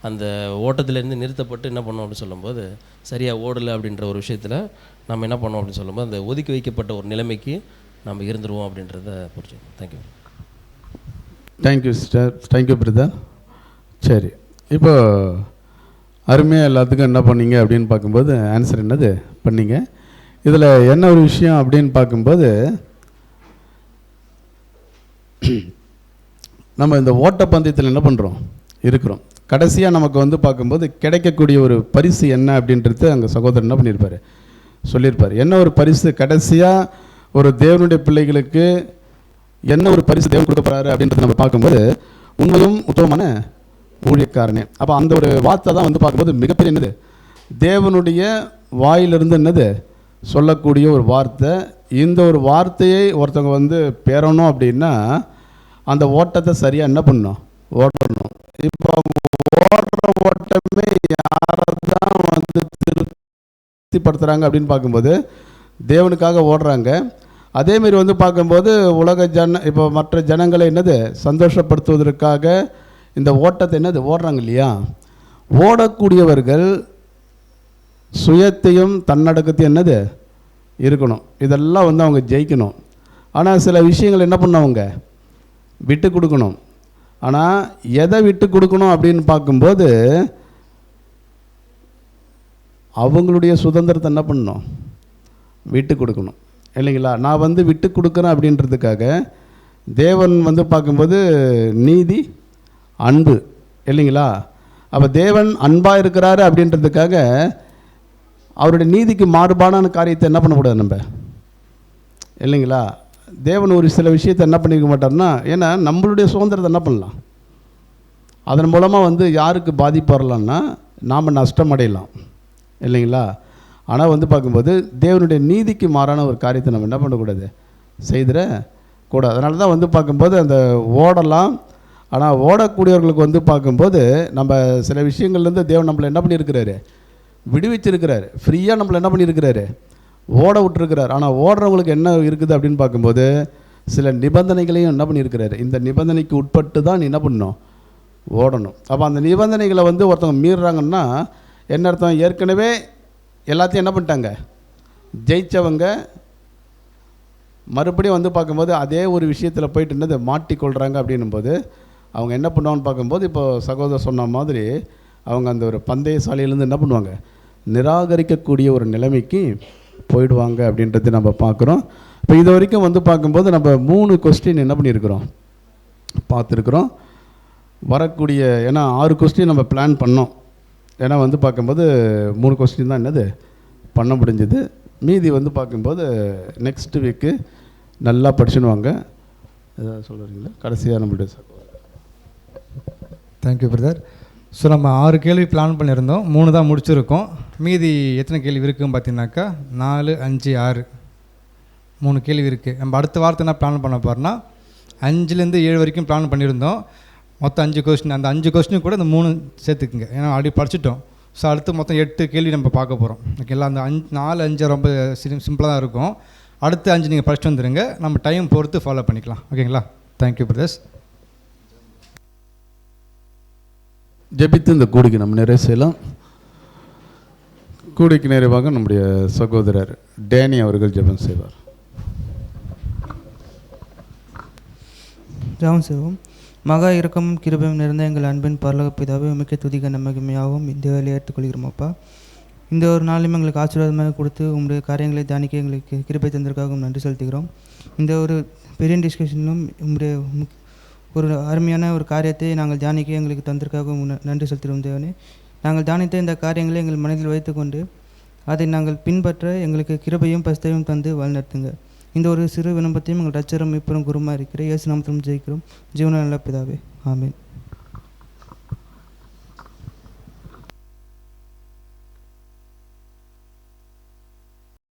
அந்த ஓட்டத்திலேருந்து நிறுத்தப்பட்டு என்ன பண்ணோம் அப்படின்னு சொல்லும்போது சரியாக ஓடலை அப்படின்ற ஒரு விஷயத்தில் நம்ம என்ன பண்ணோம் அப்படின்னு சொல்லும்போது அந்த ஒதுக்கி வைக்கப்பட்ட ஒரு நிலைமைக்கு நம்ம இருந்துருவோம் அப்படின்றத புரிஞ்சுக்கணும். Thank you. Thank you sister. Thank you brother. சரி, இப்போ அருமையாக எல்லாத்துக்கும் என்ன பண்ணீங்க அப்படின்னு பார்க்கும்போது ஆன்சர் என்னது பண்ணீங்க. இதில் என்ன ஒரு விஷயம் அப்படின்னு பார்க்கும்போது, நம்ம இந்த ஓட்டப்பந்தயத்தில் என்ன பண்ணுறோம் இருக்கிறோம். கடைசியாக நமக்கு வந்து பார்க்கும்போது கிடைக்கக்கூடிய ஒரு பரிசு என்ன அப்படின்றது அங்கே சகோதரர் என்ன பண்ணியிருப்பார், சொல்லியிருப்பார். என்ன ஒரு பரிசு கடைசியாக ஒரு தேவனுடைய பிள்ளைகளுக்கு என்ன ஒரு பரிசு தேவன் கொடுக்க போகிறாரு அப்படின்றத நம்ம பார்க்கும்போது உண்மையும் உத்தமமான ஊழியக்காரனே. அப்போ அந்த ஒரு வார்த்தை தான் வந்து பார்க்கும்போது மிகப்பெரிய என்னது, தேவனுடைய வாயிலிருந்து என்னது சொல்லக்கூடிய ஒரு வார்த்தை. இந்த ஒரு வார்த்தையை ஒருத்தவங்க வந்து பெறணும் அப்படின்னா அந்த ஓட்டத்தை சரியாக என்ன பண்ணணும், ஓடணும். இப்போ அவங்க ஓடுற ஓட்டமே யாரை தான் வந்து திருப்திப்படுத்துகிறாங்க அப்படின்னு பார்க்கும்போது தேவனுக்காக ஓடுறாங்க. அதேமாரி வந்து பார்க்கும்போது உலக இப்போ மற்ற ஜனங்களை என்னது சந்தோஷப்படுத்துவதற்காக இந்த ஓட்டத்தை என்னது ஓடுறாங்க இல்லையா. ஓடக்கூடியவர்கள் சுயத்தையும் தன்னடக்கத்தையும் என்னது இருக்கணும். இதெல்லாம் வந்து அவங்க ஜெயிக்கணும். ஆனால் சில விஷயங்கள் என்ன பண்ணவங்க விட்டு கொடுக்கணும். ஆனால் எதை விட்டு கொடுக்கணும் அப்படின்னு பார்க்கும்போது அவங்களுடைய சுதந்திரத்தை என்ன பண்ணணும், விட்டு கொடுக்கணும் இல்லைங்களா. நான் வந்து விட்டு கொடுக்குறேன் அப்படின்றதுக்காக தேவன் வந்து பார்க்கும்போது நீதி அன்பு இல்லைங்களா. அப்போ தேவன் அன்பாக இருக்கிறாரு அப்படின்றதுக்காக அவருடைய நீதிக்கு மாறுபாடான காரியத்தை என்ன பண்ணக்கூடாது நம்ம இல்லைங்களா. தேவன் ஒரு சில விஷயத்தை என்ன பண்ணிக்க மாட்டார்னா, ஏன்னா நம்மளுடைய சுதந்திரத்தை என்ன பண்ணலாம், அதன் மூலமாக வந்து யாருக்கு பாதிப்பு வரலான்னா நாம் நஷ்டம் அடையலாம் இல்லைங்களா. ஆனால் வந்து பார்க்கும்போது தேவனுடைய நீதிக்கு மாறான ஒரு காரியத்தை நம்ம என்ன பண்ணக்கூடாது, செய்திட கூடாது. அதனால தான் வந்து பார்க்கும்போது அந்த ஓடலாம், ஆனால் ஓடக்கூடியவர்களுக்கு வந்து பார்க்கும்போது நம்ம சில விஷயங்கள்லேருந்து தேவன் நம்மளை என்ன பண்ணியிருக்கிறாரு, விடுவிச்சிருக்கிறாரு. ஃப்ரீயாக நம்மளை என்ன பண்ணியிருக்கிறாரு, ஓட விட்டுருக்கிறார். ஆனால் ஓடுறவங்களுக்கு என்ன இருக்குது அப்படின்னு பார்க்கும்போது சில நிபந்தனைகளையும் என்ன பண்ணியிருக்கிறாரு, இந்த நிபந்தனைக்கு உட்பட்டு தான் நீ என்ன பண்ணணும், ஓடணும். அப்போ அந்த நிபந்தனைகளை வந்து ஒருத்தவங்க மீறுறாங்கன்னா என்ன அர்த்தம், ஏற்கனவே எல்லாத்தையும் என்ன பண்ணிட்டாங்க, ஜெயித்தவங்க மறுபடியும் வந்து பார்க்கும்போது அதே ஒரு விஷயத்தில் போயிட்டு என்னது மாட்டிக்கொள்கிறாங்க அப்படின்னும்போது அவங்க என்ன பண்ணுவாங்கன்னு பார்க்கும்போது, இப்போ சகோதரர் சொன்ன மாதிரி அவங்க அந்த ஒரு பந்தய சாலையிலேருந்து என்ன பண்ணுவாங்க, நிராகரிக்கக்கூடிய ஒரு நிலைமைக்கு போயிடுவாங்க அப்படின்றது நம்ம பார்க்குறோம். இப்போ இது வரைக்கும் வந்து பார்க்கும்போது நம்ம 3 கொஸ்டின் என்ன பண்ணியிருக்கிறோம், பார்த்துருக்குறோம். வரக்கூடிய ஏன்னா 6 கொஸ்டின் நம்ம பிளான் பண்ணோம். ஏன்னா வந்து பார்க்கும்போது 3 கொஸ்டின் தான் என்னது பண்ண முடிஞ்சது. மீதி வந்து பார்க்கும்போது நெக்ஸ்ட் வீக்கு நல்லா படிச்சுடுவாங்க. ஏதாவது சொல்கிறீங்களா கடைசியாக நம்மளுடைய சகோதரர்? Thank you brother. ஸோ நம்ம 6 கேள்வி பிளான் பண்ணியிருந்தோம், 3 தான் முடிச்சிருக்கோம். மீதி எத்தனை கேள்வி இருக்குதுன்னு பார்த்தீங்கன்னாக்கா 4, 5, 6 3 கேள்வி இருக்குது. நம்ம அடுத்த வாரத்தை என்ன பிளான் பண்ண போகிறோன்னா 5லேருந்து 7 வரைக்கும் பிளான் பண்ணியிருந்தோம். மொத்தம் 5 கொஸ்டின். அந்த 5 கொஸ்டின் கூட இந்த 3 சேர்த்துக்குங்க, ஏன்னா ஆல்ரெடி படிச்சிட்டோம். ஸோ அடுத்து மொத்தம் 8 கேள்வி நம்ம பார்க்க போகிறோம். ஓகேங்களா? அந்த 4, 5 ரொம்ப சிம்பிளாக தான் இருக்கும். அடுத்து 5 நீங்கள் படிச்சுட்டு வந்துடுங்க, நம்ம டைம் பொறுத்து ஃபாலோ பண்ணிக்கலாம். ஓகேங்களா? Thank you brothers. ஜெபித்து இந்த கூடிக்கு நம்ம நிறைவு செய்யலாம். கூடிக்கு நிறைவாக நம்முடைய சகோதரர் டேனி அவர்கள் ஜெபம் செய்வார். ஜெபம் செய்வோம். மகா இரக்கமும் கிருபையும் நிறைந்த எங்கள் அன்பின் பரலோக பிதாவே, மிக்க துதிக்க நம்பிக்கையாகவும் இந்த வேலையை ஏற்றுக்கொள்கிறோம் அப்பா. இந்த ஒரு நாளும் எங்களுக்கு ஆசீர்வாதமாக கொடுத்து உங்களுடைய காரியங்களை தியானிக்க எங்களுக்கு கிருபை தந்திருக்காகவும் நன்றி செலுத்துகிறோம். இந்த ஒரு பெரிய டிஸ்கஷனிலும் உங்களுடைய ஒரு அருமையான ஒரு காரியத்தை நாங்கள் தியானிக்க எங்களுக்கு தந்திருக்காகவும் நன்றி செலுத்துகிறோம் தேவனே. நாங்கள் தியானித்த இந்த காரியங்களை எங்கள் மனதில் வைத்துக்கொண்டு அதை நாங்கள் பின்பற்ற எங்களுக்கு கிருபையும் பரிசுத்தையும் தந்து வழிநடத்துங்க. இந்த ஒரு சிறு விண்ணப்பத்தையும் எங்கள் ரட்சகரும் இப்பறம் குருமா இருக்கிற இயேசு நாமத்திலும் ஜெயிக்கிறோம். ஜீவன நல்ல பிதாவே, ஆமென்.